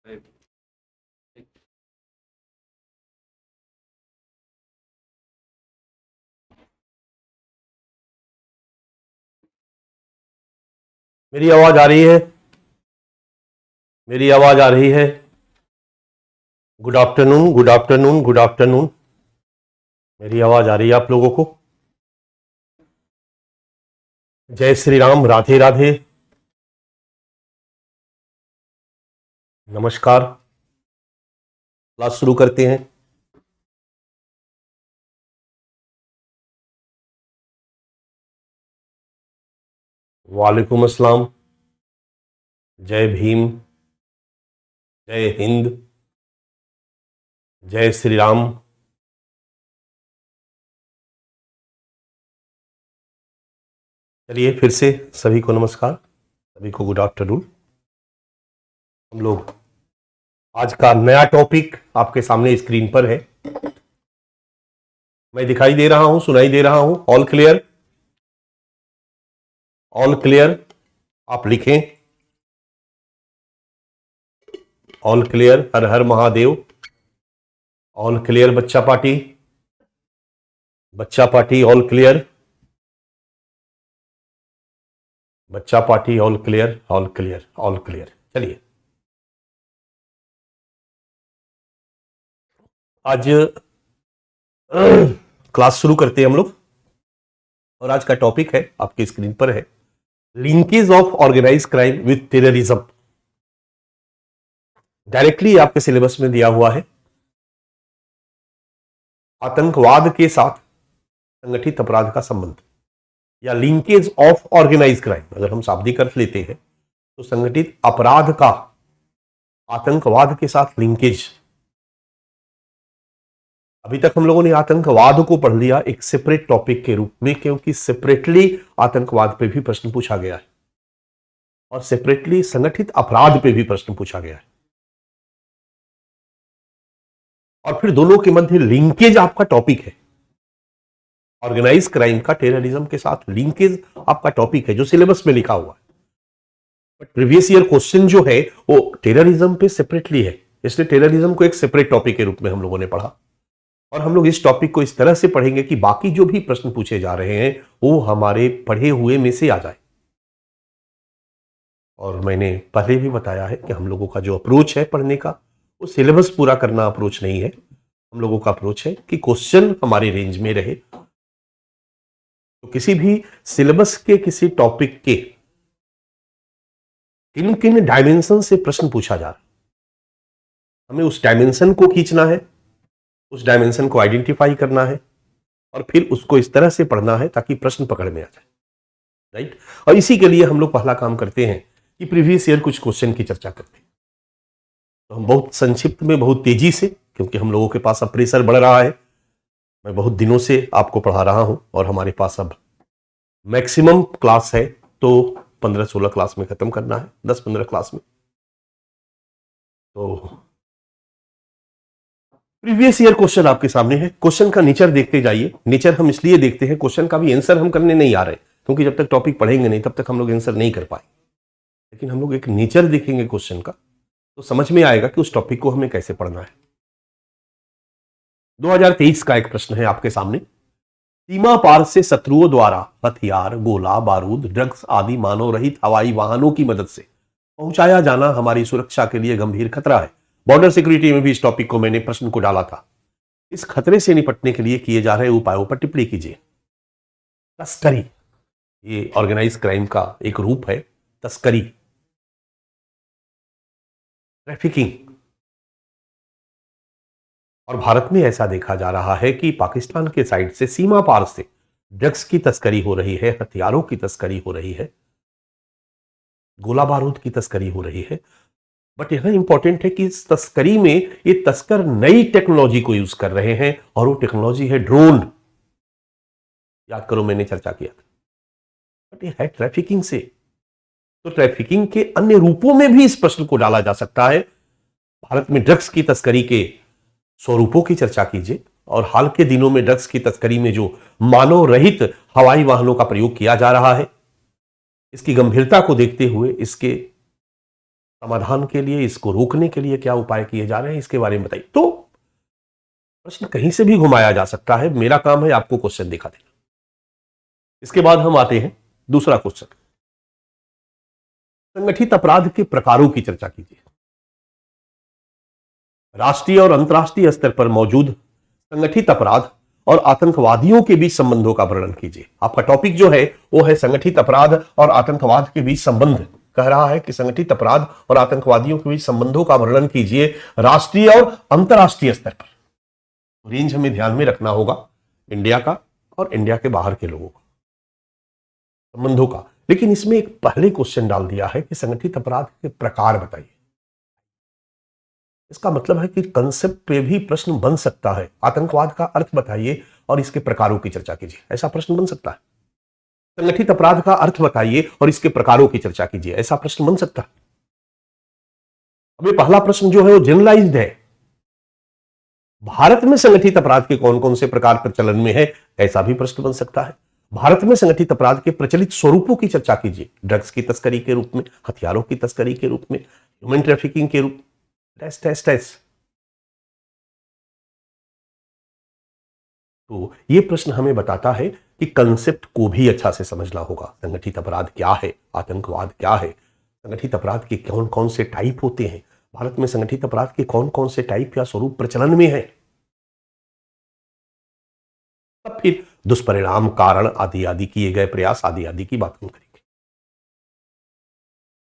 मेरी आवाज आ रही है? मेरी आवाज आ रही है? Good afternoon, good afternoon, good afternoon. मेरी आवाज आ रही है आप लोगों को? जय श्री राम, राधे राधे, नमस्कार। क्लास शुरू करते हैं। वालेकुम अस्सलाम। जय भीम, जय हिंद, जय श्री राम। चलिए फिर से सभी को नमस्कार, सभी को गुड आफ्टरनून। हम लोग आज का नया टॉपिक आपके सामने स्क्रीन पर है। मैं दिखाई दे रहा हूं, सुनाई दे रहा हूं? All clear? All clear? आप लिखें ऑल क्लियर। हर हर महादेव। ऑल क्लियर बच्चा पार्टी, बच्चा पार्टी ऑल क्लियर, बच्चा party all clear, all clear, all clear. चलिए आज क्लास शुरू करते हैं हम लोग। और आज का टॉपिक है, आपकी स्क्रीन पर है, linkage of organise crime with terrorism. Directly आपके सिलेबस में दिया हुआ है। आतंकवाद के साथ संगठित अपराध का संबंध या लिंकेज ऑफ ऑर्गेनाइज क्राइम, अगर हम शाब्दिक अर्थ लेते हैं तो संगठित अपराध का आतंकवाद के साथ लिंकेज। अभी तक हम लोगों ने आतंकवाद को पढ़ लिया एक सेपरेट टॉपिक के रूप में, क्योंकि सेपरेटली आतंकवाद पे भी प्रश्न पूछा गया है और सेपरेटली संगठित अपराध पे भी प्रश्न पूछा गया है। और फिर दोनों के मध्य लिंकेज आपका टॉपिक है। ऑर्गेनाइज क्राइम का टेररिज्म के साथ लिंकेज आपका टॉपिक है जो सिलेबस में लिखा हुआ है। बट प्रीवियस ईयर क्वेश्चन जो है वो टेररिज्म पे सेपरेटली है, इसलिए टेररिज्म को एक सेपरेट टॉपिक के रूप में हम लोगों ने पढ़ा। और हम लोग इस टॉपिक को इस तरह से पढ़ेंगे कि बाकी जो भी प्रश्न पूछे जा रहे हैं वो हमारे पढ़े हुए में से आ जाए। और मैंने पहले भी बताया है कि हम लोगों का जो अप्रोच है पढ़ने का, वो सिलेबस पूरा करना अप्रोच नहीं है। हम लोगों का अप्रोच है कि क्वेश्चन हमारे रेंज में रहे। तो किसी भी सिलेबस के किसी टॉपिक के किन किन डायमेंशन से प्रश्न पूछा जा रहा है, हमें उस डायमेंशन को खींचना है, उस डायमेंशन को आइडेंटिफाई करना है और फिर उसको इस तरह से पढ़ना है ताकि प्रश्न पकड़ में आ जाए। राइट? और इसी के लिए हम लोग पहला काम करते हैं कि प्रीवियस ईयर कुछ क्वेश्चन की चर्चा करते हैं। तो हम बहुत संक्षिप्त में, बहुत तेजी से, क्योंकि हम लोगों के पास अब प्रेशर बढ़ रहा है। मैं बहुत दिनों से आपको पढ़ा रहा हूं और हमारे पास अब मैक्सिमम क्लास है तो 15-16 क्लास में खत्म करना है, 10-15 क्लास में। तो प्रीवियस ईयर क्वेश्चन आपके सामने है। क्वेश्चन का नेचर देखते जाइए। नेचर हम इसलिए देखते हैं, क्वेश्चन का भी आंसर हम करने नहीं आ रहे, क्योंकि जब तक टॉपिक पढ़ेंगे नहीं तब तक हम लोग आंसर नहीं कर पाएंगे। लेकिन हम लोग एक नेचर देखेंगे क्वेश्चन का तो समझ में आएगा कि उस टॉपिक को हमें कैसे पढ़ना है। 2023 का एक प्रश्न है आपके सामने। सीमा पार से शत्रुओं द्वारा हथियार, गोला बारूद, ड्रग्स आदि मानव रहित हवाई वाहनों की मदद से पहुंचाया जाना हमारी सुरक्षा के लिए गंभीर खतरा है। बॉर्डर सिक्योरिटी में भी इस टॉपिक को मैंने प्रश्न को डाला था। इस खतरे से निपटने के लिए किए जा रहे उपायों पर टिप्पणी कीजिए। तस्करी, ये ऑर्गेनाइज क्राइम का एक रूप है। तस्करी, ट्रैफिकिंग। और भारत में ऐसा देखा जा रहा है कि पाकिस्तान के साइड से सीमा पार से ड्रग्स की तस्करी हो रही है, हथियारों की तस्करी हो रही है, गोला बारूद की तस्करी हो रही है। बट यह इंपॉर्टेंट है कि इस तस्करी में ये तस्कर नई टेक्नोलॉजी को यूज कर रहे हैं और वो टेक्नोलॉजी है ड्रोन। याद करो मैंने चर्चा किया था। बट ये है ट्रैफिकिंग से। तो ट्रैफिकिंग के अन्य रूपों में भी इस प्रश्न को डाला जा सकता है। भारत में ड्रग्स की तस्करी के स्वरूपों की चर्चा कीजिए और हाल के दिनों में ड्रग्स की तस्करी में जो मानव रहित हवाई वाहनों का प्रयोग किया जा रहा है, इसकी गंभीरता को देखते हुए, इसके समाधान के लिए, इसको रोकने के लिए क्या उपाय किए जा रहे हैं, इसके बारे में बताइए। तो प्रश्न कहीं से भी घुमाया जा सकता है, मेरा काम है आपको क्वेश्चन दिखा देना। इसके बाद हम आते हैं दूसरा क्वेश्चन, संगठित अपराध के प्रकारों की चर्चा कीजिए। राष्ट्रीय और अंतर्राष्ट्रीय स्तर पर मौजूद संगठित अपराध और आतंकवादियों के बीच संबंधों का वर्णन कीजिए। आपका टॉपिक जो है वो है संगठित अपराध और आतंकवाद के बीच संबंध। कह रहा है कि संगठित अपराध और आतंकवादियों के बीच संबंधों का वर्णन कीजिए राष्ट्रीय और अंतर्राष्ट्रीय स्तर पर। रेंज हमें ध्यान में रखना होगा इंडिया का और इंडिया के बाहर के लोगों का संबंधों का। लेकिन इसमें एक पहले क्वेश्चन डाल दिया है कि संगठित अपराध के प्रकार बताइए। इसका मतलब है कि कंसेप्ट पे भी प्रश्न बन सकता है, आतंकवाद का अर्थ बताइए और इसके प्रकारों की चर्चा कीजिए, ऐसा प्रश्न बन सकता है। संगठित अपराध का अर्थ बताइए और इसके प्रकारों की चर्चा कीजिए, ऐसा प्रश्न बन सकता है। अभी पहला प्रश्न जो है वो जनरलाइज्ड है, भारत में संगठित अपराध के कौन कौन से प्रकार प्रचलन में है, ऐसा भी प्रश्न बन सकता है। भारत में संगठित अपराध के प्रचलित स्वरूपों की चर्चा कीजिए, ड्रग्स की तस्करी के रूप में, हथियारों की तस्करी के रूप में, ह्यूमन ट्रैफिकिंग के रूप। तो ये प्रश्न हमें बताता है कि कंसेप्ट को भी अच्छा से समझना होगा। संगठित अपराध क्या है, आतंकवाद क्या है, संगठित अपराध के कौन कौन से टाइप होते हैं, भारत में संगठित अपराध के कौन कौन से टाइप या स्वरूप प्रचलन में है, तब फिर दुष्परिणाम, कारण आदि आदि किए गए प्रयास आदि आदि की बात हम करेंगे।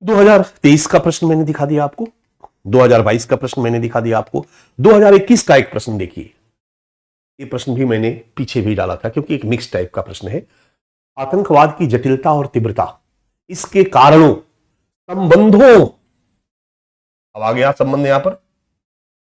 2023 का प्रश्न मैंने दिखा दिया आपको, 2022 का प्रश्न मैंने दिखा दिया आपको, 2021 का एक प्रश्न देखिए। ये प्रश्न भी मैंने पीछे भी डाला था क्योंकि एक मिक्स टाइप का प्रश्न है। आतंकवाद की जटिलता और तीव्रता, इसके कारणों, संबंधों, अब आ गया संबंध यहां पर,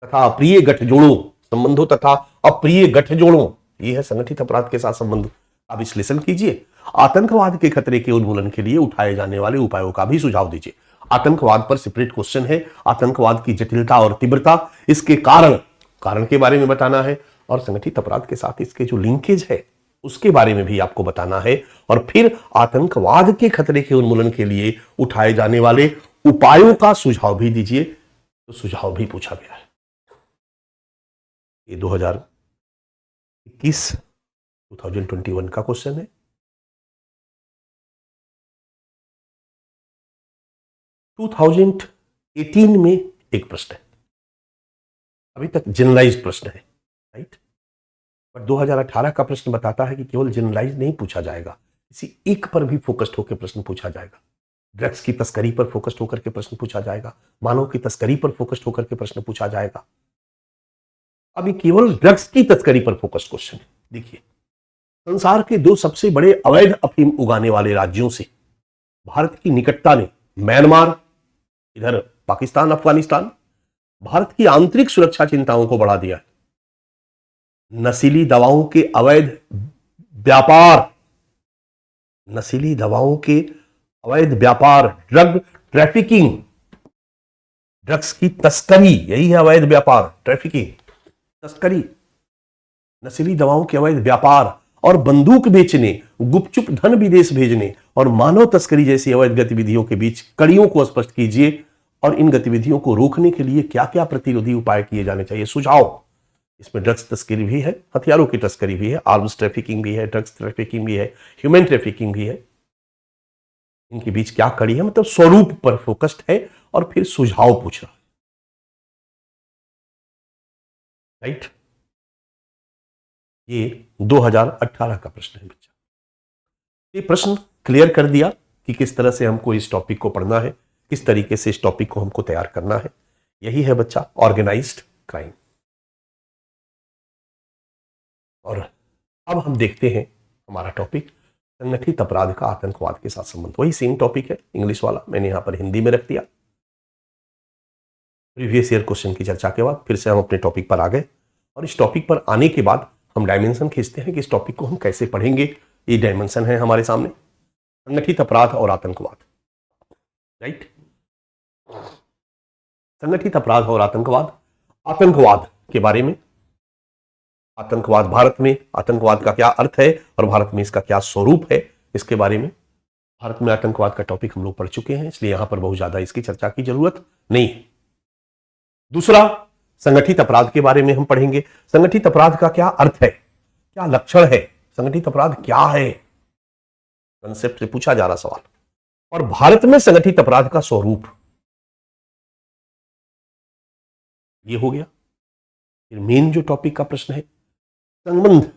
तथा अप्रिय गठजोड़ों, संबंधों तथा अप्रिय गठजोड़ों, यह है संगठित अपराध के साथ संबंध। आप विश्लेषण कीजिए। आतंकवाद के खतरे के उन्मूलन के लिए उठाए जाने वाले उपायों का भी सुझाव दीजिए। आतंकवाद पर सेपरेट क्वेश्चन है, आतंकवाद की जटिलता और तीव्रता, इसके कारण के बारे में बताना है, और संगठित अपराध के साथ इसके जो लिंकेज है उसके बारे में भी आपको बताना है, और फिर आतंकवाद के खतरे के उन्मूलन के लिए उठाए जाने वाले उपायों का सुझाव भी दीजिए। तो सुझाव भी पूछा गया है। ये 2021 का क्वेश्चन है। 2018 में एक प्रश्न है, अभी तक जनरलाइज्ड प्रश्न है, राइट। बट 2018 का प्रश्न बताता है कि केवल जनरलाइज नहीं पूछा जाएगा, किसी एक पर भी फोकस्ड होकर प्रश्न पूछा जाएगा। ड्रग्स की तस्करी पर फोकस्ड होकर के प्रश्न पूछा जाएगा, मानव की तस्करी पर फोकस्ड होकर के प्रश्न पूछा जाएगा। अभी केवल ड्रग्स की तस्करी पर फोकस्ड क्वेश्चन है। देखिए, संसार के दो सबसे बड़े अवैध अफीम उगाने वाले राज्यों से भारत की निकटता ने, म्यांमार, इधर पाकिस्तान, अफगानिस्तान, भारत की आंतरिक सुरक्षा चिंताओं को बढ़ा दिया है। नशीली दवाओं के अवैध व्यापार, नशीली दवाओं के अवैध व्यापार, ड्रग ट्रैफिकिंग, ड्रग्स की तस्करी, यही है अवैध व्यापार, ट्रैफिकिंग, तस्करी, नशीली दवाओं के अवैध व्यापार और बंदूक बेचने, गुपचुप धन विदेश भेजने और मानव तस्करी जैसी अवैध गतिविधियों के बीच कड़ियों को स्पष्ट कीजिए, और इन गतिविधियों को रोकने के लिए क्या क्या प्रतिरोधी उपाय किए जाने चाहिए। सुझाव, इसमें ड्रग्स तस्करी भी है, हथियारों की तस्करी भी है, आर्म्स ट्रैफिकिंग भी है, ड्रग्स ट्रैफिकिंग भी है, ह्यूमन ट्रैफिकिंग भी है, इनके बीच क्या कड़ी है, मतलब स्वरूप पर फोकस्ड है, और फिर सुझाव पूछ रहा है, राइट। ये 2018 का प्रश्न है बच्चा। ये प्रश्न क्लियर कर दिया कि किस तरह से हमको इस टॉपिक को पढ़ना है, किस तरीके से इस टॉपिक को हमको तैयार करना है। यही है बच्चा ऑर्गेनाइज्ड क्राइम। और अब हम देखते हैं हमारा टॉपिक संगठित अपराध का आतंकवाद के साथ संबंध। वही सेम टॉपिक है, इंग्लिश वाला मैंने यहां पर हिंदी में रख दिया। प्रीवियस ईयर क्वेश्चन की चर्चा के बाद फिर से हम अपने टॉपिक पर आ गए, और इस टॉपिक पर आने के बाद हम डायमेंशन खींचते हैं कि इस टॉपिक को हम कैसे पढ़ेंगे। ये डायमेंशन है हमारे सामने, संगठित अपराध और आतंकवाद, राइट। संगठित अपराध और आतंकवाद, आतंकवाद के बारे में, आतंकवाद भारत में, आतंकवाद का क्या अर्थ है और भारत में इसका क्या स्वरूप है, इसके बारे में भारत में आतंकवाद का टॉपिक हम लोग पढ़ चुके हैं, इसलिए यहां पर बहुत ज्यादा इसकी चर्चा की जरूरत नहीं है। दूसरा, संगठित अपराध के बारे में हम पढ़ेंगे। संगठित अपराध का क्या अर्थ है, क्या लक्षण है, संगठित अपराध क्या है, कंसेप्ट से पूछा जा रहा सवाल। और भारत में संगठित अपराध का स्वरूप, ये हो गया। फिर मेन जो टॉपिक का प्रश्न है संबंध।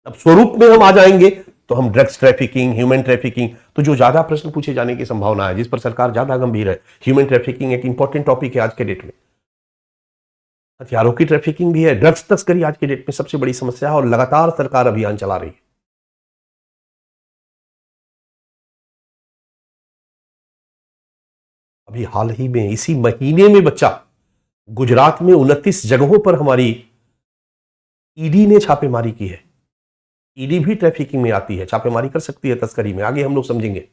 अब स्वरूप में हम आ जाएंगे तो हम ड्रग्स ट्रैफिकिंग, ह्यूमन ट्रैफिकिंग, तो जो ज्यादा प्रश्न पूछे जाने की संभावना है, जिस पर सरकार ज्यादा गंभीर है, ह्यूमन ट्रैफिकिंग एक इंपॉर्टेंट टॉपिक है आज के डेट में। हथियारों की ट्रैफिकिंग भी है, ड्रग्स तस्करी आज के डेट में सबसे बड़ी समस्या है और लगातार सरकार अभियान चला रही है। अभी हाल ही में इसी महीने में बच्चा गुजरात में 29 जगहों पर हमारी ईडी ने छापेमारी की है। ईडी भी ट्रैफिकिंग में आती है, छापेमारी कर सकती है तस्करी में, आगे हम लोग समझेंगे।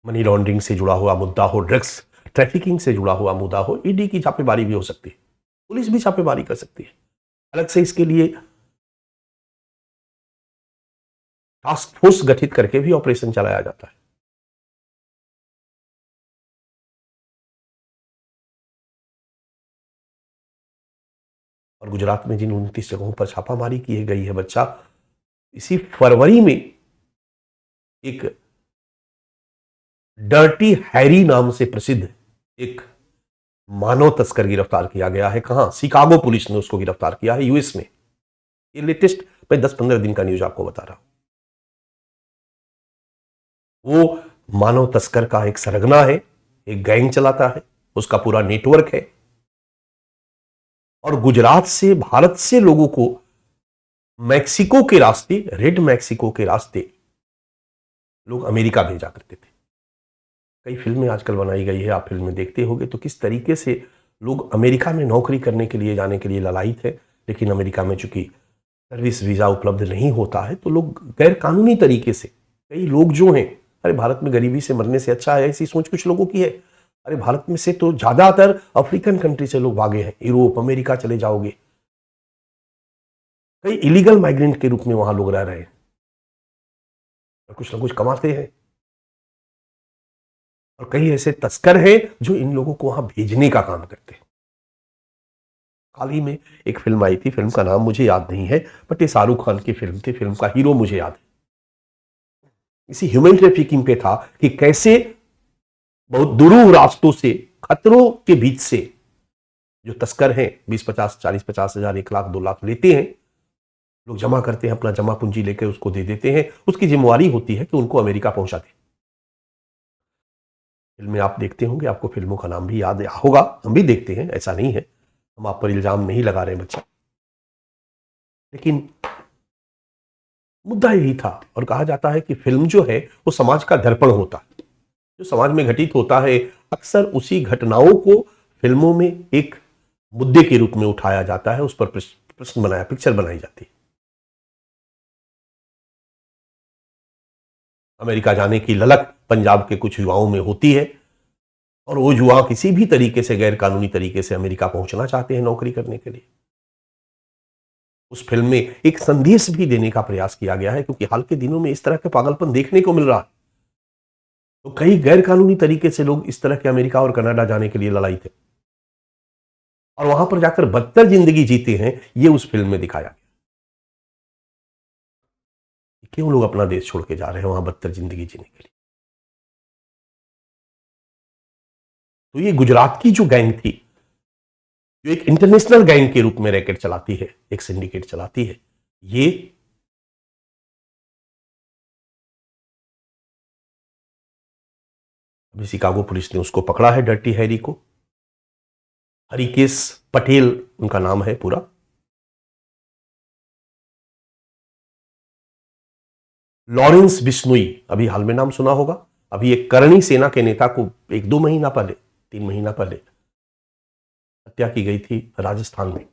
मनी लॉन्ड्रिंग से जुड़ा हुआ मुद्दा हो, ड्रग्स ट्रैफिकिंग से जुड़ा हुआ मुद्दा हो, ईडी की छापेमारी भी हो सकती है, पुलिस भी छापेमारी कर सकती है। अलग से इसके लिए टास्क फोर्स गठित करके भी ऑपरेशन चलाया जाता है। और गुजरात में जिन 29 जगहों पर छापामारी की गई है बच्चा, इसी फरवरी में एक डर्टी हैरी नाम से प्रसिद्ध एक मानव तस्कर गिरफ्तार किया गया है। कहां? शिकागो पुलिस ने उसको गिरफ्तार किया है, यूएस में। ये लेटेस्ट मैं 10-15 दिन का न्यूज आपको बता रहा हूं। वो मानव तस्कर का एक सरगना है, एक गैंग चलाता है, उसका पूरा नेटवर्क है और गुजरात से, भारत से लोगों को मैक्सिको के रास्ते, रेड मैक्सिको के रास्ते लोग अमेरिका भेजा करते थे। कई फिल्में आजकल बनाई गई है, आप फिल्में देखते होंगे तो किस तरीके से लोग अमेरिका में नौकरी करने के लिए, जाने के लिए ललायित है। लेकिन अमेरिका में चूंकि सर्विस वीजा उपलब्ध नहीं होता है तो लोग गैर कानूनी तरीके से, कई लोग जो हैं, अरे भारत में गरीबी से मरने से अच्छा है, ऐसी सोच कुछ लोगों की है। अरे भारत में से तो ज्यादातर अफ्रीकन कंट्री से लोग भागे हैं, यूरोप, अमेरिका चले जाओगे, कई इलीगल माइग्रेंट के रूप में वहां लोग रह रहे हैं और कुछ ना कुछ कमाते हैं। और कई ऐसे तस्कर हैं जो इन लोगों को वहां भेजने का काम करते हैं। हाल ही में एक फिल्म आई थी, फिल्म का नाम मुझे याद नहीं है, बट ये शाहरुख खान की फिल्म थी, फिल्म का हीरो मुझे याद है। इसी ह्यूमन ट्रैफिकिंग पे था कि कैसे बहुत दुरूह रास्तों से, खतरों के बीच से जो तस्कर हैं 20-50, 40-50 हजार, 1 लाख, 2 लाख लेते हैं, लोग जमा करते हैं, अपना जमा पूंजी लेकर उसको दे देते हैं। उसकी जिम्मेवारी होती है कि उनको अमेरिका पहुंचाते। फिल्में आप देखते होंगे, आपको फिल्मों का नाम भी याद होगा, हम भी देखते हैं, ऐसा नहीं है, हम आप पर इल्जाम नहीं लगा रहे बच्चा। लेकिन मुद्दा यही था। और कहा जाता है कि फिल्म जो है वो समाज का दर्पण होता है, जो समाज में घटित होता है अक्सर उसी घटनाओं को फिल्मों में एक मुद्दे के रूप में उठाया जाता है, उस पर प्रश्न बनाया, पिक्चर बनाई जाती है। अमेरिका जाने की ललक पंजाब के कुछ युवाओं में होती है और वो युवा किसी भी तरीके से, गैर कानूनी तरीके से अमेरिका पहुंचना चाहते हैं नौकरी करने के लिए। उस फिल्म में एक संदेश भी देने का प्रयास किया गया है, क्योंकि हाल के दिनों में इस तरह के पागलपन देखने को मिल रहा है। तो कई गैर कानूनी तरीके से लोग इस तरह के अमेरिका और कनाडा जाने के लिए ललायित थे और वहां पर जाकर बदतर जिंदगी जीते हैं, ये उस फिल्म में दिखाया गया। क्यों लोग अपना देश छोड़ के जा रहे हैं वहां बदतर जिंदगी जीने के लिए? तो ये गुजरात की जो गैंग थी, जो एक इंटरनेशनल गैंग के रूप में रैकेट चलाती है, एक सिंडिकेट चलाती है, ये अभी शिकागो पुलिस ने उसको पकड़ा है, डर्टी हैरी को। हरिकेश पटेल उनका नाम है पूरा। लॉरेंस बिश्नोई, अभी हाल में नाम सुना होगा। अभी एक करणी सेना के नेता को 1-2 महीना पहले, 3 महीना पहले हत्या की गई थी राजस्थान में।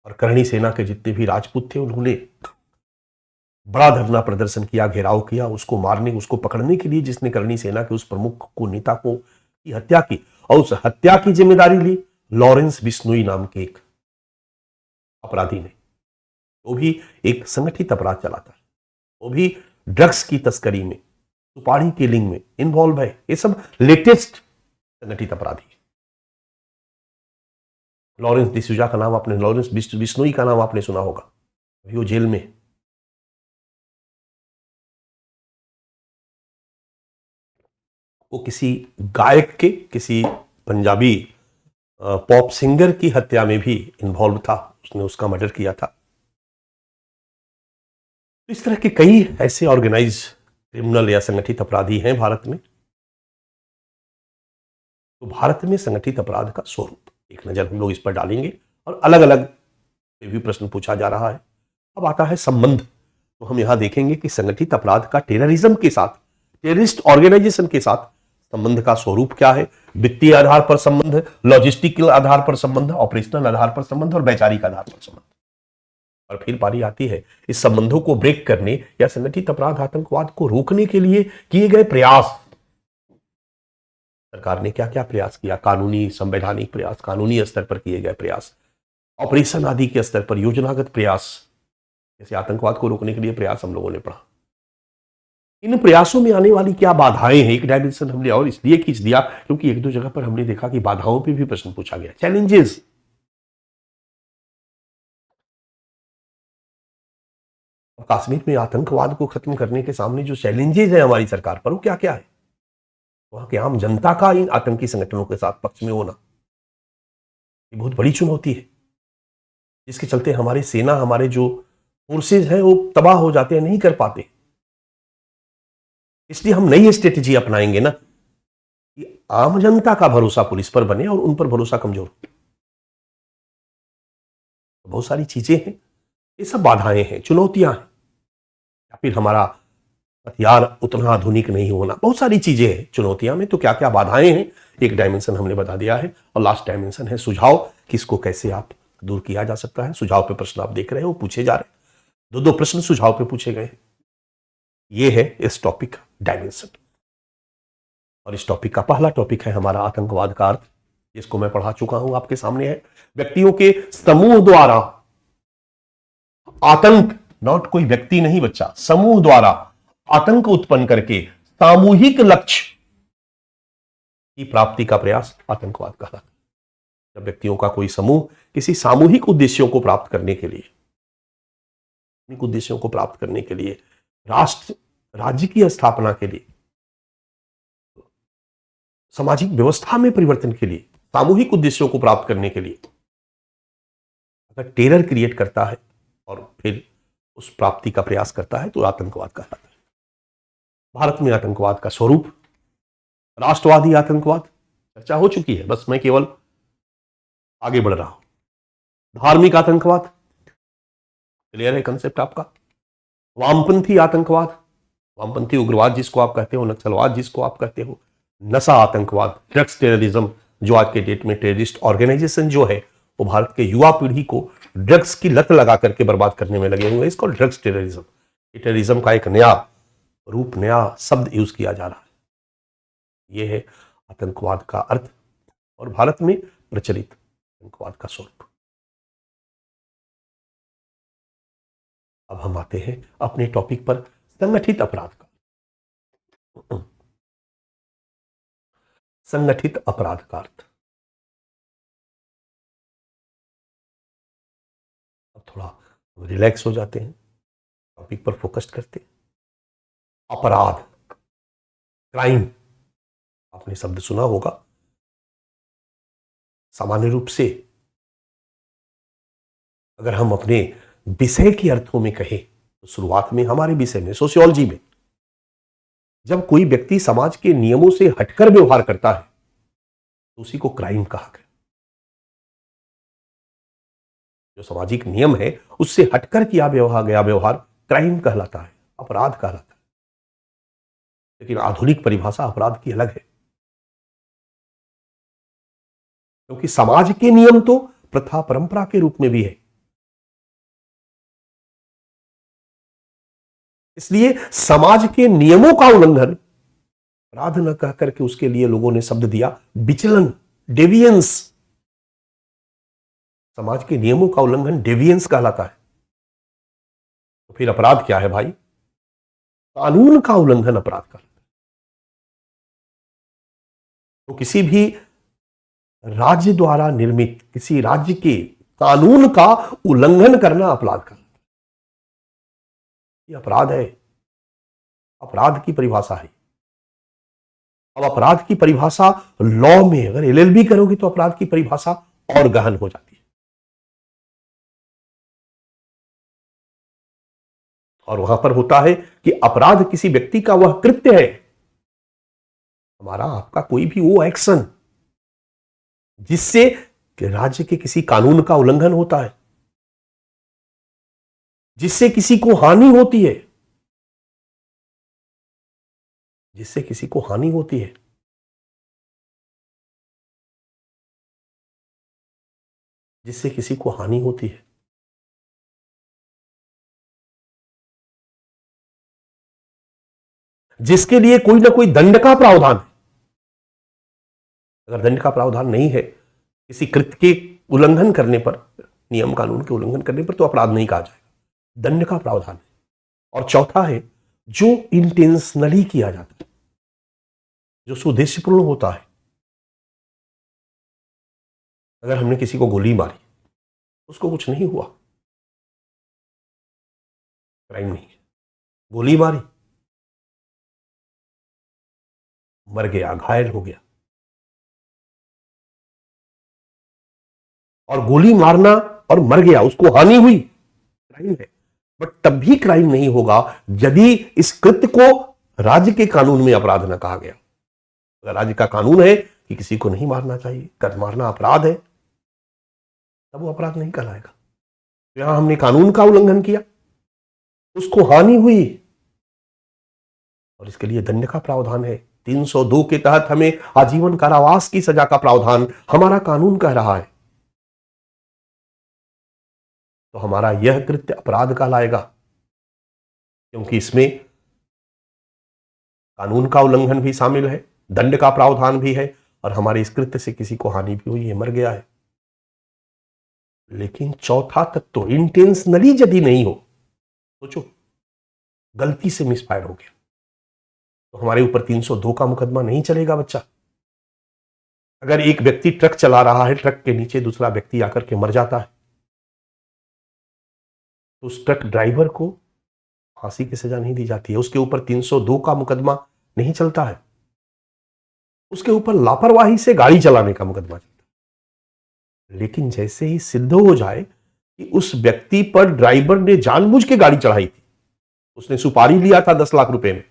और करणी सेना के जितने भी राजपूत थे उन्होंने बड़ा धरना प्रदर्शन किया, घेराव किया, उसको मारने, उसको पकड़ने के लिए, जिसने करणी सेना के उस प्रमुख को, नेता को की हत्या की। और उस हत्या की जिम्मेदारी ली लॉरेंस बिश्नोई नाम के एक अपराधी ने। वो भी एक संगठित अपराध चलाता है। वो भी ड्रग्स की तस्करी में, सुपारी किलिंग में इन्वॉल्व है। ये सब लेटेस्ट संगठित अपराधी है। लॉरेंस डिसूजा का नाम आपने, लॉरेंस बिश्नोई का नाम आपने सुना होगा, अभी वो जेल में। वो किसी गायक के, किसी पंजाबी पॉप सिंगर की हत्या में भी इन्वॉल्व था, उसने उसका मर्डर किया था। तो इस तरह के कई ऐसे ऑर्गेनाइज क्रिमिनल या संगठित अपराधी हैं भारत में। तो भारत में संगठित अपराध का स्वरूप एक नजर हम लोग इस पर डालेंगे, और अलग अलग भी प्रश्न पूछा जा रहा है। अब आता है संबंध। तो हम यहां देखेंगे कि संगठित अपराध का टेररिज्म के साथ, टेररिस्ट ऑर्गेनाइजेशन के साथ संबंध का स्वरूप क्या है। वित्तीय आधार पर संबंध, लॉजिस्टिकल आधार पर संबंध, ऑपरेशनल आधार पर संबंध और वैचारिक आधार पर संबंध। और फिर बारी आती है इस संबंधों को ब्रेक करने या संगठित अपराध आतंकवाद को रोकने के लिए किए गए प्रयास। सरकार ने क्या क्या प्रयास किया, कानूनी संवैधानिक प्रयास, कानूनी स्तर पर किए गए प्रयास, ऑपरेशन आदि के स्तर पर योजनागत प्रयास, जैसे आतंकवाद को रोकने के लिए प्रयास हम लोगों ने पढ़ा। इन प्रयासों में आने वाली क्या बाधाएं हैं, एक डायमेंशन हमने और इसलिए खींच दिया क्योंकि एक दो जगह पर हमने देखा कि बाधाओं पे भी प्रश्न पूछा गया, चैलेंजेस। कश्मीर में आतंकवाद को खत्म करने के सामने जो चैलेंजेस है हमारी सरकार पर, वो क्या क्या है। वहां के आम जनता का इन आतंकी संगठनों के साथ पक्ष में होना, ये बहुत बड़ी चुनौती है, जिसके चलते हमारी सेना, हमारे जो फोर्सेज हैं वो तबाह हो जाते हैं, नहीं कर पाते। इसलिए हम नई स्ट्रेटेजी अपनाएंगे ना कि आम जनता का भरोसा पुलिस पर बने और उन पर भरोसा कमजोर हो। बहुत सारी चीजें हैं, ये सब बाधाएं हैं, चुनौतियां हैं, या फिर हमारा हथियार उतना आधुनिक नहीं होना, बहुत सारी चीजें हैं चुनौतियां में। तो क्या क्या बाधाएं हैं, एक डायमेंशन हमने बता दिया है। और लास्ट डायमेंशन है सुझाव, किसको कैसे आप दूर किया जा सकता है। सुझाव पे प्रश्न आप देख रहे हैं वो पूछे जा रहे हैं, दो दो प्रश्न सुझाव पे पूछे गए हैं। ये है इस टॉपिक का डायमेंशन। और इस टॉपिक का पहला टॉपिक है हमारा आतंकवाद का अर्थ, जिसको मैं पढ़ा चुका हूं, आपके सामने है। व्यक्तियों के समूह द्वारा आतंक, नॉट कोई व्यक्ति नहीं बच्चा, समूह द्वारा आतंक उत्पन्न करके सामूहिक लक्ष्य की प्राप्ति का प्रयास आतंकवाद कहलाता है। जब व्यक्तियों का कोई समूह किसी सामूहिक उद्देश्यों को प्राप्त करने के लिए, उद्देश्यों को प्राप्त करने के लिए, राष्ट्र राज्य की स्थापना के लिए, सामाजिक व्यवस्था में परिवर्तन के लिए, सामूहिक उद्देश्यों को प्राप्त करने के लिए अगर टेरर क्रिएट करता है और फिर उस प्राप्ति का प्रयास करता है, तो आतंकवाद कहलाता है। भारत में आतंकवाद का स्वरूप, राष्ट्रवादी आतंकवाद चर्चा हो चुकी है, बस मैं केवल आगे बढ़ रहा हूं। धार्मिक आतंकवाद, क्लियर है कंसेप्ट आपका। वामपंथी आतंकवाद, वामपंथी उग्रवाद जिसको आप कहते हो, नक्सलवाद जिसको आप कहते हो, नशा आतंकवाद, ड्रग्स टेररिज्म, जो आज के डेट में टेररिस्ट ऑर्गेनाइजेशन जो है वो भारत के युवा पीढ़ी को ड्रग्स की लत लगा करके बर्बाद करने में लगे हुए हैं। इसको ड्रग्स टेररिज्म, टेररिज्म का एक नया रूप, नया शब्द यूज किया जा रहा है। यह है आतंकवाद का अर्थ और भारत में प्रचलित आतंकवाद का स्वरूप। अब हम आते हैं अपने टॉपिक पर, संगठित अपराध का। संगठित अपराध का अर्थ, अब थोड़ा रिलैक्स हो जाते हैं, टॉपिक पर फोकस करते हैं। अपराध, क्राइम, आपने शब्द सुना होगा। सामान्य रूप से अगर हम अपने विषय के अर्थों में कहें तो शुरुआत में हमारे विषय में, सोशियोलॉजी में, जब कोई व्यक्ति समाज के नियमों से हटकर व्यवहार करता है तो उसी को क्राइम कहा गया। जो सामाजिक नियम है उससे हटकर किया गया व्यवहार क्राइम कहलाता है, अपराध कहलाता है। लेकिन आधुनिक परिभाषा अपराध की अलग है, क्योंकि समाज के नियम तो प्रथा परंपरा के रूप में भी है। इसलिए समाज के नियमों का उल्लंघन अपराध न कह करके उसके लिए लोगों ने शब्द दिया विचलन, डेविएंस। समाज के नियमों का उल्लंघन डेविएंस कहलाता है। तो फिर अपराध क्या है भाई? कानून का उल्लंघन अपराध का। तो किसी भी राज्य द्वारा निर्मित किसी राज्य के कानून का उल्लंघन करना अपराध का, ये अपराध है, अपराध की परिभाषा है। अब अपराध की परिभाषा लॉ में अगर एलएलबी करोगे तो अपराध की परिभाषा और गहन हो जाती है। और वहां पर होता है कि अपराध किसी व्यक्ति का वह कृत्य है, हमारा आपका कोई भी वो एक्शन जिससे राज्य के किसी कानून का उल्लंघन होता है, जिससे किसी को हानि होती है, जिससे किसी को हानि होती है, जिससे किसी को हानि होती है, जिसके लिए कोई ना कोई दंड का प्रावधान है। अगर दंड का प्रावधान नहीं है किसी कृत्य के उल्लंघन करने पर, नियम कानून के उल्लंघन करने पर, तो अपराध नहीं कहा जाएगा, दंड का प्रावधान है। और चौथा है जो इंटेंशनली किया जाता है, जो सुउद्देश्यपूर्ण होता है। अगर हमने किसी को गोली मारी, उसको कुछ नहीं हुआ, क्राइम नहीं है। गोली मारी, मर गया, घायल हो गया, और गोली मारना और मर गया, उसको हानि हुई, क्राइम है। बट तब भी क्राइम नहीं होगा यदि इस कृत्य को राज्य के कानून में अपराध न कहा गया। अगर राज्य का कानून है कि किसी को नहीं मारना चाहिए, कर मारना अपराध है, तब वो अपराध नहीं कहलाएगा। तो यहां हमने कानून का उल्लंघन किया, उसको हानि हुई, और इसके लिए दंड का प्रावधान है। 302 के तहत हमें आजीवन कारावास की सजा का प्रावधान हमारा कानून कह रहा है। तो हमारा यह कृत्य अपराध कहलाएगा, क्योंकि इसमें कानून का उल्लंघन भी शामिल है, दंड का प्रावधान भी है, और हमारे इस कृत्य से किसी को हानि भी हुई है, मर गया है। लेकिन चौथा तक तो इंटेंशनली यदि नहीं हो, सोचो गलती से मिसफायर हो गया, तो हमारे ऊपर 302 का मुकदमा नहीं चलेगा बच्चा। अगर एक व्यक्ति ट्रक चला रहा है, ट्रक के नीचे दूसरा व्यक्ति आकर के मर जाता है, तो उस ट्रक ड्राइवर को फांसी की सजा नहीं दी जाती है, उसके ऊपर 302 का मुकदमा नहीं चलता है, उसके ऊपर लापरवाही से गाड़ी चलाने का मुकदमा चलता है। लेकिन जैसे ही सिद्ध हो जाए कि उस व्यक्ति पर ड्राइवर ने जानबूझ के गाड़ी चढ़ाई थी, उसने सुपारी लिया था 10 लाख रुपए में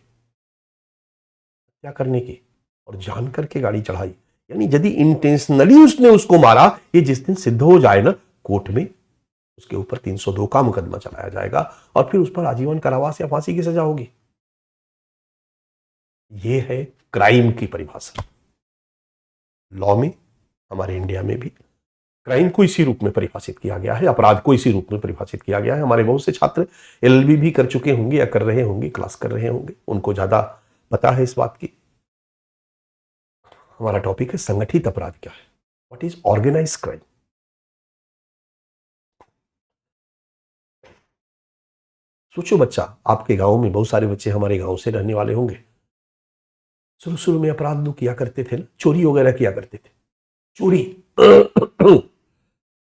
क्या करने की, और जान करके गाड़ी चढ़ाई, यानी यदि इंटेंशनली उसने उसको मारा, ये जिस दिन सिद्ध हो जाए ना कोर्ट में, उसके ऊपर 302 का मुकदमा चलाया जाएगा, और फिर उस पर आजीवन कारावास या फांसी की सजा होगी। यह है क्राइम की परिभाषा। लॉ में, हमारे इंडिया में भी क्राइम को इसी रूप में परिभाषित किया गया है, अपराध को इसी रूप में परिभाषित किया गया है। हमारे बहुत से छात्र एलएलबी भी कर चुके होंगे या कर रहे होंगे, क्लास कर रहे होंगे, उनको ज्यादा पता है इस बात की। हमारा टॉपिक है संगठित अपराध क्या है, व्हाट इज ऑर्गेनाइज्ड क्राइम। सोचो बच्चा, आपके गांव में बहुत सारे बच्चे हमारे गांव से रहने वाले होंगे, शुरू शुरू में अपराध लोग किया करते थे ना, चोरी वगैरह किया करते थे, चोरी।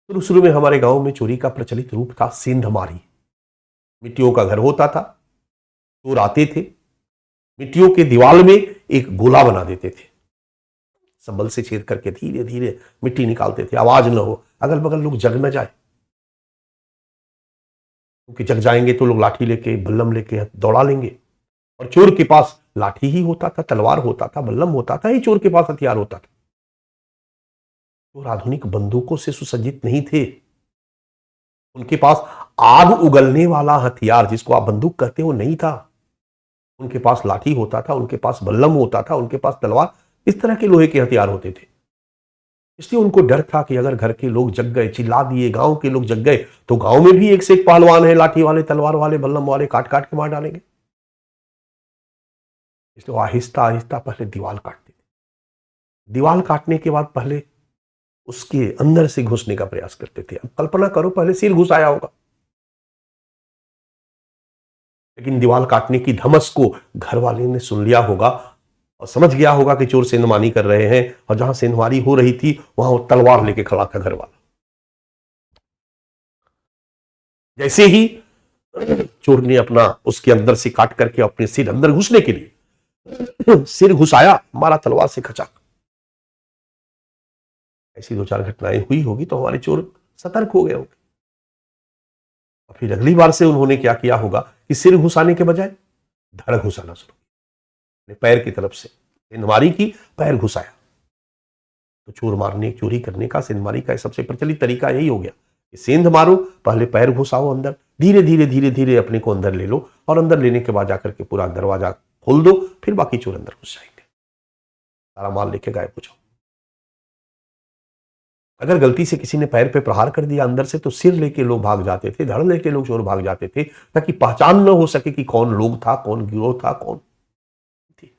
शुरू शुरू में हमारे गांव में चोरी का प्रचलित रूप था सेंधमारी। मिट्टियों का घर होता था, चोर आते थे, मिट्टियों के दीवार में एक गोला बना देते थे, संबल से छेद करके धीरे धीरे मिट्टी निकालते थे, आवाज न हो, अगल बगल लोग जग न जाए, क्योंकि जग जाएंगे तो लोग लाठी लेके, बल्लम लेके दौड़ा लेंगे, और चोर के पास लाठी ही होता था, तलवार होता था, बल्लम होता था, ही चोर के पास हथियार होता था। चोर आधुनिक बंदूकों से सुसज्जित नहीं थे, उनके पास आग उगलने वाला हथियार जिसको आप बंदूक कहते हो नहीं था, उनके पास लाठी होता था, उनके पास बल्लम होता था, उनके पास तलवार, इस तरह के लोहे के हथियार होते थे। इसलिए उनको डर था कि अगर घर के लोग जग गए, चिल्ला दिए, गांव के लोग जग गए, तो गांव में भी एक से एक पहलवान है, लाठी वाले, तलवार वाले, बल्लम वाले, काट काट के मार डालेंगे। इसलिए आहिस्ता आहिस्ता पहले दीवार काटते थे, दीवार काटने के बाद पहले उसके अंदर से घुसने का प्रयास करते थे। अब कल्पना करो, पहले सिर घुसाया होगा, लेकिन दीवार काटने की धमस को घर वाले ने सुन लिया होगा और समझ गया होगा कि चोर सेंधमारी कर रहे हैं, और जहां सेंधमारी हो रही थी वहां वो तलवार लेके खड़ा था घर वाला। जैसे ही चोर ने अपना उसके अंदर से काट करके अपने सिर अंदर घुसने के लिए सिर घुसाया, मारा तलवार से खचा। ऐसी 2-4 घटनाएं हुई होगी तो हमारे चोर सतर्क हो गए होंगे। और फिर अगली बार से उन्होंने क्या किया होगा कि सिर घुसाने के बजाय धड़ घुसाना शुरू किया, पैर की तरफ से सेंधमारी की, पैर घुसाया। तो चोरी करने का, सेंधमारी का सबसे प्रचलित तरीका यही हो गया कि सेंध मारो, पहले पैर घुसाओ अंदर, धीरे धीरे धीरे धीरे अपने को अंदर ले लो, और अंदर लेने के बाद जाकर के पूरा दरवाजा खोल दो, फिर बाकी चोर अंदर घुस जाएंगे, सारा माल लेके गायब हो जाओ। अगर गलती से किसी ने पैर पे प्रहार कर दिया अंदर से, तो सिर लेके लोग भाग जाते थे, धड़ लेके लोग चोर भाग जाते थे, ताकि पहचान न हो सके कि कौन लोग था, कौन गिरोह था, कौन थी।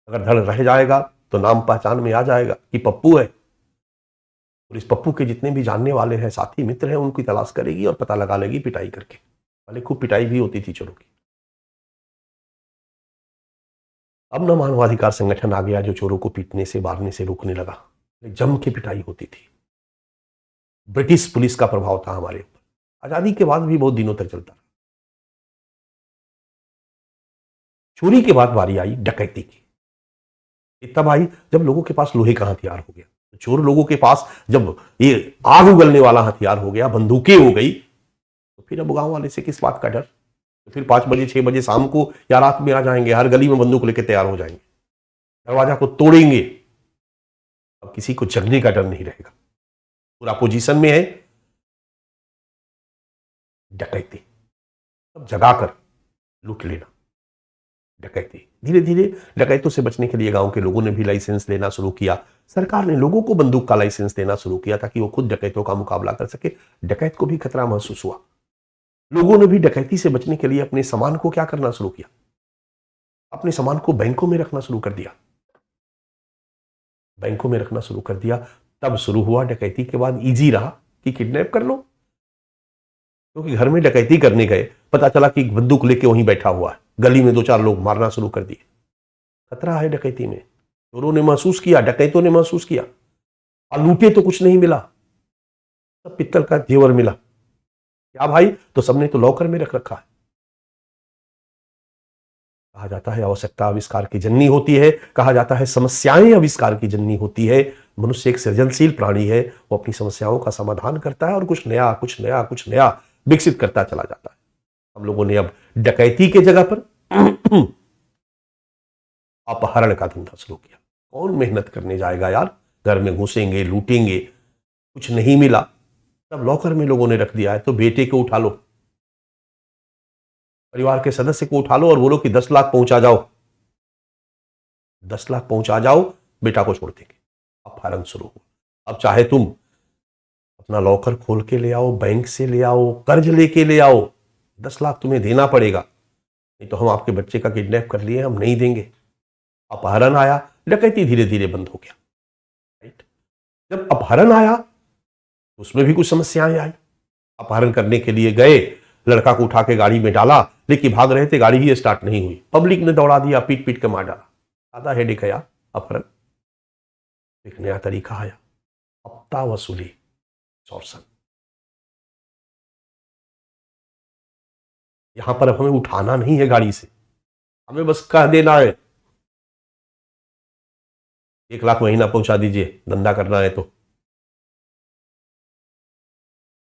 अगर धड़ रह जाएगा तो नाम पहचान में आ जाएगा कि पप्पू है, और इस पप्पू के जितने भी जानने वाले हैं, साथी मित्र हैं, उनकी तलाश करेगी और पता लगा लेगी पिटाई करके। पहले खूब पिटाई भी होती थी चोरों की। अब न मानवाधिकार संगठन आ गया जो चोरों को पीटने से, मारने से रोकने लगा। जम के पिटाई होती थी। ब्रिटिश पुलिस का प्रभाव था हमारे ऊपर, आजादी के बाद भी बहुत दिनों तक चलता रहा। चोरी के बाद बारी आई डकैती की। तब आई जब लोगों के पास लोहे का हथियार हो गया। चोर लोगों के पास जब ये आग उगलने वाला हथियार हो गया, बंदूकें हो गई, तो फिर अब गांव वाले से किस बात का डर। तो फिर 5 बजे 6 बजे शाम को या रात में आ जाएंगे, हर गली में बंदूक लेके तैयार हो जाएंगे, दरवाजा को तोड़ेंगे। अब किसी को जगने का डर नहीं रहेगा, पूरा पोजीशन में है। डकैती, अब जगाकर लूट लेना, डकैती। धीरे धीरे डकैतों से बचने के लिए गांव के लोगों ने भी लाइसेंस लेना शुरू किया। सरकार ने लोगों को बंदूक का लाइसेंस देना शुरू किया ताकि वो खुद डकैतों का मुकाबला कर सके। डकैत को भी खतरा महसूस हुआ। लोगों ने भी डकैती से बचने के लिए अपने सामान को क्या करना शुरू किया, अपने सामान को बैंकों में रखना शुरू कर दिया। बैंकों में रखना शुरू कर दिया। तब शुरू हुआ डकैती के बाद इजी रहा कि किडनैप कर लो, क्योंकि घर में डकैती करने गए, पता चला कि बंदूक लेके वहीं बैठा हुआ है, गली में 2-4 लोग मारना शुरू कर दिए। खतरा है डकैती में। चोरों ने महसूस किया, डकैतों ने महसूस किया, और लूटे तो कुछ नहीं मिला, सब पित्तल का जेवर मिला। क्या भाई, तो सबने तो लॉकर में रख रखा है। कहा जाता है आवश्यकता आविष्कार की जननी होती है, कहा जाता है समस्याएं आविष्कार की जननी होती है। मनुष्य एक सृजनशील प्राणी है, वो अपनी समस्याओं का समाधान करता है और कुछ नया कुछ नया कुछ नया विकसित करता चला जाता है। हम लोगों ने अब डकैती के जगह पर अपहरण का धंधा शुरू किया। कौन मेहनत करने जाएगा यार, घर में घुसेंगे, लूटेंगे, कुछ नहीं मिला, तब लॉकर में लोगों ने रख दिया है। तो बेटे को उठा लो, परिवार के सदस्य को उठा लो और बोलो कि 10 लाख पहुंचा जाओ, 10 लाख पहुंचा जाओ, बेटा को छोड़ देंगे। अपहरण शुरू हुआ। अब चाहे तुम अपना लॉकर खोल के ले आओ, बैंक से ले आओ, कर्ज लेके ले आओ, 10 लाख तुम्हें देना पड़ेगा, नहीं तो हम आपके बच्चे का किडनैप कर लिए, हम नहीं देंगे। अपहरण आया, डकैती धीरे धीरे बंद हो गया। राइट, जब अपहरण आया उसमें भी कुछ समस्याएं आई। अपहरण करने के लिए गए, लड़का को उठा के गाड़ी में डाला, लेकिन भाग रहे थे, गाड़ी ही स्टार्ट नहीं हुई, पब्लिक ने दौड़ा दिया, पीट पीट के मार डाला। आधा हेडेक आया अपहरण। एक नया तरीका आया, हफ्ता वसूली, एक्सटॉर्शन। यहां पर अब हमें उठाना नहीं है गाड़ी से, हमें बस कह देना है 1 लाख महीना पहुंचा दीजिए, धंधा करना है तो।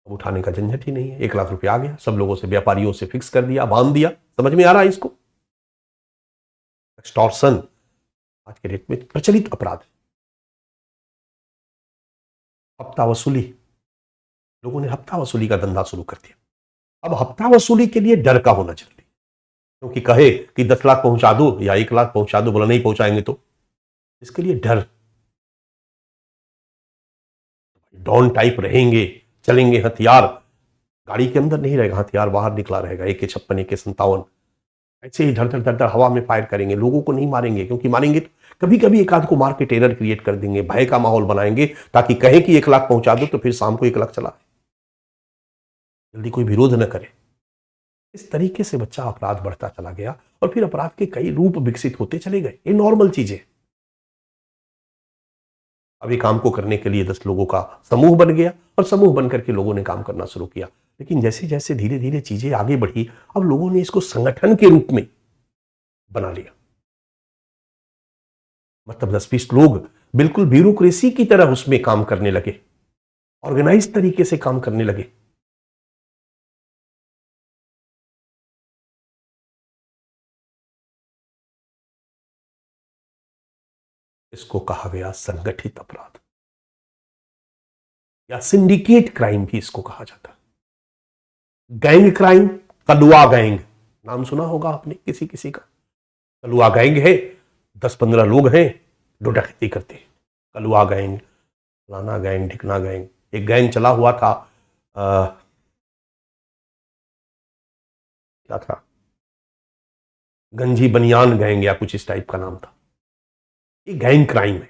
अब उठाने का झंझट ही नहीं है, 1 लाख रुपया आ गया, सब लोगों से, व्यापारियों से फिक्स कर दिया, बांध दिया। समझ में आ रहा है इसको? एक्सटॉर्शन आज के डेट में प्रचलित अपराध है। हफ्ता वसूली, लोगों ने हफ्ता वसूली का धंधा शुरू कर दिया। अब हफ्ता वसूली के लिए डर का होना जरूरी, क्योंकि कहे कि 10 लाख पहुंचा दो या 1 लाख पहुंचा दो, बोला नहीं पहुंचाएंगे तो इसके लिए डर। डॉन टाइप रहेंगे, चलेंगे, हथियार गाड़ी के अंदर नहीं रहेगा, हथियार बाहर निकला रहेगा, AK-56, AK-57, ऐसे ही धड़ धड़ धड़ धड़ हवा में फायर करेंगे। लोगों को नहीं मारेंगे, क्योंकि मारेंगे तो कभी कभी एक आध को मार के टेरर क्रिएट कर देंगे, भय का माहौल बनाएंगे, ताकि कहे कि 1 लाख पहुंचा दो तो फिर शाम को 1 लाख चला। जल्दी कोई विरोध न करे। इस तरीके से बच्चा अपराध बढ़ता चला गया और फिर अपराध के कई रूप विकसित होते चले गए। ये नॉर्मल चीजें। अभी काम को करने के लिए 10 लोगों का समूह बन गया और समूह बनकर के लोगों ने काम करना शुरू किया। लेकिन जैसे जैसे धीरे धीरे चीजें आगे बढ़ी, अब लोगों ने इसको संगठन के रूप में बना लिया। मतलब 10-20 लोग बिल्कुल ब्यूरोक्रेसी की तरह उसमें काम करने लगे, ऑर्गेनाइज तरीके से काम करने लगे। इसको कहा गया संगठित अपराध या सिंडिकेट क्राइम भी इसको कहा जाता है। गैंग क्राइम, कलुआ गैंग, नाम सुना होगा आपने किसी किसी का। कलुआ गैंग है, 10-15 लोग हैं जो डकैती करते हैं। कलुआ गैंग, फलाना गैंग, ढिकना गैंग। एक गैंग चला हुआ था, क्या था, गंजी बनियान गैंग या कुछ इस टाइप का नाम था। ये गैंग क्राइम है।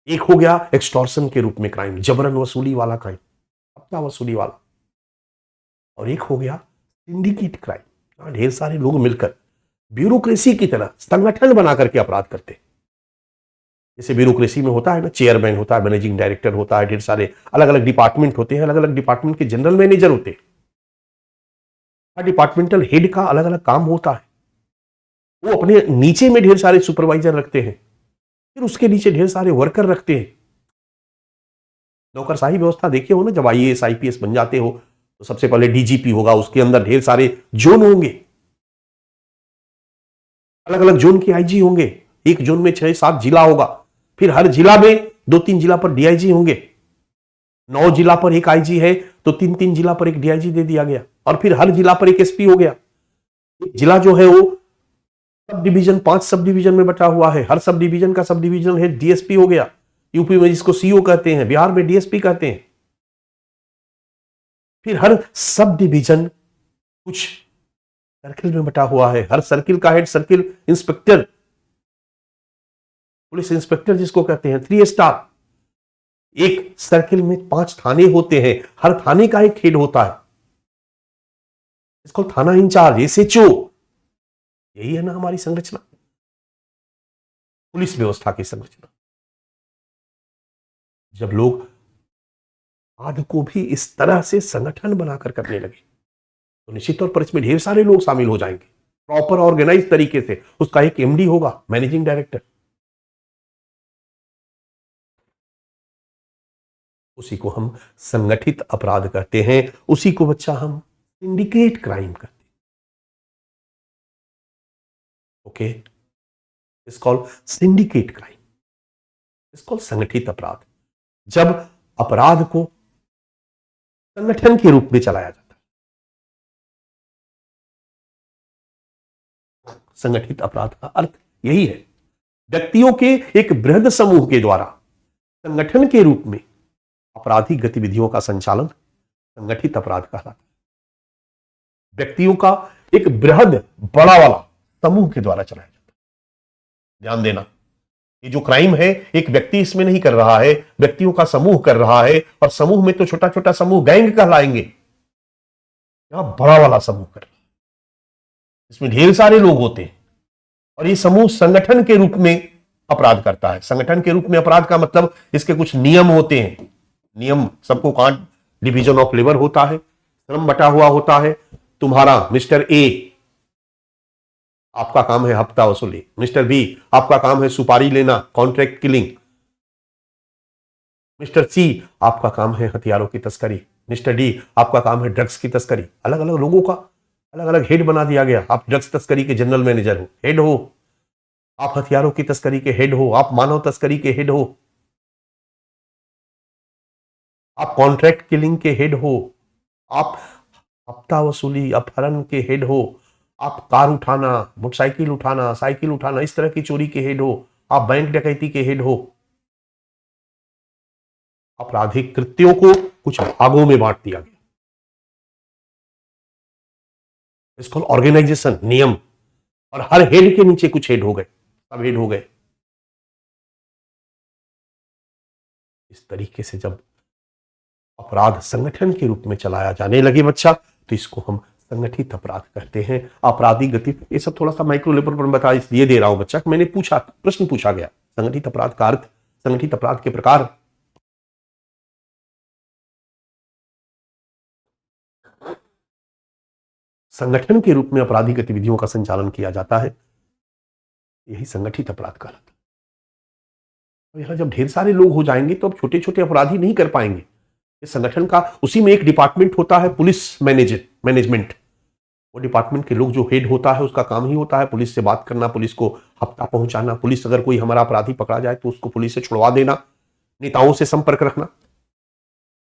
एक हो गया एक्सटॉर्शन के रूप में क्राइम, जबरन वसूली वाला क्राइम, हफ्ता वसूली वाला। और एक हो गया सिंडिकेट क्राइम, जहां ढेर सारे लोग मिलकर ब्यूरोक्रेसी की तरह संगठन बना करके अपराध करते हैं। जैसे ब्यूरोक्रेसी में होता है ना, चेयरमैन होता है, मैनेजिंग डायरेक्टर होता है, ढेर सारे अलग अलग डिपार्टमेंट होते हैं, अलग अलग डिपार्टमेंट के जनरल मैनेजर होते हैं। हर डिपार्टमेंटल हेड का अलग अलग काम होता है। वो अपने नीचे में ढेर सारे सुपरवाइजर रखते हैं, फिर उसके नीचे ढेर सारे वर्कर रखते हैं। नौकरशाही व्यवस्था देखे हो ना, जब IAS IPS बन जाते हो तो सबसे पहले DGP होगा, उसके अंदर ढेर सारे जोन होंगे, अलग अलग जोन के IG होंगे। एक जोन में 6-7 जिला होगा, फिर हर जिला में 2-3 जिला पर DIG होंगे। 9 जिला पर एक IG है तो 3-3 जिला पर एक DIG दे दिया गया, और फिर हर जिला पर एक SP हो गया। एक जिला जो है वो सब डिवीजन, 5 सब डिवीजन में बटा हुआ है। हर सब डिवीजन का सब डिवीजन हेड DSP हो गया। यूपी में जिसको CO कहते हैं, बिहार में DSP कहते हैं। फिर हर सब डिवीजन कुछ सर्किल में बटा हुआ है। हर सर्किल का head circle inspector, police inspector जिसको कहते हैं, 3 स्टार। एक सर्किल में 5 थाने होते हैं, हर थाने का एक हेड होता है, इसको थाना इंचार्ज, SHO। यही है ना हमारी संरचना, पुलिस व्यवस्था की संरचना। जब लोग अपराध को भी इस तरह से संगठन बनाकर करने लगे तो निश्चित तौर पर इसमें ढेर सारे लोग शामिल हो जाएंगे, प्रॉपर ऑर्गेनाइज तरीके से। उसका एक MD होगा, मैनेजिंग डायरेक्टर। उसी को हम संगठित अपराध कहते हैं, उसी को बच्चा हम सिंडिकेट क्राइम कहते हैं। Okay, it's called syndicate crime, it's called संगठित अपराध। जब अपराध को संगठन के रूप में चलाया जाता है। संगठित अपराध का अर्थ यही है, व्यक्तियों के एक बृहद समूह के द्वारा संगठन के रूप में आपराधिक गतिविधियों का संचालन संगठित अपराध कहलाता है। व्यक्तियों का एक बृहद बड़ा वाला समूह के द्वारा चलाया जाता है। ध्यान देना, ये जो क्राइम है एक व्यक्ति इसमें नहीं कर रहा है, व्यक्तियों का समूह कर रहा है। और समूह में तो छोटा छोटा समूह गैंग कहलाएंगे, यहां बड़ा वाला समूह कर रहा है, इसमें ढेर सारे लोग होते हैं और ये समूह संगठन के रूप में अपराध करता है। संगठन के रूप में अपराध का मतलब इसके कुछ नियम होते हैं। नियम सबको कहां, डिवीजन ऑफ लेबर होता है, श्रम बटा हुआ होता है। तुम्हारा मिस्टर A, आपका काम है हफ्ता वसूली। मिस्टर B, आपका काम है सुपारी लेना, कॉन्ट्रैक्ट किलिंग। मिस्टर C, आपका काम है हथियारों की तस्करी। मिस्टर D, आपका काम है ड्रग्स की तस्करी। अलग अलग लोगों का अलग अलग हेड बना दिया गया। आप ड्रग्स तस्करी के जनरल मैनेजर हो, हेड हो। आप हथियारों की तस्करी के हेड हो। आप मानव तस्करी के हेड हो। आप कॉन्ट्रैक्ट किलिंग के हेड हो। आप हफ्ता वसूली अपहरण के हेड हो। आप कार उठाना, मोटरसाइकिल उठाना, साइकिल उठाना, इस तरह की चोरी के हेड हो। आप बैंक डकैती के हेड हो। आपराधिक कृत्यों को कुछ भागों में बांट दिया गया, इसको ऑर्गेनाइजेशन, नियम। और हर हेड के नीचे कुछ हेड हो गए, सब हेड हो गए। इस तरीके से जब अपराध संगठन के रूप में चलाया जाने लगे बच्चा, तो इसको हम संगठित अपराध कहते हैं। आपराधिक गति, ये सब थोड़ा सा माइक्रो लेवल पर बता इसलिए दे रहा हूं बच्चा, मैंने पूछा, प्रश्न पूछा गया, संगठित अपराध का अर्थ, संगठित अपराध के प्रकार। संगठन के रूप में आपराधिक गतिविधियों का संचालन किया जाता है, यही संगठित अपराध कहलाता है। यहां जब ढेर सारे लोग हो जाएंगे तो अब छोटे छोटे अपराधी नहीं कर पाएंगे। इस संगठन का उसी में एक डिपार्टमेंट होता है पुलिस मैनेजमेंट। वो डिपार्टमेंट के लोग जो हेड होता है उसका काम ही होता है पुलिस से बात करना, पुलिस को हफ्ता पहुंचाना, पुलिस अगर कोई हमारा अपराधी पकड़ा जाए तो उसको पुलिस से छुड़वा देना, नेताओं से संपर्क रखना।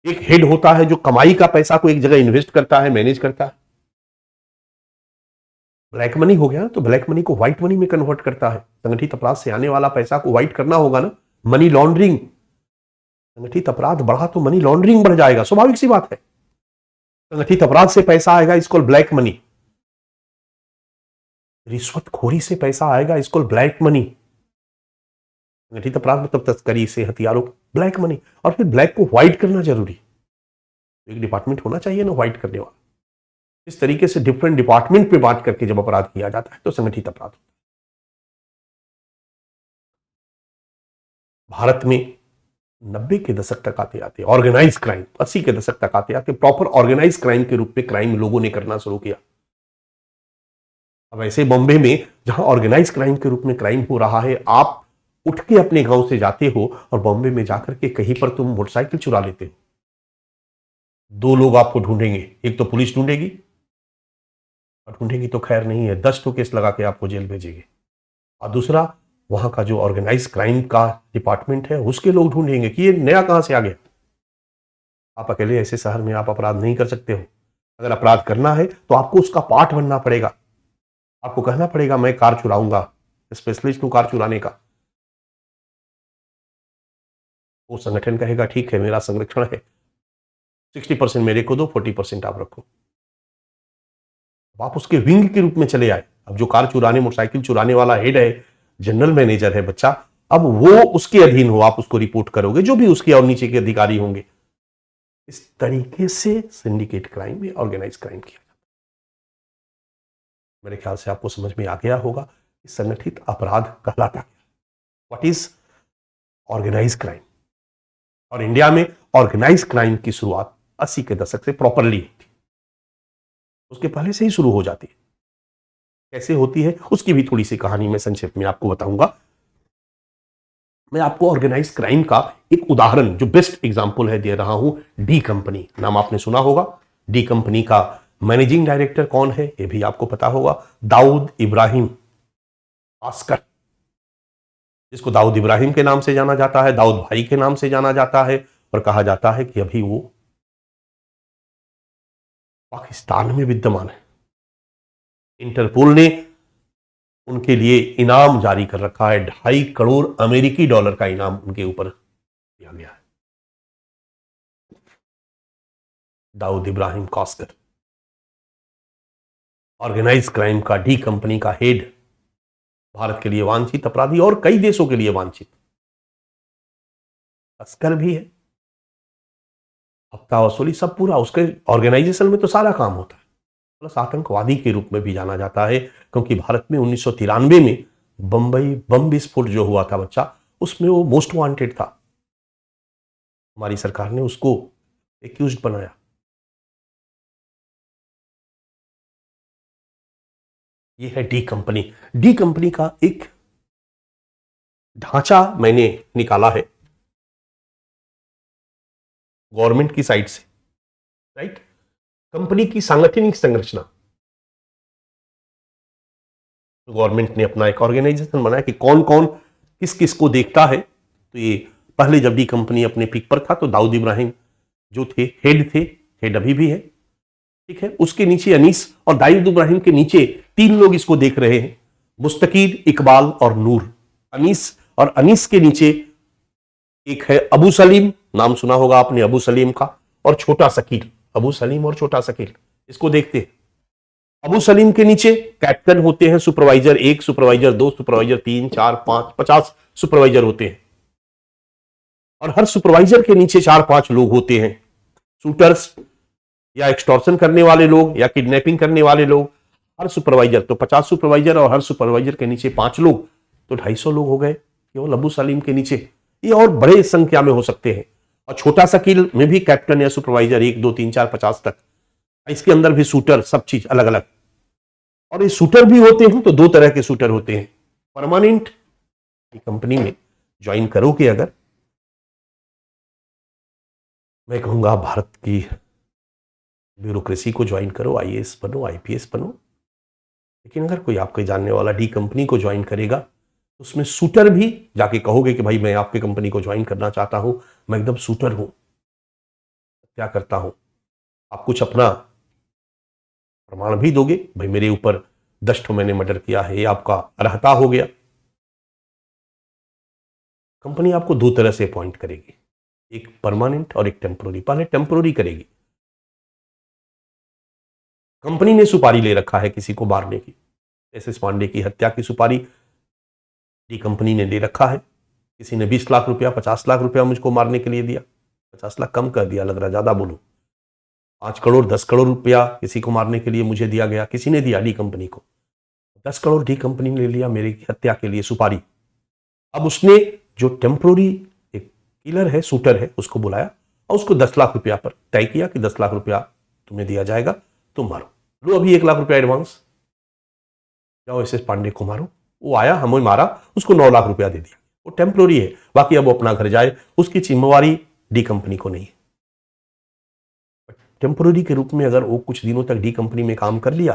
एक हेड होता है जो कमाई का पैसा को एक जगह इन्वेस्ट करता है, मैनेज करता है। ब्लैक मनी हो गया तो ब्लैक मनी को व्हाइट मनी में कन्वर्ट करता है। संगठित अपराध से आने वाला पैसा को व्हाइट करना होगा ना, मनी लॉन्ड्रिंग। संगठित अपराध बढ़ा तो मनी लॉन्ड्रिंग बढ़ जाएगा, स्वाभाविक सी बात है। संगठित अपराध से पैसा आएगा, इसको ब्लैक मनी। रिश्वतखोरी से पैसा आएगा, इसको ब्लैक मनी। संगठित अपराध मतलब तस्करी से, हथियारों, ब्लैक मनी। और फिर ब्लैक को व्हाइट करना जरूरी, एक डिपार्टमेंट होना चाहिए ना व्हाइट करने वाला। इस तरीके से डिफरेंट डिपार्टमेंट पे बांट करके जब अपराध किया जाता है तो संगठित अपराध। भारत में 90 के दशक तक आते आते ऑर्गेनाइज क्राइम, 80 के दशक तक आते आते प्रॉपर ऑर्गेनाइज क्राइम के रूप में क्राइम लोगों ने करना शुरू किया। अब ऐसे बॉम्बे में जहां ऑर्गेनाइज क्राइम के रूप में क्राइम हो रहा है, आप उठ के अपने गांव से जाते हो और बॉम्बे में जाकर के कहीं पर तुम मोटरसाइकिल चुरा लेते हो, दो लोग आपको ढूंढेंगे, एक तो पुलिस ढूंढेगी, और ढूंढेगी तो खैर नहीं है, 10 तो केस लगा के आपको जेल भेजेगी, और दूसरा वहां का जो ऑर्गेनाइज क्राइम का डिपार्टमेंट है उसके लोग ढूंढेंगे कि ये नया कहां से आ गया। आप अकेले ऐसे शहर में आप अपराध नहीं कर सकते हो। अगर अपराध करना है तो आपको उसका पार्ट बनना पड़ेगा। आपको कहना पड़ेगा मैं कार चुराऊंगा, स्पेशलिस्ट हूं कार चुराने का। वो संगठन कहेगा ठीक है, मेरा संरक्षण है, 60% मेरे को दो, 40% आप रखो। आप उसके विंग के रूप में चले आए। अब जो कार चुराने, मोटरसाइकिल चुराने वाला हेड है, जनरल मैनेजर है बच्चा, अब वो उसके अधीन हो, आप उसको रिपोर्ट करोगे, जो भी उसके और नीचे के अधिकारी होंगे। इस तरीके से सिंडिकेट क्राइम या ऑर्गेनाइज क्राइम किया जाता है। मेरे ख्याल से आपको समझ में आ गया होगा संगठित अपराध कहलाता है, व्हाट इज ऑर्गेनाइज क्राइम। और इंडिया में ऑर्गेनाइज क्राइम की शुरुआत 80 के दशक से प्रॉपरली होती, उसके पहले से ही शुरू हो जाती है। कैसे होती है उसकी भी थोड़ी सी कहानी मैं संक्षेप में आपको बताऊंगा। मैं आपको ऑर्गेनाइज क्राइम का एक उदाहरण, जो बेस्ट एग्जांपल है, दे रहा हूं। डी कंपनी नाम आपने सुना होगा। डी कंपनी का मैनेजिंग डायरेक्टर कौन है यह भी आपको पता होगा, दाऊद इब्राहिम कास्कर, जिसको दाऊद इब्राहिम के नाम से जाना जाता है, दाऊद भाई के नाम से जाना जाता है, और कहा जाता है कि अभी वो पाकिस्तान में विद्यमान है। इंटरपोल ने उनके लिए इनाम जारी कर रखा है, 2.5 करोड़ अमेरिकी डॉलर का इनाम उनके ऊपर दिया गया है। दाऊद इब्राहिम कास्कर, ऑर्गेनाइज क्राइम का डी कंपनी का हेड, भारत के लिए वांछित अपराधी और कई देशों के लिए वांछित। तस्कर भी है, हफ्ता वसूली सब पूरा उसके ऑर्गेनाइजेशन में तो सारा काम होता है। प्लस आतंकवादी के रूप में भी जाना जाता है, क्योंकि भारत में 1993 में बंबई बम विस्फोट जो हुआ था बच्चा, उसमें वो मोस्ट वांटेड था। हमारी सरकार ने उसको एक्यूज्ड बनाया। ये है डी कंपनी। डी कंपनी का एक ढांचा मैंने निकाला है गवर्नमेंट की साइड से, राइट। कंपनी की सांगठनिक संरचना, गवर्नमेंट ने अपना एक ऑर्गेनाइजेशन बनाया कि कौन कौन किस किस को देखता है। तो ये पहले जब डी कंपनी अपने पीक पर था तो दाऊद इब्राहिम जो थे हेड अभी भी है, ठीक है। उसके नीचे अनीस, और दाऊद इब्राहिम के नीचे 3 लोग इसको देख रहे हैं, मुस्तकीर, इकबाल और नूर। अनीस के नीचे एक है अबू सलीम, नाम सुना होगा आपने अबू सलीम का, और छोटा शकील। अबू सलीम और छोटा शकील इसको देखते हैं। अबू सलीम के नीचे कैप्टन होते हैं, सुपरवाइजर 1, सुपरवाइजर 2, सुपरवाइजर 3, 4, 5, 50 सुपरवाइजर होते हैं, और हर सुपरवाइजर के नीचे 4-5 लोग होते हैं शूटर्स या एक्सटॉर्शन करने वाले लोग या किडनैपिंग करने वाले लोग, हर सुपरवाइजर तो 50 सुपरवाइजर और हर सुपरवाइजर के नीचे 5 लोग, तो 250 लोग हो गए केवल अबू सलीम के नीचे। ये और बड़े संख्या में हो सकते हैं, और छोटा सा किल में भी कैप्टन या सुपरवाइजर 1 2 3 4 50 तक, इसके अंदर भी शूटर, सब चीज अलग अलग। और ये शूटर भी होते हैं तो 2 तरह के शूटर होते हैं। परमानेंट कंपनी में ज्वाइन करोगे अगर, मैं कहूंगा भारत की ब्यूरोक्रेसी को ज्वाइन करो, आईएएस बनो, आईपीएस बनो। लेकिन अगर कोई आपके जानने वाला डी कंपनी को ज्वाइन करेगा, उसमें शूटर भी जाके कहोगे कि भाई मैं आपके कंपनी को ज्वाइन करना चाहता हूं, मैं एकदम शूटर हूं, क्या करता हूं, आप कुछ अपना प्रमाण भी दोगे, भाई मेरे ऊपर 10 ठो मैंने मर्डर किया है, ये आपका अर्हता हो गया। कंपनी आपको 2 तरह से अपॉइंट करेगी, एक परमानेंट और एक टेम्पोररी। पहले टेम्पोररी करेगी। कंपनी ने सुपारी ले रखा है किसी को मारने की, एसएस पांडे की हत्या की सुपारी डी कंपनी ने ले रखा है। किसी ने 20 लाख रुपया, 50 लाख रुपया मुझको मारने के लिए दिया, 50 लाख कम कर दिया, लग रहा ज्यादा बोलूं, 5 करोड़ 10 करोड़ रुपया किसी को मारने के लिए मुझे दिया गया, किसी ने दिया डी कंपनी को। 10 करोड़ डी कंपनी ने ले लिया मेरी हत्या के लिए सुपारी। अब उसने जो टेम्पोररी एक किलर है, शूटर है, उसको बुलाया और उसको 10 लाख रुपया पर तय किया कि 10 लाख रुपया तुम्हें दिया जाएगा, तुम मारो, लो अभी 1 लाख रुपया एडवांस, जाओ एसएस पांडे को मारो। वो आया, हमें मारा, उसको 9 लाख रुपया दे दिया। वो टेम्पोररी है, बाकी अब वो अपना घर जाए, उसकी जिम्मेवारी डी कंपनी को नहीं है। टेम्पोररी के रूप में अगर वो कुछ दिनों तक डी कंपनी में काम कर लिया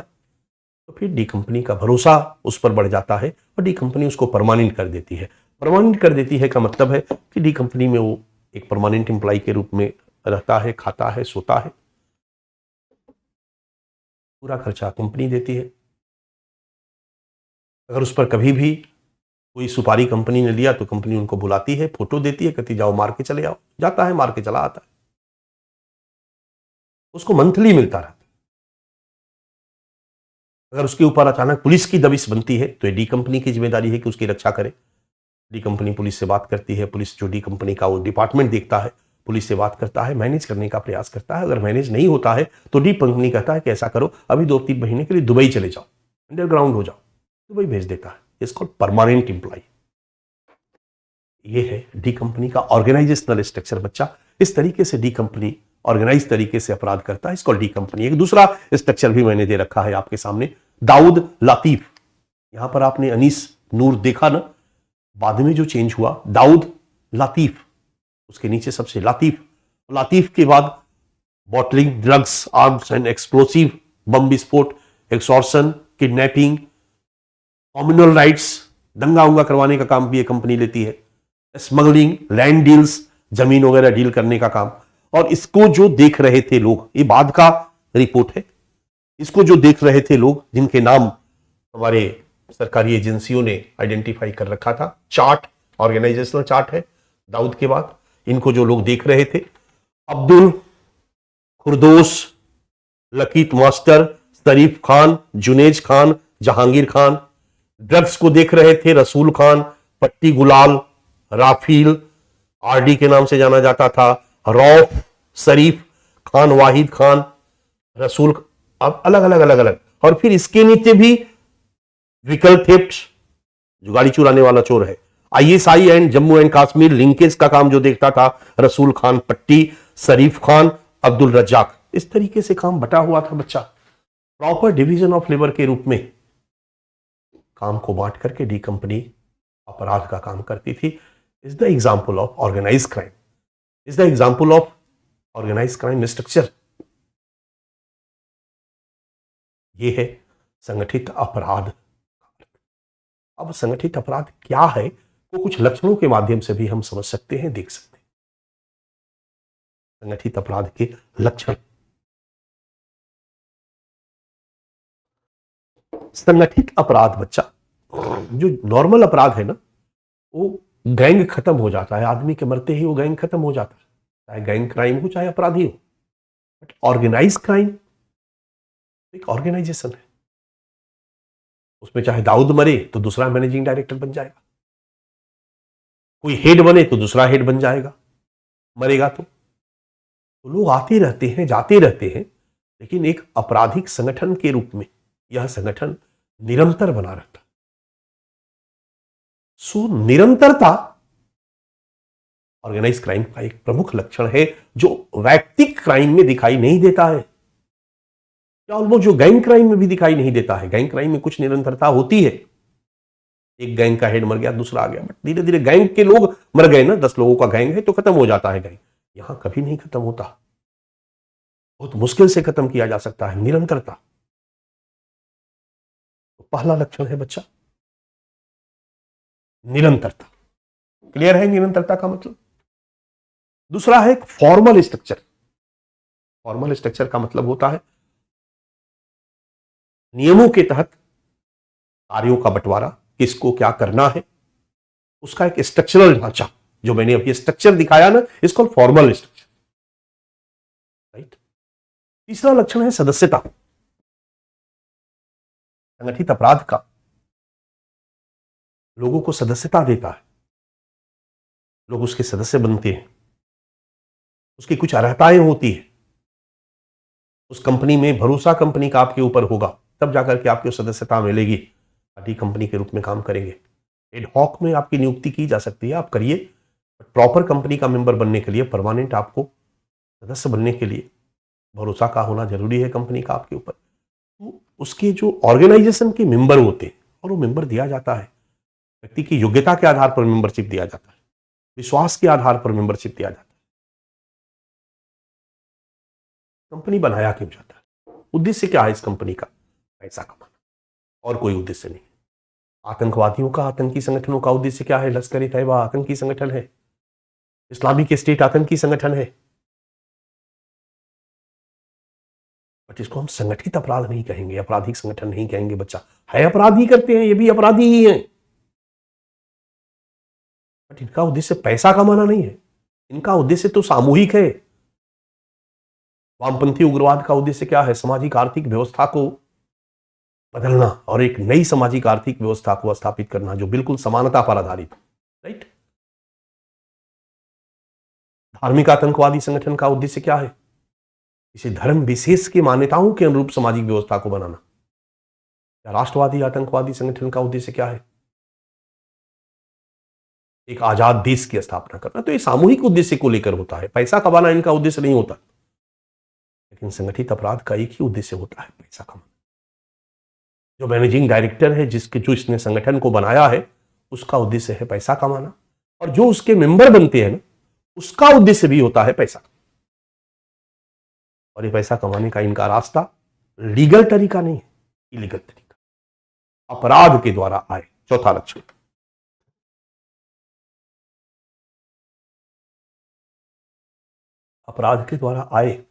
तो फिर डी कंपनी का भरोसा उस पर बढ़ जाता है और डी कंपनी उसको परमानेंट कर देती है। परमानेंट कर देती है का मतलब है कि डी कंपनी में वो एक परमानेंट एम्प्लॉय के रूप में रहता है, खाता है, सोता है, पूरा खर्चा कंपनी देती है। अगर उस पर कभी भी कोई सुपारी कंपनी ने लिया तो कंपनी उनको बुलाती है, फोटो देती है, कहती जाओ मार के चले आओ, जाता है, मार के चला आता है, उसको मंथली मिलता रहता है। अगर उसके ऊपर अचानक पुलिस की दबिश बनती है तो ये डी कंपनी की जिम्मेदारी है कि उसकी रक्षा करे। डी कंपनी पुलिस से बात करती है, पुलिस जो डी कंपनी का वो डिपार्टमेंट देखता है, पुलिस से बात करता है, मैनेज करने का प्रयास करता है। अगर मैनेज नहीं होता है तो डी कंपनी कहता है कि ऐसा करो, अभी 2-3 महीने के लिए दुबई चले जाओ, अंडरग्राउंड हो जाओ, दुबई भेज देता है। इसको परमानेंट एम्प्लॉय। ये है डी कंपनी का ऑर्गेनाइजेशनल स्ट्रक्चर बच्चा। इस तरीके से डी कंपनी ऑर्गेनाइज तरीके से अपराध करता है, इसको डी कंपनी। एक दूसरा स्ट्रक्चर भी मैंने दे रखा है आपके सामने, दाऊद लातीफ। यहां पर आपने अनीस नूर देखा ना, बाद में जो चेंज हुआ दाऊद लातीफ, उसके नीचे सबसे लातीफ, लातीफ के बाद bottling, drugs, arms and explosive, bomb विस्फोट, एक्सॉर्शन, किडनैपिंग, कॉम्युनल राइट्स, दंगा उंगा करवाने का काम भी ये कंपनी लेती है, स्मगलिंग, लैंड डील्स, जमीन वगैरह डील करने का काम। और इसको जो देख रहे थे लोग, ये बाद का रिपोर्ट है, इसको जो देख रहे थे लोग जिनके नाम हमारे सरकारी एजेंसियों ने आइडेंटिफाई कर रखा था, चार्ट, ऑर्गेनाइजेशनल चार्ट है दाऊद के बाद, इनको जो लोग देख रहे थे, अब्दुल खुरदोस, लकीत मास्टर, शरीफ खान, जुनेज खान, जहांगीर खान। ड्रग्स को देख रहे थे रसूल खान, पट्टी गुलाल, राफील, आरडी के नाम से जाना जाता था, रौफ, शरीफ खान, वाहिद खान, रसूल, अब अलग अलग अलग अलग। और फिर इसके नीचे भी व्हीकल थेफ्ट, जो गाड़ी चुराने वाला चोर है, ISI and Jammu and Kashmir linkage का काम जो देखता था, रसूल खान, पट्टी, शरीफ खान, अब्दुल रज्जाक। इस तरीके से काम बटा हुआ था बच्चा। प्रॉपर डिवीजन ऑफ लेबर के रूप में काम को बांट करके डी कंपनी अपराध का काम करती थी। Is the example of organise crime, is the example of organise crime structure. ये है संगठित अपराध। अब संगठित अपराध क्या है वो कुछ लक्षणों के माध्यम से भी हम समझ सकते हैं, देख सकते हैं। संगठित अपराध के लक्षण। संगठित अपराध बच्चा, जो नॉर्मल अपराध है ना, वो गैंग खत्म हो जाता है, आदमी के मरते ही वो गैंग खत्म हो जाता है, चाहे गैंग क्राइम हो चाहे अपराधी हो। बट ऑर्गेनाइज क्राइम एक ऑर्गेनाइजेशन है, उसमें चाहे दाऊद मरे तो दूसरा मैनेजिंग डायरेक्टर बन जाएगा, कोई हेड बने तो दूसरा हेड बन जाएगा, मरेगा तो तो लोग आते रहते हैं, जाते रहते हैं, लेकिन एक आपराधिक संगठन के रूप में यह संगठन निरंतर बना रहता है। सो निरंतरता ऑर्गेनाइज क्राइम का एक प्रमुख लक्षण है जो वैयक्तिक क्राइम में दिखाई नहीं देता है, या ऑलमोस्ट जो गैंग क्राइम में भी दिखाई नहीं देता है। गैंग क्राइम में कुछ निरंतरता होती है, एक गैंग का हेड मर गया, दूसरा आ गया, बट धीरे धीरे गैंग के लोग मर गए ना, 10 लोगों का गैंग है तो खत्म हो जाता है गैंग। यहां कभी नहीं खत्म होता, बहुत मुश्किल से खत्म किया जा सकता है। निरंतरता तो पहला लक्षण है बच्चा, निरंतरता। क्लियर है निरंतरता का मतलब? दूसरा है फॉर्मल स्ट्रक्चर। फॉर्मल स्ट्रक्चर का मतलब होता है नियमों के तहत कार्यों का बंटवारा, किसको क्या करना है, उसका एक स्ट्रक्चरल ढांचा। जो मैंने अभी स्ट्रक्चर दिखाया ना, इसको फॉर्मल स्ट्रक्चर, राइट। तीसरा लक्षण है सदस्यता। संगठित अपराध का लोगों को सदस्यता देता है, लोग उसके सदस्य बनते हैं, उसकी कुछ अर्हताएं होती है, उस कंपनी में भरोसा कंपनी का आपके ऊपर होगा, तब जाकर के आपको सदस्यता मिलेगी, पार्टी कंपनी के रूप में काम करेंगे। एडहॉक में आपकी नियुक्ति की जा सकती है, आप करिए, प्रॉपर कंपनी का मेंबर बनने के लिए, परमानेंट आपको सदस्य बनने के लिए भरोसा का होना जरूरी है कंपनी का आपके ऊपर। तो उसके जो ऑर्गेनाइजेशन के मेंबर होते हैं, और वो मेंबर दिया जाता है, व्यक्ति की योग्यता के आधार पर मेंबरशिप दिया जाता है, विश्वास के आधार पर मेंबरशिप दिया जाता है। कंपनी बनाया क्यों जाता है? उद्देश्य क्या है इस कंपनी का? पैसा कमाना, और कोई उद्देश्य नहीं। आतंकवादियों का, आतंकी संगठनों का उद्देश्य क्या है? लश्कर-ए तैयबा आतंकी संगठन है, इस्लामिक स्टेट आतंकी संगठन है, बट इसको हम संगठित अपराध नहीं कहेंगे, आपराधिक संगठन नहीं कहेंगे बच्चा। है अपराधी करते हैं, ये भी अपराधी ही हैं, बट इनका उद्देश्य पैसा कमाना नहीं है, इनका उद्देश्य तो सामूहिक है। वामपंथी उग्रवाद का उद्देश्य क्या है? सामाजिक आर्थिक व्यवस्था को बदलना और एक नई सामाजिक आर्थिक व्यवस्था को स्थापित करना जो बिल्कुल समानता पर आधारित, राइट। धार्मिक आतंकवादी संगठन का उद्देश्य क्या है? इसे धर्म विशेष की मान्यताओं के अनुरूप सामाजिक व्यवस्था को बनाना। या राष्ट्रवादी आतंकवादी संगठन का उद्देश्य क्या है? एक आजाद देश की स्थापना करना। तो ये सामूहिक उद्देश्य को लेकर होता है, पैसा कमाना इनका उद्देश्य नहीं होता। लेकिन संगठित अपराध का एक ही उद्देश्य होता है, पैसा कमाना। जो मैनेजिंग डायरेक्टर है, जो इसने संगठन को बनाया है, उसका उद्देश्य है पैसा कमाना, और जो उसके मेंबर बनते हैं ना, उसका उद्देश्य भी होता है पैसा। और ये पैसा कमाने का इनका रास्ता लीगल तरीका नहीं है, इलीगल तरीका, अपराध के द्वारा आए। चौथा लक्षण, अपराध के द्वारा आए।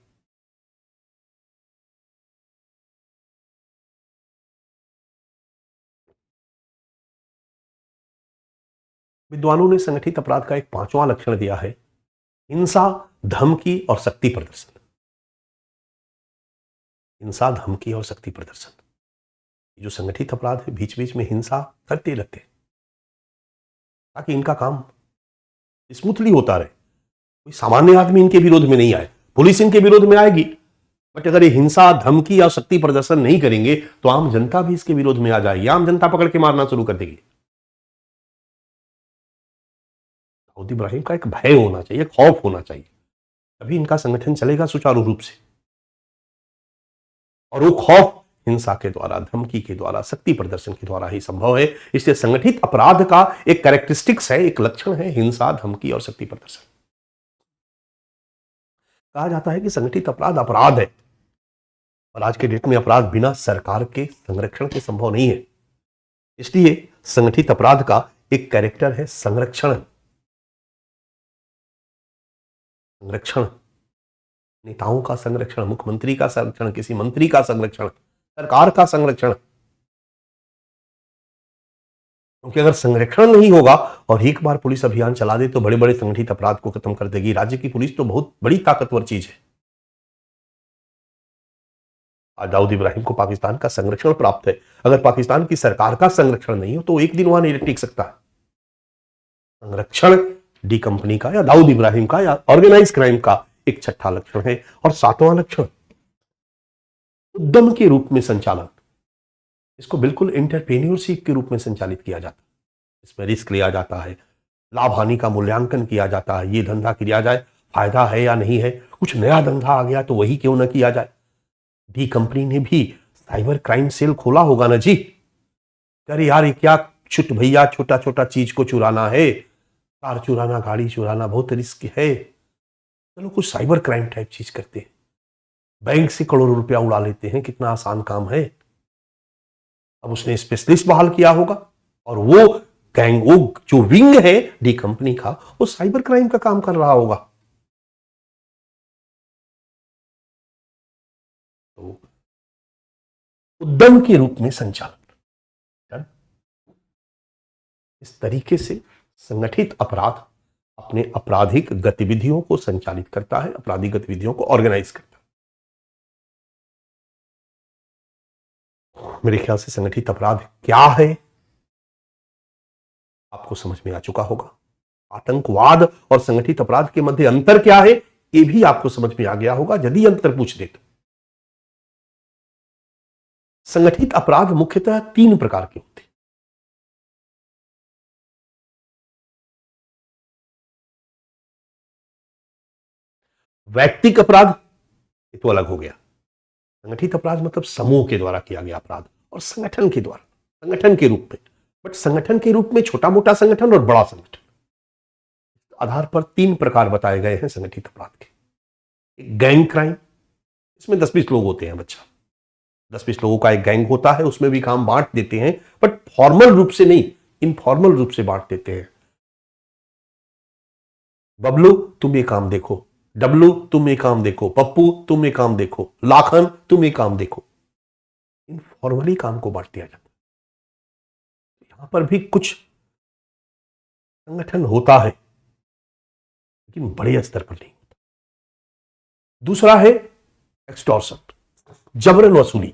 विद्वानों ने संगठित अपराध का एक पांचवां लक्षण दिया है, हिंसा, धमकी और शक्ति प्रदर्शन। हिंसा, धमकी और शक्ति प्रदर्शन, जो संगठित अपराध है, बीच बीच में हिंसा करते रहते हैं ताकि इनका काम स्मूथली होता रहे, कोई सामान्य आदमी इनके विरोध में नहीं आए। पुलिस इनके विरोध में आएगी, बट अगर ये हिंसा, धमकी या शक्ति प्रदर्शन नहीं करेंगे तो आम जनता भी इसके विरोध में आ जाएगी, आम जनता पकड़ के मारना शुरू कर देगी। दाऊद इब्राहिम का एक भय होना चाहिए, खौफ होना चाहिए, तभी इनका संगठन चलेगा सुचारू रूप से। और वो खौफ हिंसा के द्वारा, धमकी के द्वारा, शक्ति प्रदर्शन के द्वारा ही संभव है। इसलिए संगठित अपराध का एक कैरेक्टरिस्टिक्स है, एक लक्षण है हिंसा, धमकी और शक्ति प्रदर्शन। कहा जाता है कि संगठित अपराध अपराध है, और आज के डेट में अपराध बिना सरकार के संरक्षण के संभव नहीं है। इसलिए संगठित अपराध का एक कैरेक्टर है संरक्षण। संरक्षण, नेताओं का संरक्षण, मुख्यमंत्री का संरक्षण, किसी मंत्री का संरक्षण, सरकार का संरक्षण। क्योंकि अगर संरक्षण नहीं होगा और एक बार पुलिस अभियान चला दे तो बड़े बड़े संगठित अपराध को खत्म कर देगी। राज्य की पुलिस तो बहुत बड़ी ताकतवर चीज है। आज दाऊद इब्राहिम को पाकिस्तान का संरक्षण प्राप्त है, अगर पाकिस्तान की सरकार का संरक्षण नहीं हो तो एक दिन वहां नहीं टिक सकता। संरक्षण डी कंपनी का या दाऊद इब्राहिम का या ऑर्गेनाइज क्राइम का एक छठा लक्षण है। और सातवां लक्षण उद्यम के रूप में संचालन, इसको बिल्कुल एंटरप्रेन्योरशिप के रूप में संचालित किया जाता है। इसमें रिस्क लिया जाता है, लाभ हानि का मूल्यांकन किया जाता है, ये धंधा किया जाए, फायदा है या नहीं है, कुछ नया धंधा आ गया तो वही क्यों ना किया जाए। डी कंपनी ने भी साइबर क्राइम सेल खोला होगा ना जी। अरे यार ये क्या छुट भैया, छोटा छोटा चीज को चुराना है, कार चुराना, गाड़ी चुराना बहुत रिस्क है, चलो कुछ साइबर क्राइम टाइप चीज करते हैं, बैंक से करोड़ों रुपया उड़ा लेते हैं, कितना आसान काम है। अब उसने स्पेशलिस्ट बहाल किया होगा और वो गैंग, वो जो विंग है डी कंपनी का, वो साइबर क्राइम का काम कर रहा होगा। तो उद्यम के रूप में संचालन, इस तरीके से संगठित अपराध अपने आपराधिक गतिविधियों को संचालित करता है, आपराधिक गतिविधियों को ऑर्गेनाइज करता है। मेरे ख्याल से संगठित अपराध क्या है आपको समझ में आ चुका होगा। आतंकवाद और संगठित अपराध के मध्य अंतर क्या है ये भी आपको समझ में आ गया होगा, यदि अंतर पूछ दे तो। संगठित अपराध मुख्यतः तीन प्रकार के होते हैं। व्यक्तिगत अपराध, ये तो अलग हो गया। संगठित अपराध मतलब समूह के द्वारा किया गया अपराध, और संगठन के द्वारा, संगठन के रूप में। बट संगठन के रूप में छोटा मोटा संगठन और बड़ा संगठन, आधार पर तीन प्रकार बताए गए हैं संगठित अपराध के। गैंग क्राइम, इसमें 10-20 लोग होते हैं बच्चा, 10-20 लोगों का एक गैंग होता है, उसमें भी काम बांट देते हैं, बट फॉर्मल रूप से नहीं, इनफॉर्मल रूप से बांट देते हैं। बबलू तुम ये काम देखो, डब्लू तुम ये काम देखो, पप्पू तुम ये काम देखो, लाखन तुम ये काम देखो, इनफॉर्मली काम को बांट दिया जाता है। यहां पर भी कुछ संगठन होता है लेकिन बड़े स्तर पर नहीं होता। दूसरा है एक्सटॉर्शन, जबरन वसूली,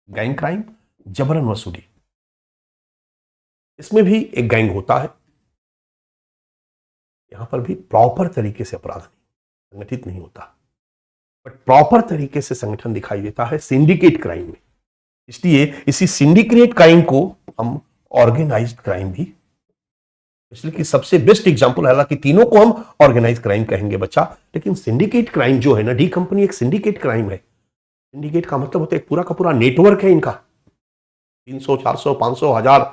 गैंग क्राइम, जबरन वसूली। इसमें भी एक गैंग होता है, यहां पर भी प्रॉपर तरीके से अपराध नहीं, संगठित नहीं होता, बट प्रॉपर तरीके से संगठन दिखाई देता है सिंडिकेट क्राइम में। इसलिए इसी सिंडिकेट क्राइम को हम ऑर्गेनाइज्ड क्राइम भी, इसलिए कि सबसे बेस्ट एग्जांपल, हालांकि तीनों को हम ऑर्गेनाइज्ड क्राइम कहेंगे बच्चा, लेकिन सिंडिकेट क्राइम जो है ना, डी कंपनी एक सिंडिकेट क्राइम है। सिंडिकेट का मतलब होता है एक पूरा का पूरा नेटवर्क है इनका, 300, 400, 500, 1000,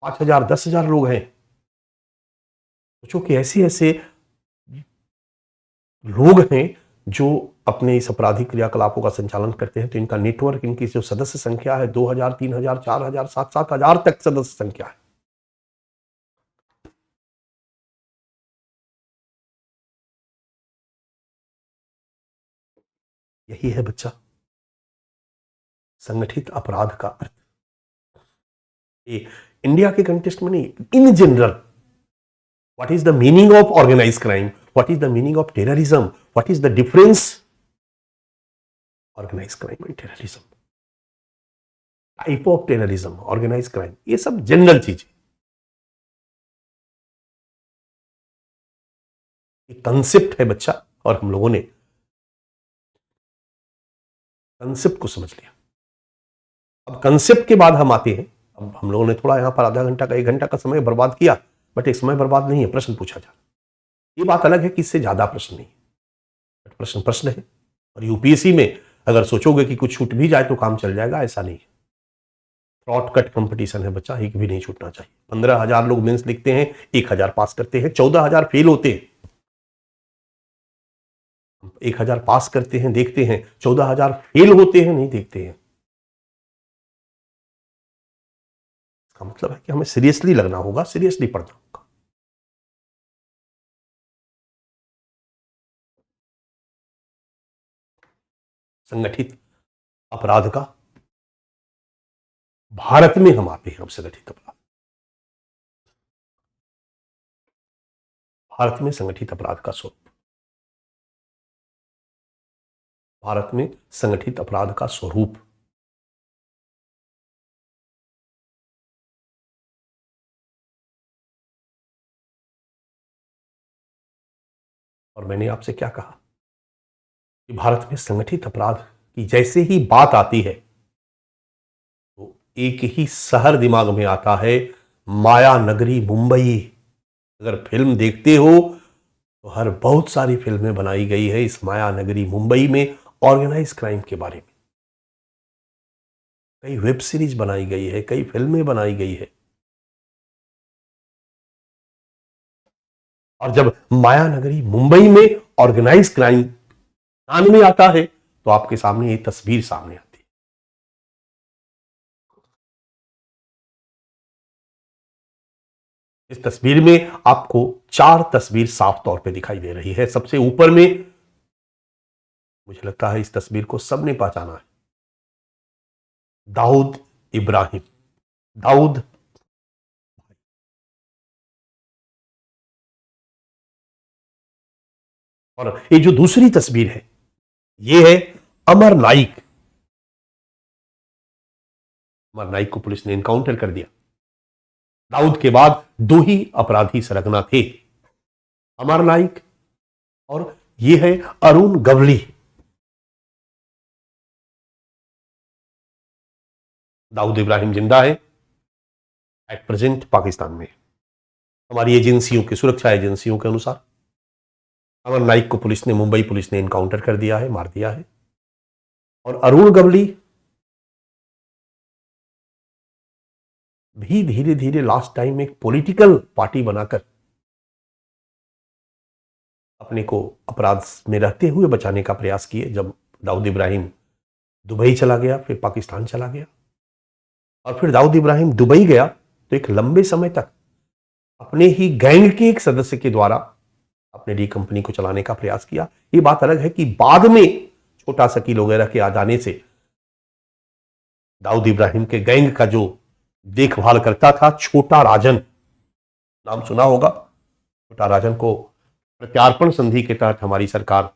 5000, 10,000 लोग हैं। सोचो कि ऐसे ऐसे लोग हैं जो अपने इस आपराधिक क्रियाकलापों का संचालन करते हैं, तो इनका नेटवर्क, इनकी जो सदस्य संख्या है 2000, 3000, 4000, 7,000 तक सदस्य संख्या है। यही है बच्चा संगठित अपराध का अर्थ। ये इंडिया के कंटेक्स्ट में नहीं, in general what is the meaning of organise crime, what is the meaning of terrorism, what is the difference organise crime and terrorism, type of terrorism, organise crime, ये सब जनरल चीजें। एक concept है बच्चा, और हम लोगों ने कंसेप्ट को समझ लिया। अब कंसेप्ट के बाद हम आते हैं, अब हम लोगों ने थोड़ा यहां पर आधा घंटा का, 1 घंटा का समय बर्बाद किया, बट एक समय बर्बाद नहीं है, प्रश्न पूछा जा रहा है। ये बात अलग है कि इससे ज्यादा प्रश्न नहीं है, बट प्रश्न प्रश्न है। और यूपीएससी में अगर सोचोगे कि कुछ छूट भी जाए तो काम चल जाएगा, ऐसा नहीं है। शॉर्टकट कंपटीशन है बच्चा, एक भी नहीं छूटना चाहिए। 15,000 लोग मेंस लिखते हैं, 1,000 पास करते हैं, 14,000 फेल होते हैं। 1,000 पास करते हैं देखते हैं, 14,000 फेल होते हैं नहीं देखते हैं। इसका मतलब है कि हमें सीरियसली लगना होगा, सीरियसली पढ़ना होगा। संगठित अपराध का, भारत में हम आते हैं अब संगठित अपराध। भारत में संगठित अपराध का स्वरूप, भारत में संगठित अपराध का स्वरूप। और मैंने आपसे क्या कहा कि भारत में संगठित अपराध की जैसे ही बात आती है तो एक ही शहर दिमाग में आता है, माया नगरी मुंबई। अगर फिल्म देखते हो तो हर बहुत सारी फिल्में बनाई गई है इस माया नगरी मुंबई में, ऑर्गेनाइज क्राइम के बारे में। कई वेब सीरीज बनाई गई है, कई फिल्में बनाई गई है। और जब माया नगरी मुंबई में ऑर्गेनाइज क्राइम कान में आता है तो आपके सामने ये तस्वीर सामने आती है। इस तस्वीर में आपको चार तस्वीर साफ तौर पे दिखाई दे रही है। सबसे ऊपर में मुझे लगता है इस तस्वीर को सबने पहचाना है, दाऊद इब्राहिम। दाऊद, और ये जो दूसरी तस्वीर है ये है अमर नाइक। अमर नाइक को पुलिस ने एनकाउंटर कर दिया। दाऊद के बाद दो ही अपराधी सरगना थे, अमर नाइक और ये है अरुण गवली। दाऊद इब्राहिम जिंदा है, एट प्रेजेंट पाकिस्तान में। हमारी एजेंसियों की, सुरक्षा एजेंसियों के अनुसार अमर नाइक को मुंबई पुलिस ने एनकाउंटर कर दिया है, मार दिया है। और अरुण गवली भी धीरे धीरे लास्ट टाइम एक पॉलिटिकल पार्टी बनाकर अपने को अपराध में रहते हुए बचाने का प्रयास किए। जब दाऊद इब्राहिम दुबई चला गया, फिर पाकिस्तान चला गया, और फिर दाऊद इब्राहिम दुबई गया तो एक लंबे समय तक अपने ही गैंग के एक सदस्य के द्वारा अपने डी कंपनी को चलाने का प्रयास किया। ये बात अलग है कि बाद में छोटा शकील वगैरह के आ जाने से दाऊद इब्राहिम के गैंग का जो देखभाल करता था, छोटा राजन, नाम सुना होगा। छोटा राजन को प्रत्यार्पण संधि के तहत हमारी सरकार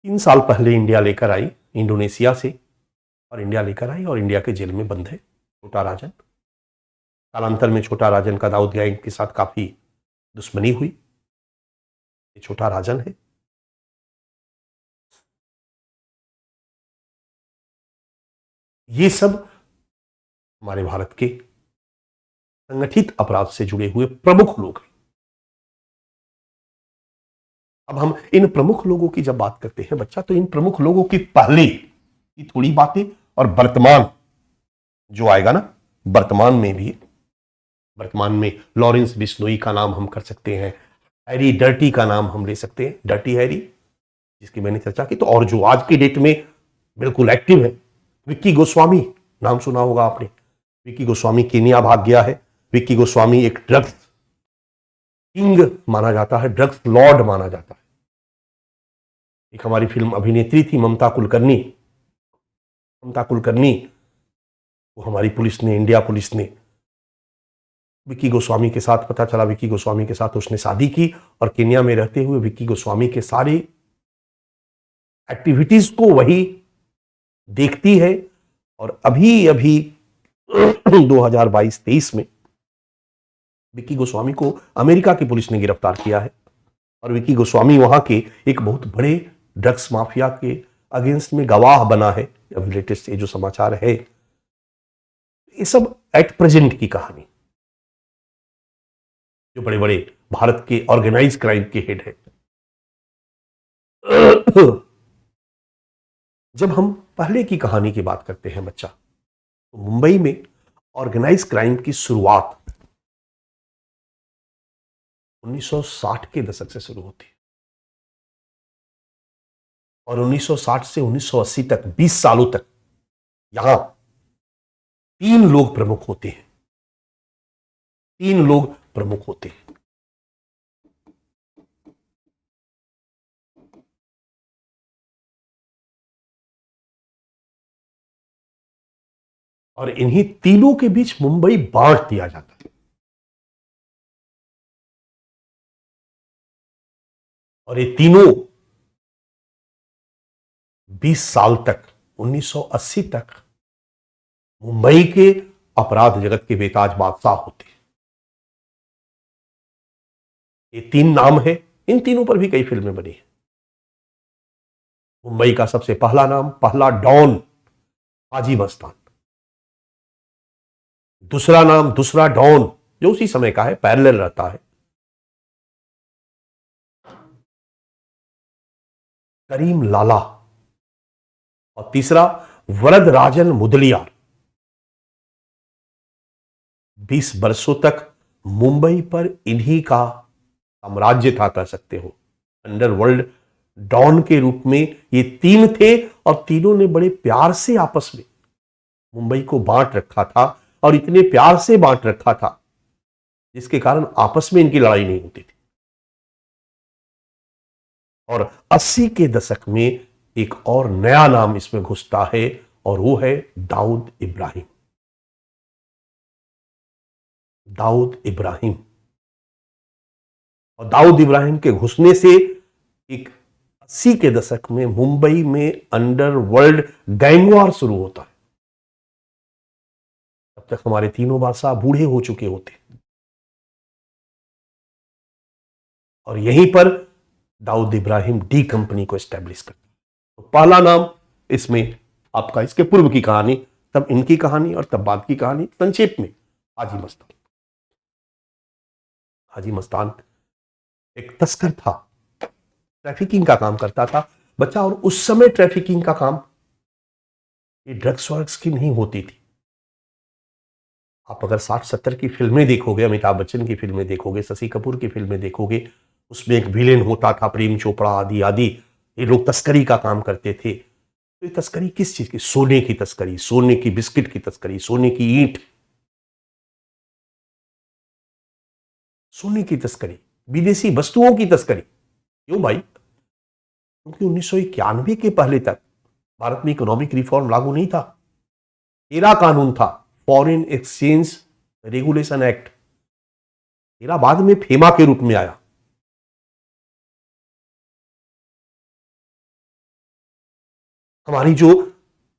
3 साल पहले इंडिया लेकर आई, इंडोनेशिया से, और इंडिया लेकर आई और इंडिया के जेल में बंद है छोटा राजन। कालांतर में छोटा राजन का दाऊद गैंग के साथ काफी दुश्मनी हुई। ये छोटा राजन है। ये सब हमारे भारत के संगठित अपराध से जुड़े हुए प्रमुख लोग हैं। अब हम इन प्रमुख लोगों की जब बात करते हैं बच्चा, तो इन प्रमुख लोगों की पहले की थोड़ी बातें और वर्तमान जो आएगा ना, वर्तमान में लॉरेंस बिश्नोई का नाम हम कर सकते हैं, हैरी डर्टी का नाम हम ले सकते हैं, डर्टी हैरी, जिसकी मैंने चर्चा की। तो और जो आज की डेट में बिल्कुल एक्टिव है, विक्की गोस्वामी, नाम सुना होगा आपने। विक्की गोस्वामी केनिया भाग गया है। विक्की गोस्वामी एक ड्रग्स किंग माना जाता है, ड्रग्स लॉर्ड माना जाता है। एक हमारी फिल्म अभिनेत्री थी ममता कुलकर्णी, वो हमारी पुलिस ने, इंडिया पुलिस ने विक्की गोस्वामी के साथ, पता चला विक्की गोस्वामी के साथ उसने शादी की, और केन्या में रहते हुए विक्की गोस्वामी के सारे एक्टिविटीज को वही देखती है। और अभी 2022-23 में विक्की गोस्वामी को अमेरिका की पुलिस ने गिरफ्तार किया है, और विक्की गोस्वामी वहां के एक बहुत बड़े ड्रग्स माफिया के अगेंस्ट में गवाह बना है। अभी लेटेस्ट ये जो समाचार है, ये सब एट प्रेजेंट की कहानी, जो बड़े बड़े भारत के ऑर्गेनाइज क्राइम के हेड है। जब हम पहले की कहानी की बात करते हैं बच्चा, तो मुंबई में ऑर्गेनाइज क्राइम की शुरुआत 1960 के दशक से शुरू होती है, और 1960 से 1980 तक 20 सालों तक यहां 3 लोग प्रमुख होते हैं। 3 लोग प्रमुख होते हैं। और इन्हीं तीनों के बीच मुंबई बांट दिया जाता है। और ये तीनों 20 साल तक, 1980 तक मुंबई के अपराध जगत के बेताज बादशाह होते हैं। ये 3 नाम है, इन तीनों पर भी कई फिल्में बनी हैं। मुंबई का सबसे पहला नाम, पहला डॉन हाजी मस्तान। दूसरा नाम, दूसरा डॉन जो उसी समय का है, पैरेलल रहता है, करीम लाला। और तीसरा वरदराजन मुदलियार। 20 वर्षों तक मुंबई पर इन्हीं का साम्राज्य था, कह सकते हो। अंडरवर्ल्ड डॉन के रूप में ये तीन थे और तीनों ने बड़े प्यार से आपस में मुंबई को बांट रखा था, और इतने प्यार से बांट रखा था जिसके कारण आपस में इनकी लड़ाई नहीं होती थी। और 80 के दशक में एक और नया नाम इसमें घुसता है और वो है दाऊद इब्राहिम। दाऊद इब्राहिम। और दाऊद इब्राहिम के घुसने से एक 80 के दशक में मुंबई में अंडरवर्ल्ड गैंगवार शुरू होता है। तब तक हमारे तीनों बादशाह बूढ़े हो चुके होते, और यहीं पर दाऊद इब्राहिम डी कंपनी को एस्टेब्लिश करता है। तो पहला नाम इसमें आपका, इसके पूर्व की कहानी, तब इनकी कहानी और तब बाद की कहानी संक्षेप में। हाजी मस्तान। हाजी मस्तान एक तस्कर था, ट्रैफिकिंग का काम करता था बच्चा। और उस समय ट्रैफिकिंग का काम ये ड्रग्स वर्ग्स की नहीं होती थी। आप अगर 60-70 की फिल्में देखोगे, अमिताभ बच्चन की फिल्में देखोगे, शशि कपूर की फिल्में देखोगे, उसमें एक विलेन होता था, प्रेम चोपड़ा आदि आदि, ये लोग तस्करी का काम करते थे। तो ये तस्करी किस चीज की? सोने की तस्करी, सोने की बिस्किट की तस्करी, सोने की ईंट, सोने की तस्करी, विदेशी वस्तुओं की तस्करी। क्यों भाई? क्योंकि 1991 के पहले तक भारत में इकोनॉमिक रिफॉर्म लागू नहीं था। 13 कानून था, फॉरेन एक्सचेंज रेगुलेशन एक्ट। 13 बाद में फेमा के रूप में आया। हमारी जो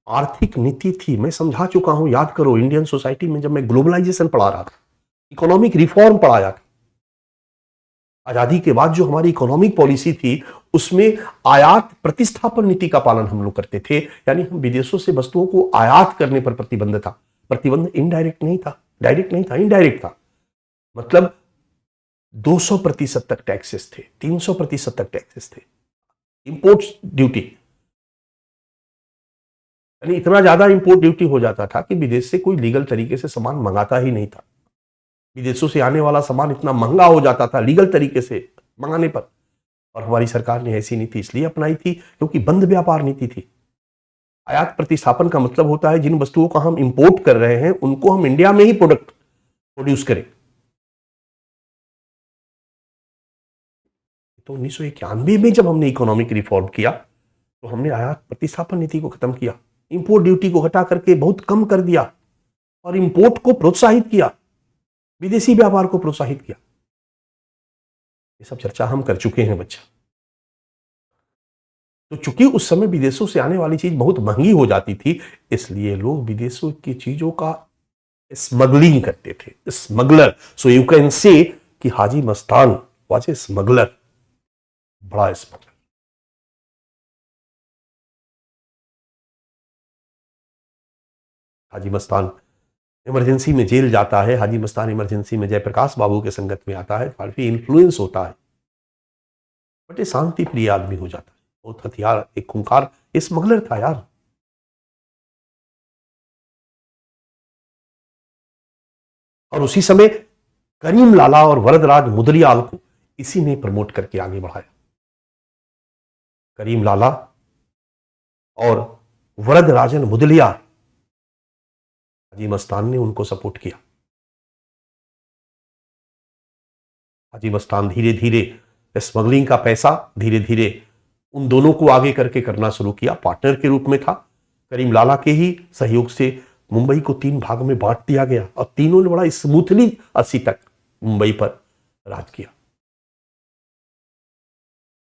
आर्थिक नीति थी, मैं समझा चुका हूं, याद करो, इंडियन सोसाइटी में जब मैं ग्लोबलाइजेशन पढ़ा रहा था, इकोनॉमिक रिफॉर्म पढ़ाया था, आजादी के बाद जो हमारी इकोनॉमिक पॉलिसी थी उसमें आयात प्रतिस्थापन नीति का पालन हम लोग करते थे। यानी हम विदेशों से वस्तुओं को आयात करने पर प्रतिबंध था। प्रतिबंध इनडायरेक्ट नहीं था, डायरेक्ट नहीं था, इनडायरेक्ट था। मतलब 200% तक टैक्सेस थे, 300% तक टैक्सेस थे, इंपोर्ट ड्यूटी। यानी इतना ज्यादा इंपोर्ट ड्यूटी हो जाता था कि विदेश से कोई लीगल तरीके से सामान मंगाता ही नहीं था। विदेशों से आने वाला सामान इतना महंगा हो जाता था लीगल तरीके से मंगाने पर। और हमारी सरकार ने ऐसी नीति इसलिए अपनाई थी क्योंकि बंद व्यापार नीति थी। आयात प्रतिस्थापन का मतलब होता है जिन वस्तुओं का हम इंपोर्ट कर रहे हैं उनको हम इंडिया में ही प्रोडक्ट प्रोड्यूस करें। तो 1991 में जब हमने इकोनॉमिक रिफॉर्म किया तो हमने आयात प्रतिस्थापन नीति को खत्म किया, इंपोर्ट ड्यूटी को हटा करके बहुत कम कर दिया और इंपोर्ट को प्रोत्साहित किया, विदेशी व्यापार को प्रोत्साहित किया। ये सब चर्चा हम कर चुके हैं बच्चा। तो चूंकि उस समय विदेशों से आने वाली चीज बहुत महंगी हो जाती थी, इसलिए लोग विदेशों की चीजों का स्मगलिंग करते थे, smuggler. So you can say कि Haji Mastan was a smuggler, बड़ा स्मगलर। हाजी मस्तान इमरजेंसी में जेल जाता है। हाजी मस्तान इमरजेंसी में जयप्रकाश बाबू के संगत में आता है, काफी इन्फ्लुएंस होता है, बट ये शांति प्रिय आदमी हो जाता है। बहुत हथियार, एक खूंखार स्मगलर था यार। और उसी समय करीम लाला और वरदराज मुदलियाल को इसी ने प्रमोट करके आगे बढ़ाया। करीम लाला और वरदराजन मुदलियाल, हाजी मस्तान ने उनको सपोर्ट किया। हाजी मस्तान धीरे धीरे स्मगलिंग का पैसा धीरे धीरे उन दोनों को आगे करके करना शुरू किया। पार्टनर के रूप में था। करीम लाला के ही सहयोग से मुंबई को 3 भाग में बांट दिया गया और तीनों ने बड़ा स्मूथली 80 तक मुंबई पर राज किया।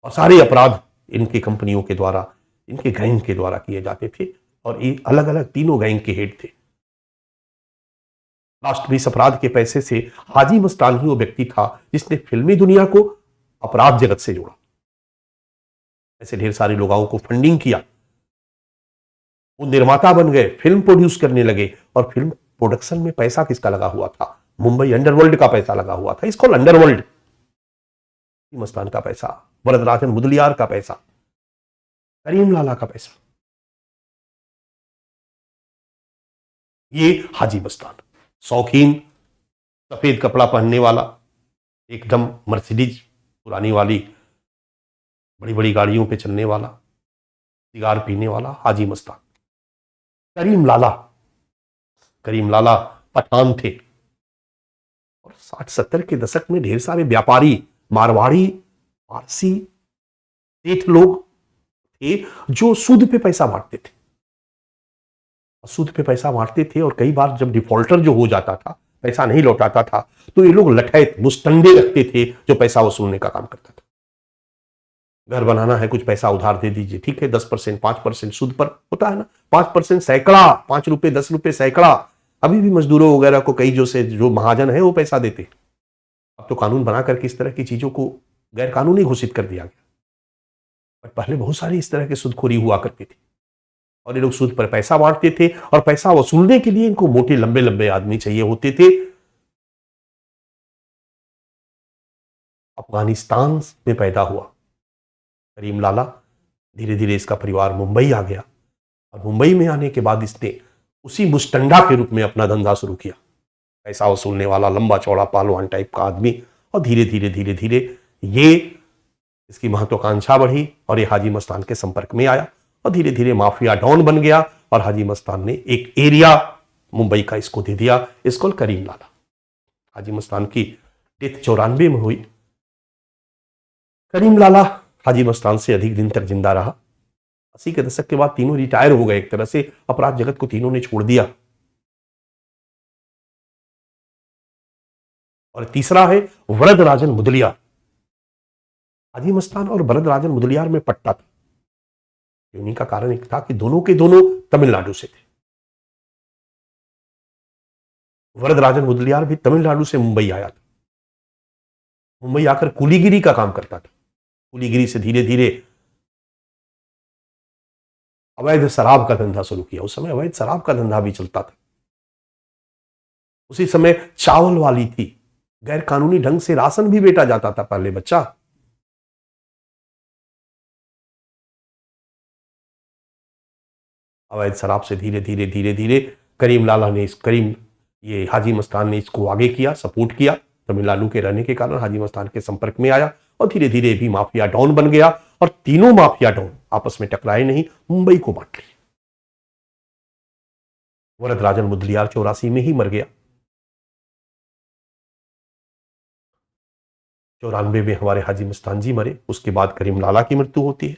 और सारे अपराध इनकी कंपनियों के द्वारा, इनके गैंग के द्वारा किए जाते थे और ये अलग अलग तीनों गैंग के हेड थे। लास्ट में इस अपराध के पैसे से हाजी मस्तान ही वो व्यक्ति था जिसने फिल्मी दुनिया को अपराध जगत से जोड़ा। ऐसे ढेर सारे लोगों को फंडिंग किया, वो निर्माता बन गए, फिल्म प्रोड्यूस करने लगे। और फिल्म प्रोडक्शन में पैसा किसका लगा हुआ था? मुंबई अंडरवर्ल्ड का पैसा लगा हुआ था। इसको अंडरवर्ल्ड, मस्तान का पैसा, वरदराजन मुदलियार का पैसा, करीम लाला का पैसा, ये हाजी मस्तान, शौकीन, सफेद कपड़ा पहनने वाला, एकदम मर्सिडीज पुरानी वाली, बड़ी बड़ी गाड़ियों पे चलने वाला, सिगार पीने वाला हाजी मस्तान। करीम लाला पठान थे। और 60-70 के दशक में ढेर सारे व्यापारी, मारवाड़ी, पारसी, सेठ लोग थे जो सूद पे पैसा बांटते थे। सूद पे पैसा बांटते थे और कई बार जब डिफॉल्टर जो हो जाता था, पैसा नहीं लौटाता था, तो ये लोग लठैत मुस्तंडे रखते थे जो पैसा वसूलने का काम करता था। घर बनाना है, कुछ पैसा उधार दे दीजिए, ठीक है, 10%, 5% सूद पर होता है ना, 5% सैकड़ा, 5 रुपए 10 रुपए सैकड़ा। अभी भी मजदूरों वगैरह को कई जो महाजन है वो पैसा देते। अब तो कानून बना करके इस तरह की चीजों को गैर कानूनी घोषित कर दिया गया, बट पहले बहुत सारी इस तरह की सूदखोरी हुआ करती थी और ये लोग सूद पर पैसा बांटते थे। और पैसा वसूलने के लिए इनको मोटे लंबे लंबे आदमी चाहिए होते थे। अफगानिस्तान में पैदा हुआ करीम लाला, धीरे धीरे इसका परिवार मुंबई आ गया और मुंबई में आने के बाद इसने उसी मुस्टंडा के रूप में अपना धंधा शुरू किया, पैसा वसूलने वाला लंबा चौड़ा पहलवान टाइप का आदमी। और धीरे धीरे धीरे धीरे ये इसकी महत्वाकांक्षा बढ़ी और ये हाजी मस्तान के संपर्क में आया और धीरे धीरे माफिया डॉन बन गया। और हाजी मस्तान ने एक एरिया मुंबई का इसको दे दिया, इसको करीम लाला। हाजी मस्तान की डेथ 94 में हुई। करीम लाला हाजी मस्तान से अधिक दिन तक जिंदा रहा। 80 के दशक के बाद तीनों रिटायर हो गए, एक तरह से अपराध जगत को तीनों ने छोड़ दिया। और तीसरा है वरदराजन मुदलियार। हाजी मस्तान और वरदराजन मुदलियार में पट्टा था। उन्हीं का कारण एक था कि दोनों के दोनों तमिलनाडु से थे। वरदराजन मुदलियार भी तमिलनाडु से मुंबई आया था। मुंबई आकर कुलीगिरी का काम करता था। कुलीगिरी से धीरे धीरे अवैध शराब का धंधा शुरू किया। उस समय अवैध शराब का धंधा भी चलता था। उसी समय चावल वाली थी, गैर कानूनी ढंग से राशन भी बेचा जाता था पहले बच्चा। अवैध शराब से धीरे धीरे धीरे धीरे करीम लाला ने ये हाजी मस्तान ने इसको आगे किया, सपोर्ट किया। तमिलनाडु के रहने के कारण हाजी मस्तान के संपर्क में आया और धीरे धीरे भी माफिया डॉन बन गया। और तीनों माफिया डॉन आपस में टकराए नहीं, मुंबई को बांट लिया। वरदराजन मुदलियार 84 में ही मर गया। 94 में हमारे हाजी मस्तान जी मरे, उसके बाद करीम लाला की मृत्यु होती है।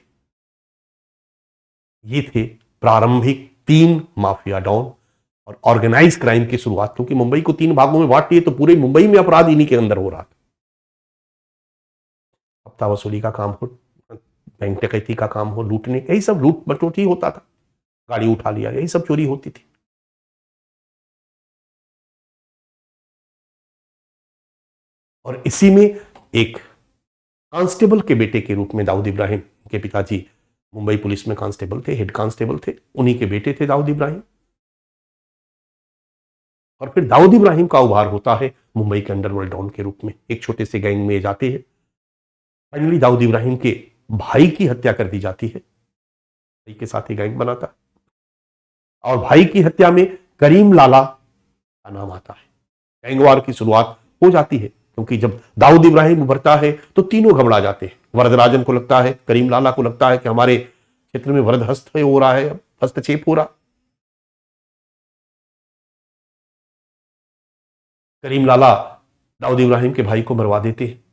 ये थे प्रारंभिक 3 माफिया डॉन और ऑर्गेनाइज क्राइम की शुरुआत। क्योंकि मुंबई को 3 भागों में बांट दिए तो पूरे मुंबई में अपराध इन्हीं के अंदर हो रहा था। हफ्ता वसूली का काम हो, बैंक डकैती का काम हो, लूटने, यही सब लूट बटोटी होता था। गाड़ी उठा लिया, यही सब चोरी होती थी। और इसी में एक कांस्टेबल के बेटे के रूप में दाऊद इब्राहिम के पिताजी मुंबई पुलिस में कांस्टेबल थे, हेड कांस्टेबल थे, उन्हीं के बेटे थे दाऊद इब्राहिम। और फिर दाऊद इब्राहिम का उभार होता है मुंबई के अंडरवर्ल्ड डॉन के रूप में। एक छोटे से गैंग में जाते हैं। फाइनली दाऊद इब्राहिम के भाई की हत्या कर दी जाती है। भाई के साथ ही गैंग बनाता है और भाई की हत्या में करीम लाला का नाम आता है। गैंगवार की शुरुआत हो जाती है। क्योंकि जब दाऊद इब्राहिम उभरता है तो तीनों घबरा जाते हैं। वरदराजन को लगता है, करीम लाला को लगता है कि हमारे क्षेत्र में वरद हो रहा है, हस्तक्षेप हो रहा। करीम लाला दाऊद इब्राहिम के भाई को मरवा देते हैं।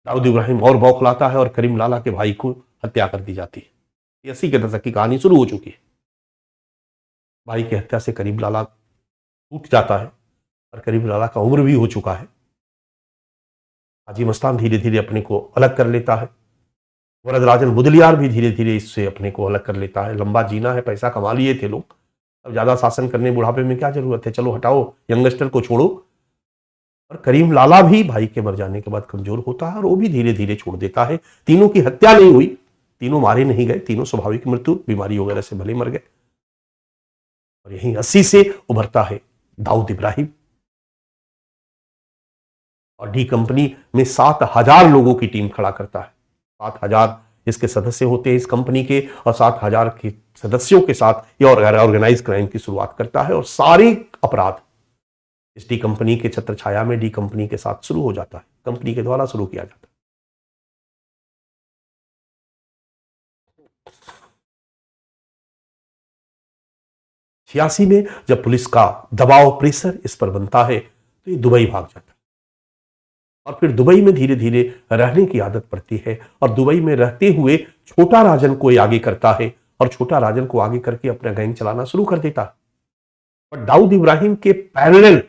दाऊद इब्राहिम और बौखलाता है और करीम लाला के भाई को हत्या कर दी जाती है। 80 के दशक की कहानी शुरू हो चुकी है। भाई की हत्या से करीम लाला टूट जाता है और करीम लाला का उम्र भी हो चुका है। हाजी मस्तान धीरे धीरे अपने को अलग कर लेता है। वरदराजन मुदलियार भी धीरे धीरे इससे अपने को अलग कर लेता है। लंबा जीना है, पैसा कमा लिए थे लोग, अब ज्यादा शासन करने बुढ़ापे में क्या जरूरत है, चलो हटाओ, यंगस्टर को छोड़ो। और करीम लाला भी भाई के मर जाने के बाद कमजोर होता है और वो भी धीरे धीरे छोड़ देता है। तीनों की हत्या नहीं हुई, तीनों मारे नहीं गए, तीनों स्वाभाविक मृत्यु, बीमारी वगैरह से भले मर गए। और यही 80 से उभरता है दाऊद इब्राहिम और डी कंपनी में 7,000 लोगों की टीम खड़ा करता है। 7,000 इसके सदस्य होते हैं इस कंपनी के, और 7,000 के सदस्यों के साथ ये ऑर्गेनाइज क्राइम की शुरुआत करता है और सारे अपराध इस डी कंपनी के छत्र छाया में डी कंपनी के साथ शुरू हो जाता है, कंपनी के द्वारा शुरू किया जाता है। छियासी में जब पुलिस का दबाव, प्रेशर इस पर बनता है तो ये दुबई भाग जाता है और फिर दुबई में धीरे धीरे रहने की आदत पड़ती है और दुबई में रहते हुए छोटा राजन को ये आगे करता है और छोटा राजन को आगे करके अपना गैंग चलाना शुरू कर देता है। और दाऊद इब्राहिम के पैरेलल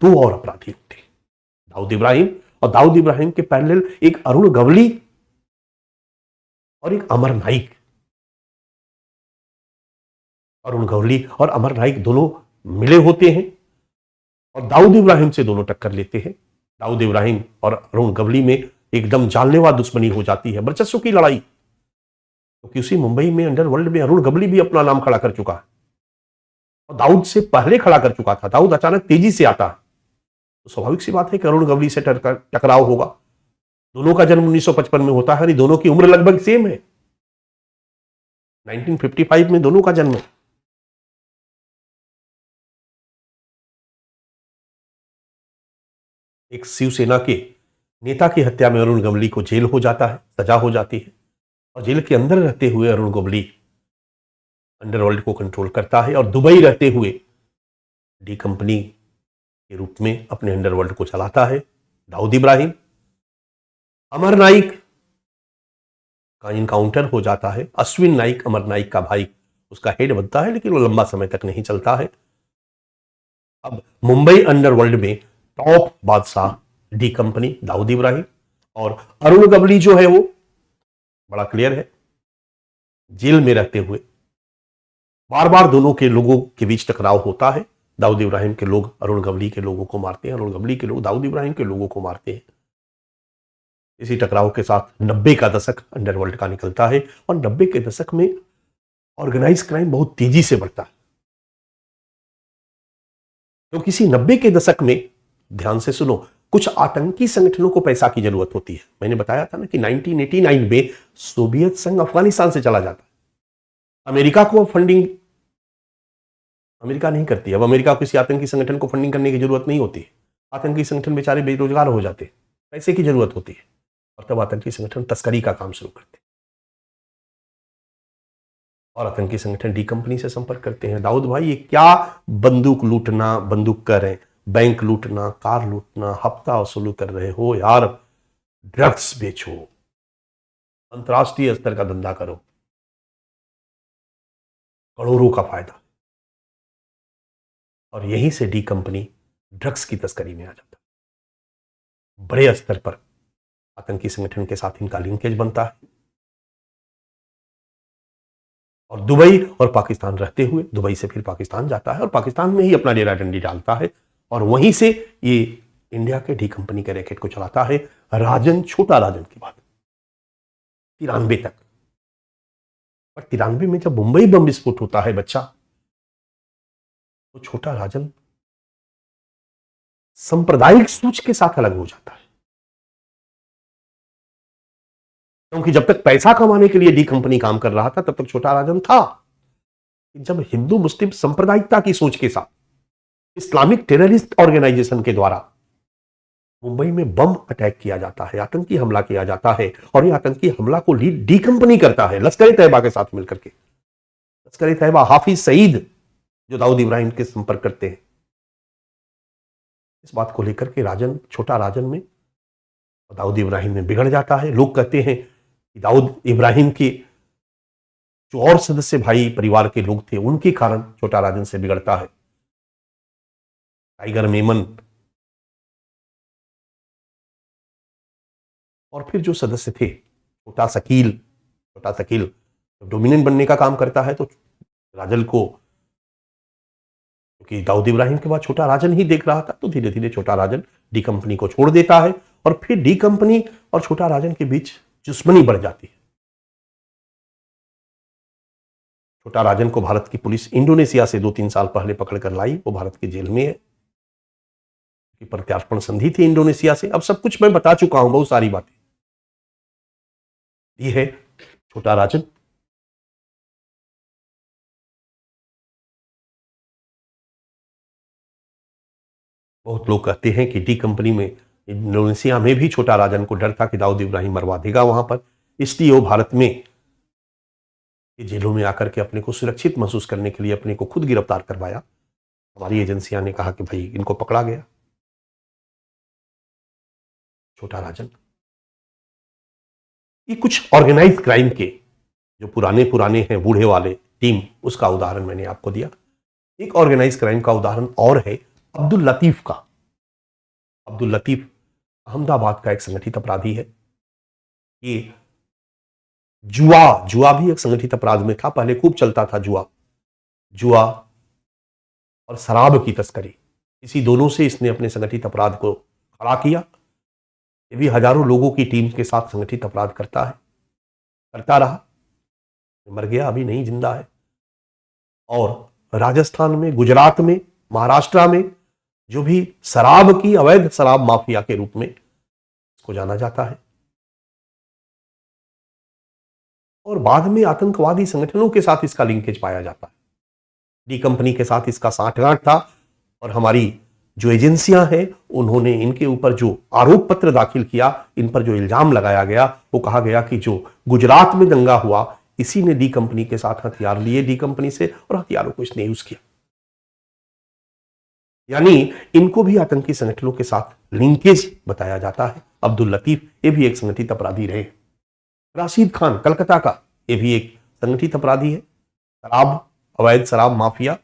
2 और अपराधी होते हैं, दाऊद इब्राहिम, और दाऊद इब्राहिम के पैरेलल एक अरुण गवली और एक अमर नाइक। अरुण गवली और अमर नाइक दोनों मिले होते हैं और दाऊद इब्राहिम से दोनों टक्कर लेते हैं। दाऊद इब्राहिम और अरुण गवली में एकदम जानलेवा दुश्मनी हो जाती है, वर्चस्व की लड़ाई, क्योंकि उसी मुंबई में अंडरवर्ल्ड में अरुण गवली भी अपना नाम खड़ा कर चुका है और दाऊद से पहले खड़ा कर चुका था। दाऊद अचानक तेजी से आता है तो स्वाभाविक सी बात है कि अरुण गवली से टकराव होगा। दोनों का जन्म 1955 में होता है, दोनों की उम्र लगभग सेम है, 1955 में दोनों का जन्म है। एक शिवसेना के नेता की हत्या में अरुण गवली को जेल हो जाता है, सजा हो जाती है और जेल के अंदर रहते हुए अरुण गवली अंडरवर्ल्ड को कंट्रोल करता है और दुबई रहते हुए डी कंपनी के रूप में अपने अंडरवर्ल्ड को चलाता है। दाऊद इब्राहिम, अमर नाइक का इनकाउंटर हो जाता है। अश्विन नाइक, अमर नाइक का भाई, उसका हेड बनता है, लेकिन वो लंबा समय तक नहीं चलता है। अब मुंबई अंडरवर्ल्ड में टॉप बादशाह डी कंपनी, दाऊद इब्राहिम, और अरुण गवली जो है वो बड़ा क्लियर है, जेल में रहते हुए बार बार दोनों के लोगों के बीच टकराव होता है। दाऊद इब्राहिम के लोग अरुण गवली के लोगों को मारते हैं, अरुण गवली के लोग दाऊद इब्राहिम के लोगों को मारते हैं। इसी टकराव के साथ 90 का दशक अंडरवर्ल्ड का निकलता है और 90 के दशक में ऑर्गेनाइज क्राइम बहुत तेजी से बढ़ता है। तो किसी 90 के दशक में, ध्यान से सुनो, कुछ आतंकी संगठनों को पैसा की जरूरत होती है। मैंने बताया था ना कि 1989 में सोवियत संघ अफगानिस्तान से चला जाता है। अमेरिका को फंडिंग अमेरिका नहीं करती। अब अमेरिका को किसी आतंकी संगठन को फंडिंग करने की जरूरत नहीं होती है। आतंकी संगठन बेचारे बेरोजगार हो जाते हैं, पैसे की जरूरत होती है और तब आतंकी संगठन तस्करी का काम शुरू करते हैं और आतंकी संगठन डी कंपनी से संपर्क करते हैं। दाऊद भाई, ये क्या बंदूक लूटना, बंदूक करें, बैंक लूटना, कार लूटना, हफ्ता वसूल कर रहे हो यार, ड्रग्स बेचो, अंतरराष्ट्रीय स्तर का धंधा करो, करोड़ों का फायदा। और यहीं से डी कंपनी ड्रग्स की तस्करी में आ जाता है। बड़े स्तर पर आतंकी संगठन के साथ इनका लिंकेज बनता है और दुबई और पाकिस्तान रहते हुए दुबई से फिर पाकिस्तान जाता है और पाकिस्तान में ही अपना डेरा डंडी डालता है और वहीं से ये इंडिया के डी कंपनी के रैकेट को चलाता है। राजन, छोटा राजन की बात 93 तक, और 93 में जब मुंबई बम विस्फोट होता है बच्चा, तो छोटा राजन सांप्रदायिक सोच के साथ अलग हो जाता है, क्योंकि जब तक पैसा कमाने के लिए डी कंपनी काम कर रहा था तब तक छोटा राजन था। जब हिंदू मुस्लिम सांप्रदायिकता की सोच के साथ इस्लामिक टेररिस्ट ऑर्गेनाइजेशन के द्वारा मुंबई में बम अटैक किया जाता है, आतंकी हमला किया जाता है और यह आतंकी हमला को लीड डी कंपनी करता है लश्कर तैयबा के साथ मिलकर के। लश्कर तैयबा, हाफिज सईद जो दाऊद इब्राहिम के संपर्क करते हैं। इस बात को लेकर के राजन, छोटा राजन में दाऊद इब्राहिम में बिगड़ जाता है। लोग कहते हैं कि दाऊद इब्राहिम के जो और सदस्य भाई परिवार के लोग थे उनके कारण छोटा राजन से बिगड़ता है। टाइगर मेमन और फिर जो सदस्य थे, छोटा शकील डोमिनेंट बनने का काम करता है तो राजन को क्योंकि दाऊद इब्राहिम के बाद छोटा राजन ही देख रहा था, तो धीरे धीरे छोटा राजन डी कंपनी को छोड़ देता है और फिर डी कंपनी और छोटा राजन के बीच दुश्मनी बढ़ जाती है। छोटा राजन को भारत की पुलिस इंडोनेशिया से 2-3 साल पहले पकड़ कर लाई, वो भारत के जेल में है कि प्रत्यार्पण संधि थी इंडोनेशिया से। अब सब कुछ मैं बता चुका हूं, बहुत सारी बातें। ये है छोटा राजन। बहुत लोग कहते हैं कि डी कंपनी में इंडोनेशिया में भी छोटा राजन को डर था कि दाऊद इब्राहिम मरवा देगा वहां पर, इसलिए वो भारत में जेलों में आकर के अपने को सुरक्षित महसूस करने के लिए अपने को खुद गिरफ्तार करवाया। हमारी एजेंसियां ने कहा कि भाई इनको पकड़ा गया। छोटा राजन ये कुछ ऑर्गेनाइज क्राइम के जो पुराने पुराने हैं बूढ़े वाले टीम, उसका उदाहरण मैंने आपको दिया। एक ऑर्गेनाइज क्राइम का उदाहरण और है अब्दुल लतीफ का। अब्दुल लतीफ अहमदाबाद का एक संगठित अपराधी है। ये जुआ भी एक संगठित अपराध में था, पहले खूब चलता था जुआ और शराब की तस्करी, इसी दोनों से इसने अपने संगठित अपराध को खड़ा किया। ये भी हजारों लोगों की टीम के साथ संगठित अपराध करता रहा, मर गया, अभी नहीं, जिंदा है। और राजस्थान में, गुजरात में, महाराष्ट्र में जो भी शराब की अवैध शराब माफिया के रूप में इसको जाना जाता है, और बाद में आतंकवादी संगठनों के साथ इसका लिंकेज पाया जाता है। डी कंपनी के साथ इसका साठगांठ था, और हमारी जो एजेंसियां हैं उन्होंने इनके ऊपर जो आरोप पत्र दाखिल किया, इन पर जो इल्जाम लगाया गया, वो कहा गया कि जो गुजरात में दंगा हुआ इसी ने डी कंपनी के साथ हथियार लिए डी कंपनी से, और हथियारों को इसने यूज किया। यानी इनको भी आतंकी संगठनों के साथ लिंकेज बताया जाता है। अब्दुल लतीफ ये भी एक संगठित अपराधी रहे। राशिद खान कलकत्ता का, ये भी एक संगठित अपराधी है। शराब, अवैध शराब माफिया,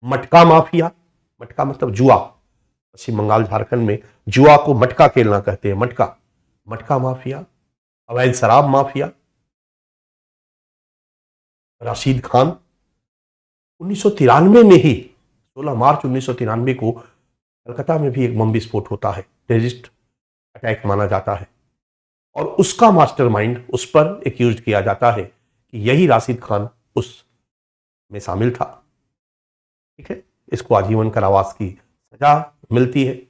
मटका माफिया, मटका मतलब जुआ, पश्चिम बंगाल झारखंड में जुआ को मटका खेलना कहते हैं, मटका माफिया, अवैध शराब माफिया। राशिद खान 1993 में ही 16 मार्च 1993 को कलकत्ता में भी एक बम विस्फोट होता है, टेररिस्ट अटैक माना जाता है, और उसका मास्टरमाइंड उस पर एक्यूज किया जाता है कि यही राशिद खान उस में शामिल था। ठीक है, इसको आजीवन कारावास की सजा मिलती है।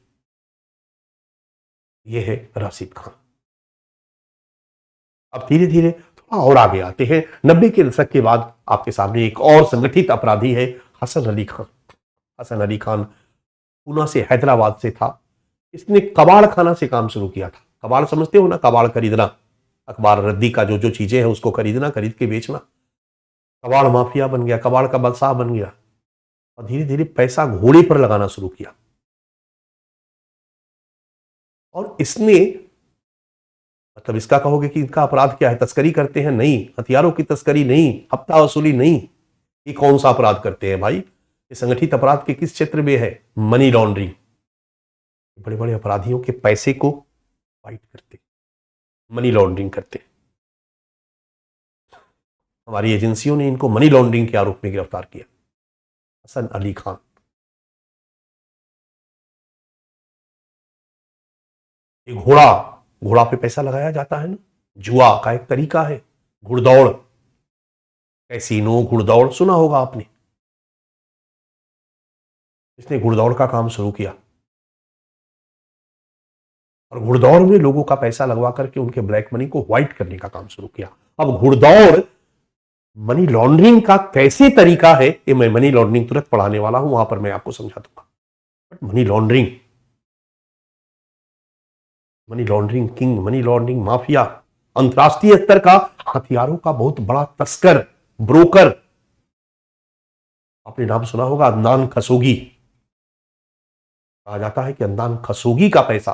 यह है राशिद खान। अब धीरे धीरे थोड़ा और आगे आते हैं। 90 के दशक के बाद आपके सामने एक और संगठित अपराधी है, हसन अली खान। हसन अली खान पूना से, हैदराबाद से था। इसने कबाड़ खाना से काम शुरू किया था। कबाड़ समझते हो ना, कबाड़ खरीदना, अखबार रद्दी का जो जो चीजें हैं उसको खरीदना, खरीद के बेचना। कबाड़ माफिया बन गया, कबाड़ का बादशाह बन गया, और धीरे धीरे पैसा घोड़े पर लगाना शुरू किया। और इसने, मतलब इसका कहोगे कि इनका अपराध क्या है, तस्करी करते हैं? नहीं, हथियारों की तस्करी नहीं, हफ्ता वसूली नहीं। ये कौन सा अपराध करते हैं भाई? ये संगठित अपराध के किस क्षेत्र में है? Money laundering. बड़े बड़े अपराधियों के पैसे को वाइट करते, मनी लॉन्ड्रिंग करते। हमारी एजेंसियों ने इनको मनी लॉन्ड्रिंग के आरोप में गिरफ्तार किया। हसन अली खान। एक घोड़ा पे पैसा लगाया जाता है ना, जुआ का एक तरीका है। घुड़दौड़, कैसीनो, घुड़दौड़ सुना होगा आपने। इसने घुड़दौड़ का काम शुरू किया, और घुड़दौड़ में लोगों का पैसा लगवा करके उनके ब्लैक मनी को व्हाइट करने का काम शुरू किया। अब घुड़दौड़ मनी लॉन्ड्रिंग का कैसे तरीका है, ये मैं मनी लॉन्ड्रिंग तुरंत पढ़ाने वाला हूं, वहां पर मैं आपको समझा दूंगा। But money laundering king, money laundering mafia, अंतरराष्ट्रीय स्तर का हथियारों का बहुत बड़ा तस्कर, ब्रोकर। आपने नाम सुना होगा अदनान खशोगी। कहा जाता है कि अदनान खशोगी का पैसा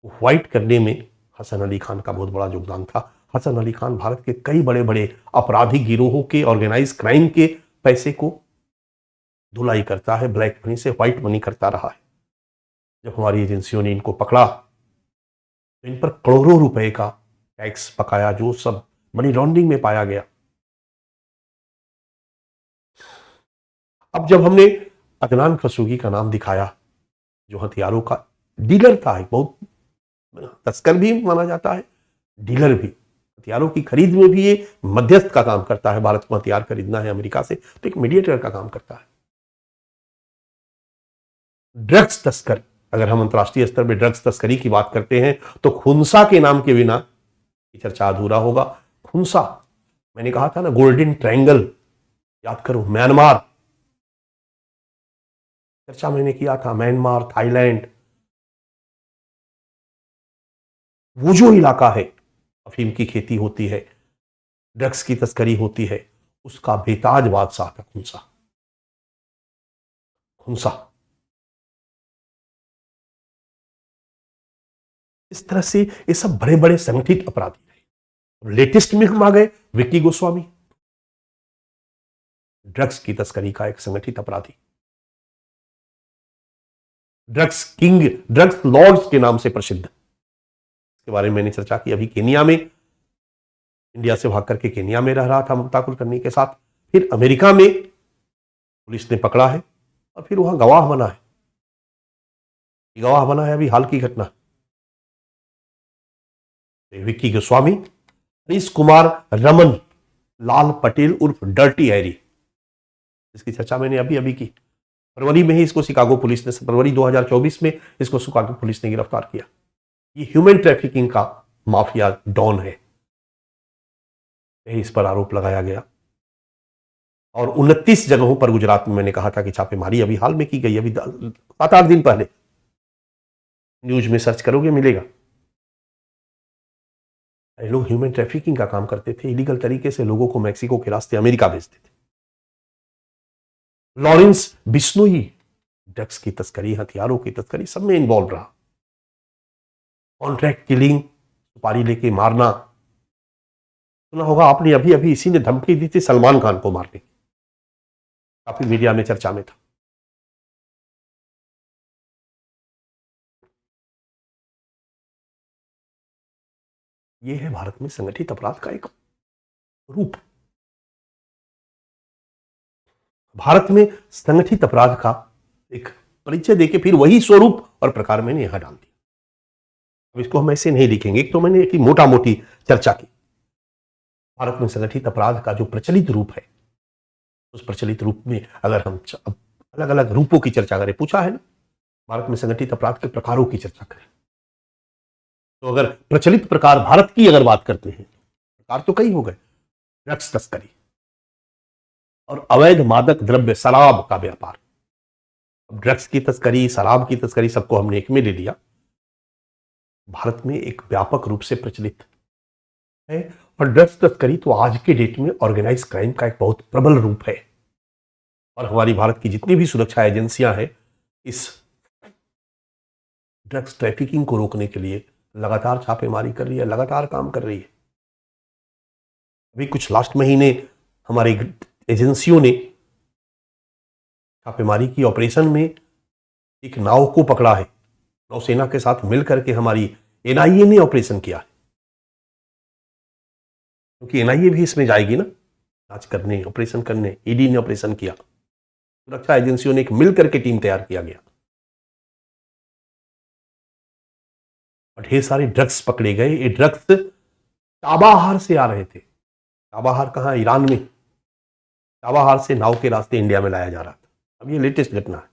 व्हाइट करने में हसन अली खान का बहुत बड़ा योगदान था। हसन अली खान भारत के कई बड़े बड़े आपराधिक गिरोहों के, ऑर्गेनाइज क्राइम के पैसे को धुलाई करता है, ब्लैक मनी से व्हाइट मनी करता रहा है। जब हमारी एजेंसियों ने इनको पकड़ा तो इन पर करोड़ों रुपए का टैक्स पकाया, जो सब मनी लॉन्ड्रिंग में पाया गया। अब जब हमने अदनान खशोगी का नाम दिखाया, जो हथियारों का डीलर था, एक बहुत तस्कर भी माना जाता है, डीलर भी, हथियारों की खरीद में भी ये मध्यस्थ का काम करता है। भारत को हथियार खरीदना है अमेरिका से तो एक मीडिएटर का काम करता है। ड्रग्स तस्कर, अगर हम अंतर्राष्ट्रीय स्तर पर ड्रग्स तस्करी की बात करते हैं तो खुंसा के नाम के बिना चर्चा अधूरा होगा। खुंसा, मैंने कहा था ना गोल्डन ट्रायंगल, याद करो, म्यांमार, चर्चा मैंने किया था, म्यांमार, थाईलैंड, वो जो इलाका है अफीम की खेती होती है, ड्रग्स की तस्करी होती है, उसका बेताज बादशाह था खुंसा। खुंसा इस तरह से ये सब बड़े बड़े संगठित अपराधी रहे। लेटेस्ट में हम आ गए विक्की गोस्वामी, ड्रग्स की तस्करी का एक संगठित अपराधी, ड्रग्स किंग, ड्रग्स लॉर्ड्स के नाम से प्रसिद्ध। इसके बारे में मैंने चर्चा की। अभी केनिया में, इंडिया से भाग करके केनिया में रह रहा था मुक्ता कुलकर्णी के साथ, फिर अमेरिका में पुलिस ने पकड़ा है और फिर वहां गवाह बना है। गवाह बना है अभी हाल की घटना। विक्की गोस्वामी, हरीश कुमार रमन लाल पटेल उर्फ डर्टी हैरी, इसकी चर्चा मैंने अभी अभी की। फरवरी में ही इसको शिकागो पुलिस ने, फरवरी 2024 में इसको शिकागो पुलिस ने गिरफ्तार किया। ये ह्यूमन ट्रैफिकिंग का माफिया डॉन है, इस पर आरोप लगाया गया। और 29 जगहों पर गुजरात में मैंने कहा था कि छापेमारी अभी हाल में की गई, अभी 7-8 दिन पहले, न्यूज में सर्च करोगे मिलेगा। लोग ह्यूमन ट्रैफिकिंग का काम करते थे, इलीगल तरीके से लोगों को मैक्सिको के रास्ते अमेरिका भेजते थे। लॉरेंस बिश्नोई ड्रग्स की तस्करी, हथियारों की तस्करी, सब में इन्वॉल्व रहा। कॉन्ट्रैक्ट किलिंग, सुपारी लेके मारना, सुना होगा आपने, अभी अभी इसी ने धमकी दी थी सलमान खान को मारने की, काफी मीडिया में चर्चा में था। यह है भारत में संगठित अपराध का एक रूप। भारत में संगठित अपराध का एक परिचय देके फिर वही स्वरूप और प्रकार मैंने यहां डाल दिया। अब इसको हम ऐसे नहीं लिखेंगे। एक तो मैंने एक मोटा मोटी चर्चा की, भारत में संगठित अपराध का जो प्रचलित रूप है, उस प्रचलित रूप में अगर हम अलग अलग रूपों की चर्चा करें, पूछा है ना भारत में संगठित अपराध के प्रकारों की चर्चा करें, तो अगर प्रचलित प्रकार भारत की अगर बात करते हैं, प्रकार तो कई हो गए। ड्रग्स तस्करी और अवैध मादक द्रव्य शराब का व्यापार। अब ड्रग्स की तस्करी, शराब की तस्करी, सबको हमने एक में ले लिया। भारत में एक व्यापक रूप से प्रचलित है। और ड्रग्स तस्करी तो आज के डेट में ऑर्गेनाइज क्राइम का एक बहुत प्रबल रूप है। और हमारी भारत की जितनी भी सुरक्षा एजेंसियां हैं, इस ड्रग्स ट्रैफिकिंग को रोकने के लिए लगातार छापेमारी कर रही है, लगातार काम कर रही है। अभी कुछ लास्ट महीने हमारी एजेंसियों ने छापेमारी की ऑपरेशन में एक नाव को पकड़ा है। नौसेना के साथ मिलकर के हमारी एनआईए ने ऑपरेशन किया है, क्योंकि एनआईए भी इसमें जाएगी ना जांच करने, ऑपरेशन करने। ईडी ने ऑपरेशन किया, सुरक्षा एजेंसियों ने एक मिलकर के टीम तैयार किया गया और ढेर सारे ड्रग्स पकड़े गए। ये ड्रग्स चाबाहार से आ रहे थे। चाबाहार कहां? ईरान में। चाबाहार से नाव के रास्ते इंडिया में लाया जा रहा था। अब ये लेटेस्ट घटना है।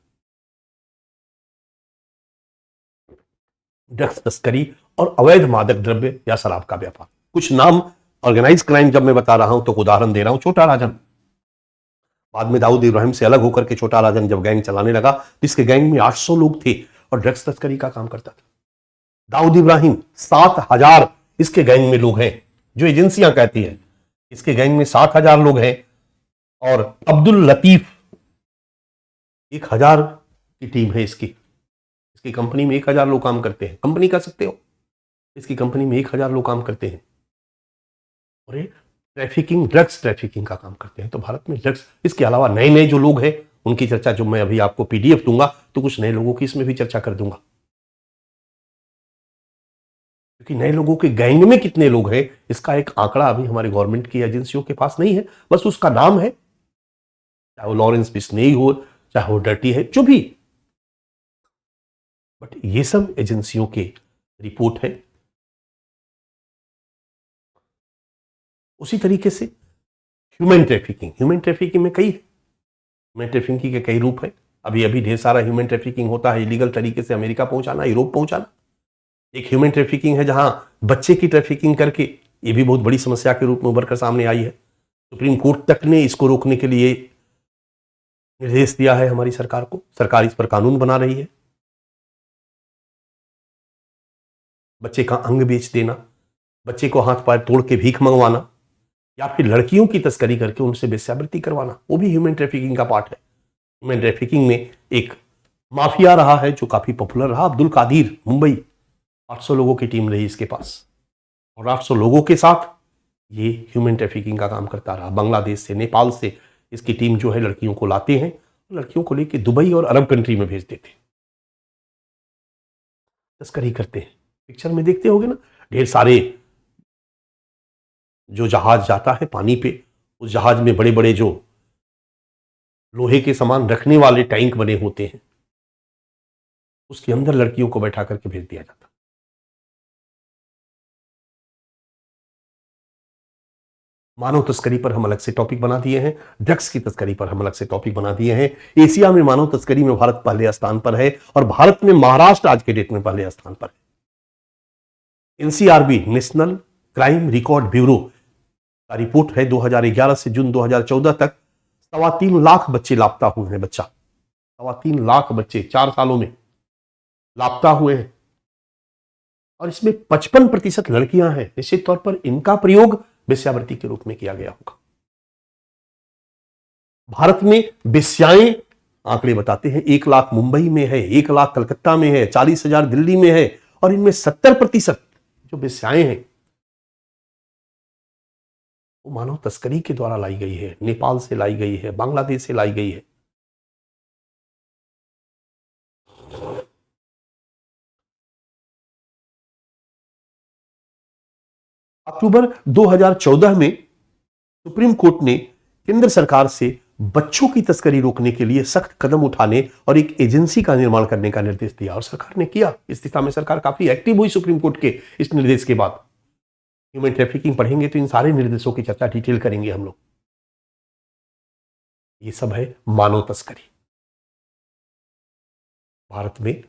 ड्रग्स तस्करी और अवैध मादक द्रव्य या शराब का व्यापार। कुछ नाम ऑर्गेनाइज क्राइम जब मैं बता रहा हूं तो उदाहरण दे रहा हूं। छोटा राजन, बाद में दाऊद इब्राहिम से अलग होकर के छोटा राजन जब गैंग चलाने लगा, इसके गैंग में 800 लोग थे और ड्रग्स तस्करी का काम करता था। दाऊद इब्राहिम, 7000 इसके गैंग में लोग हैं, जो एजेंसियां कहती हैं इसके गैंग में 7000 लोग हैं। और अब्दुल लतीफ, 1000 की टीम है इसकी कंपनी में 1000 लोग काम करते हैं। कंपनी कह सकते हो, इसकी कंपनी में 1000 लोग काम करते हैं और ये ट्रैफिकिंग, ड्रग्स ट्रैफिकिंग का काम करते हैं। तो भारत में ड्रग्स, इसके अलावा नए नए जो लोग हैं उनकी चर्चा जो मैं अभी आपको पीडीएफ दूंगा तो कुछ नए लोगों की इसमें भी चर्चा कर दूंगा, क्योंकि नए लोगों के गैंग में कितने लोग हैं इसका एक आंकड़ा अभी हमारे गवर्नमेंट की एजेंसियों के पास नहीं है। बस उसका नाम है चाहे वो लॉरेंस बिश्नोई हो, चाहे वो डर्टी है, जो भी, बट ये सब एजेंसियों के रिपोर्ट है। उसी तरीके से ह्यूमन ट्रैफिकिंग में कई ह्यूमन ट्रैफिकिंग के कई रूप हैं। अभी अभी ढेर सारा ह्यूमन ट्रैफिकिंग होता है, इलीगल तरीके से अमेरिका पहुंचाना, यूरोप पहुंचाना। एक ह्यूमन ट्रैफिकिंग है जहां बच्चे की ट्रैफिकिंग करके, ये भी बहुत बड़ी समस्या के रूप में उभर कर सामने आई है। सुप्रीम कोर्ट तक ने इसको रोकने के लिए निर्देश दिया है हमारी सरकार को, सरकार इस पर कानून बना रही है। बच्चे का अंग बेच देना, बच्चे को हाथ पैर तोड़ के भीख मंगवाना, या फिर लड़कियों की तस्करी करके उनसे वेश्यावृत्ति करवाना, वो भी ह्यूमन ट्रैफिकिंग का पार्ट है। ह्यूमन ट्रैफिकिंग में एक माफिया रहा है जो काफी पॉपुलर रहा, अब्दुल कादिर, मुंबई, 800 लोगों की टीम रही इसके पास, और 800 लोगों के साथ ये ह्यूमन ट्रैफिकिंग का काम करता रहा। बांग्लादेश से, नेपाल से इसकी टीम जो है लड़कियों को लाते हैं, लड़कियों को लेके दुबई और अरब कंट्री में भेज देते हैं, तस्करी करते हैं। पिक्चर में देखते होगे ना, ढेर सारे जो जहाज जाता है पानी पे, उस जहाज में बड़े बड़े जो लोहे के सामान रखने वाले टैंक बने होते हैं, उसके अंदर लड़कियों को बैठा करके भेज दिया जाता। मानव तस्करी पर हम अलग से टॉपिक बना दिए हैं, ड्रग्स की तस्करी पर हम अलग से टॉपिक बना दिए हैं। एशिया में मानव तस्करी में भारत पहले स्थान पर है, और भारत में महाराष्ट्र आज के डेट में पहले स्थान पर है। NCRB, national crime record bureau का रिपोर्ट है 2011 से जून 2014 तक 3.25 लाख बच्चे लापता हुए हैं। 3.25 लाख बच्चे 4 सालों में लापता हुए हैं, और इसमें 55% लड़कियां हैं। निश्चित तौर पर इनका प्रयोग वेश्यावृत्ति के रूप में किया गया होगा। भारत में वेश्याएं, आंकड़े बताते हैं, 1 लाख मुंबई में है, 1 लाख कलकत्ता में है, 40,000 दिल्ली में है, और इनमें 70% जो वेश्याएं हैं वो मानव तस्करी के द्वारा लाई गई है, नेपाल से लाई गई है, बांग्लादेश से लाई गई है। अक्टूबर 2014 में सुप्रीम कोर्ट ने केंद्र सरकार से बच्चों की तस्करी रोकने के लिए सख्त कदम उठाने और एक एजेंसी का निर्माण करने का निर्देश दिया, और सरकार ने किया। इस दिशा में सरकार काफी एक्टिव हुई सुप्रीम कोर्ट के इस निर्देश के बाद। ह्यूमन ट्रैफिकिंग पढ़ेंगे तो इन सारे निर्देशों की चर्चा डिटेल करेंगे हम लोग। ये सब है मानव तस्करी। भारत में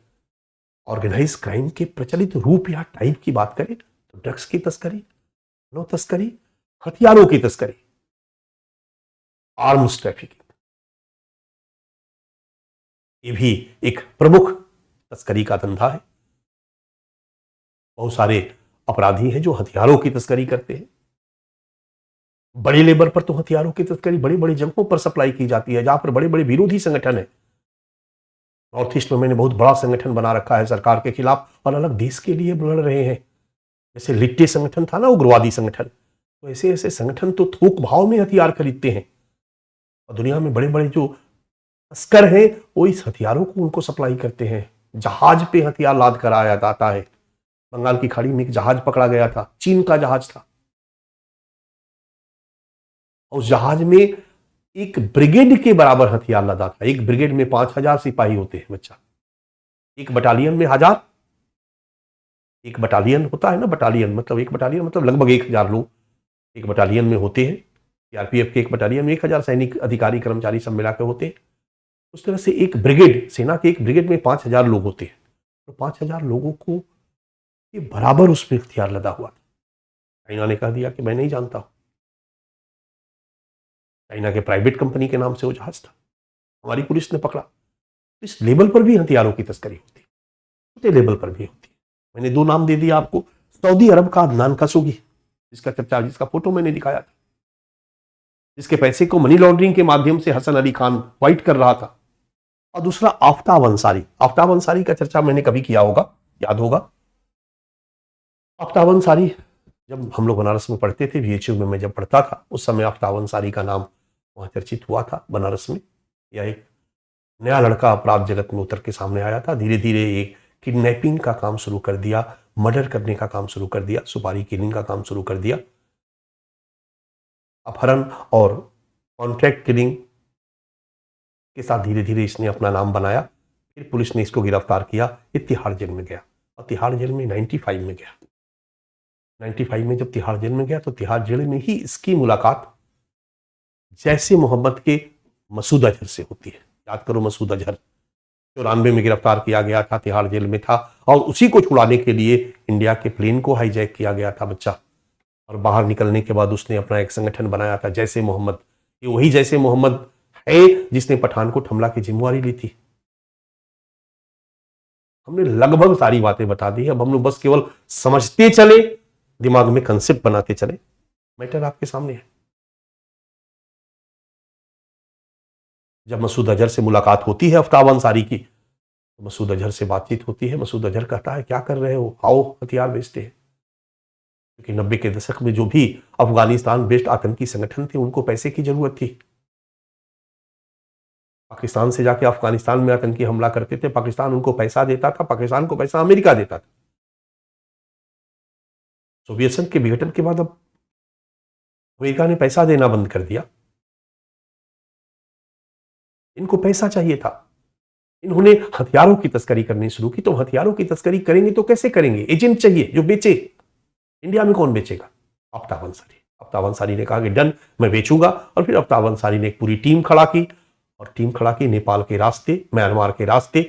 ऑर्गेनाइज क्राइम के प्रचलित रूप या टाइप की बात करें तो ड्रग्स की तस्करी, मानव तस्करी, हथियारों की तस्करी, आर्म्स ट्रैफिकिंग, ये भी एक प्रमुख तस्करी का धंधा है। बहुत सारे अपराधी हैं जो हथियारों की तस्करी करते हैं। बड़े लेवल पर तो हथियारों की तस्करी बड़ी बड़ी जगहों पर सप्लाई की जाती है, जहां पर बड़े बड़े विरोधी संगठन है। नॉर्थ ईस्ट में मैंने बहुत बड़ा संगठन बना रखा है सरकार के खिलाफ, और अलग देश के लिए लड़ रहे हैं। जैसे लिट्टे संगठन था ना, उग्रवादी संगठन, तो ऐसे ऐसे संगठन तो थोक भाव में हथियार खरीदते हैं, और दुनिया में बड़े बड़े जो तस्कर हैं वो इस हथियारों को उनको सप्लाई करते हैं। जहाज पे हथियार लाद कर आया जाता है। बंगाल की खाड़ी में एक जहाज पकड़ा गया था, चीन का जहाज था, और उस जहाज में एक ब्रिगेड के बराबर हथियार लदा था। एक ब्रिगेड में 5,000 सिपाही होते हैं बच्चा, एक बटालियन में 1,000, एक बटालियन होता है ना, बटालियन मतलब एक बटालियन मतलब लगभग 1,000 लोग एक बटालियन में होते हैं। सीआरपीएफ के एक बटालियन में 1,000 सैनिक, अधिकारी, कर्मचारी सब मिला के होते हैं। उस तरह से एक ब्रिगेड, सेना के एक ब्रिगेड में 5,000 लोग होते हैं, तो 5,000 लोगों को ये बराबर उसमें हथियार लदा हुआ था। चाइना ने कह दिया कि मैं नहीं जानता हूं। चाइना के प्राइवेट कंपनी के नाम से वो जहाज था, हमारी पुलिस ने पकड़ा। इस लेवल पर भी हथियारों की तस्करी होती है, छोटे लेवल पर भी होती है। मैंने 2 नाम दे दिया आपको। सऊदी अरब का अदनान खशोगी, जिसका चर्चा, जिसका फोटो मैंने दिखाया था, जिसके पैसे को मनी लॉन्ड्रिंग के माध्यम से हसन अली खान वाइट कर रहा था। और दूसरा आफ्ताब अंसारी। आफ्ताब अंसारी का चर्चा मैंने कभी किया होगा, याद होगा। आफ्ताब अंसारी, जब हम लोग बनारस में पढ़ते थे, बीएचयू में मैं जब पढ़ता था, उस समय आफ्ताब अंसारी का नाम वहां चर्चित हुआ था बनारस में। यह एक नया लड़का अपराध जगत में उतर के सामने आया था। धीरे धीरे एक किडनैपिंग का काम शुरू कर दिया, मर्डर करने का काम शुरू कर दिया, सुपारी किलिंग का काम शुरू कर दिया, अपहरण और कॉन्ट्रैक्ट किलिंग, के साथ धीरे धीरे इसने अपना नाम बनाया। फिर पुलिस ने इसको गिरफ्तार किया, ये तिहाड़ जेल में गया और तिहाड़ जेल में 95 में गया। 95 में जब तिहाड़ जेल में गया तो तिहाड़ जेल में ही इसकी मुलाकात जैसे मोहम्मद के मसूद अजहर से होती है। याद करो, मसूद अजहर 94 में गिरफ्तार किया गया था, तिहाड़ जेल में था और उसी को छुड़ाने के लिए इंडिया के प्लेन को हाईजैक किया गया था बच्चा। और बाहर निकलने के बाद उसने अपना एक संगठन बनाया था जैसे मोहम्मद। ये वही जैसे मोहम्मद है जिसने पठानकोट हमला की जिम्मेवारी ली थी। हमने लगभग सारी बातें बता दी। अब हम लोग बस केवल समझते चले, दिमाग में कंसेप्ट बनाते चले। मैटर आपके सामने है। जब मसूद अजहर से मुलाकात होती है आफ्ताब अंसारी की, तो मसूद अजहर से बातचीत होती है। मसूद अजहर कहता है क्या कर रहे हो, आओ हथियार बेचते हैं। क्योंकि 90 के दशक में जो भी अफगानिस्तान बेस्ड आतंकी संगठन थे उनको पैसे की जरूरत थी। पाकिस्तान से जाके अफगानिस्तान में आतंकी हमला करते थे, पाकिस्तान उनको पैसा देता था, पाकिस्तान को पैसा अमेरिका देता था। सोवियत संघ के विघटन के बाद अब अमेरिका ने पैसा देना बंद कर दिया। इनको पैसा चाहिए था, इन्होंने हथियारों की तस्करी करनी शुरू की। तो हथियारों की तस्करी करेंगे तो कैसे करेंगे? एजेंट चाहिए जो बेचे। इंडिया में कौन बेचेगा? आफ्ताब अंसारी। आफ्ताब अंसारी ने कहा कि डन, मैं बेचूंगा। और फिर आफ्ताब अंसारी ने एक पूरी टीम खड़ा की और टीम खड़ा की नेपाल के रास्ते, म्यांमार के रास्ते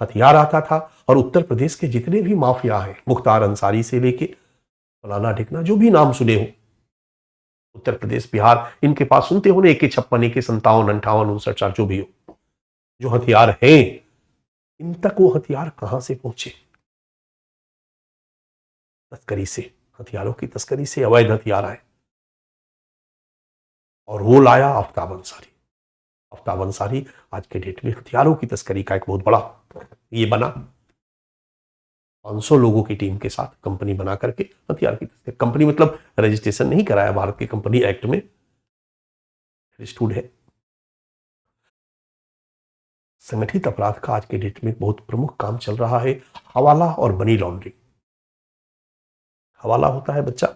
हथियार आता था। और उत्तर प्रदेश के जितने भी माफिया हैं, मुख्तार अंसारी से लेके फलाना ढिकना, जो भी नाम सुने हो, उत्तर प्रदेश, बिहार, इनके पास सुनते हो ना, AK-56, AK-57, 58, 59, जो भी हो, जो हथियार हैं, इन तक वो हथियार कहां से पहुंचे? तस्करी से, हथियारों की तस्करी से अवैध हथियार आए और वो लाया आफ्ताब अंसारी। आफ्ताब अंसारी आज के डेट में हथियारों की तस्करी का एक बहुत बड़ा ये बना। 500 लोगों की टीम के साथ कंपनी बना करके हथियार की तस्करी। कंपनी मतलब रजिस्ट्रेशन नहीं कराया, भारत के कंपनी एक्ट में रजिस्टर्ड है। संगठित अपराध का आज के डेट में बहुत प्रमुख काम चल रहा है हवाला और मनी लॉन्ड्रिंग। हवाला होता है बच्चा,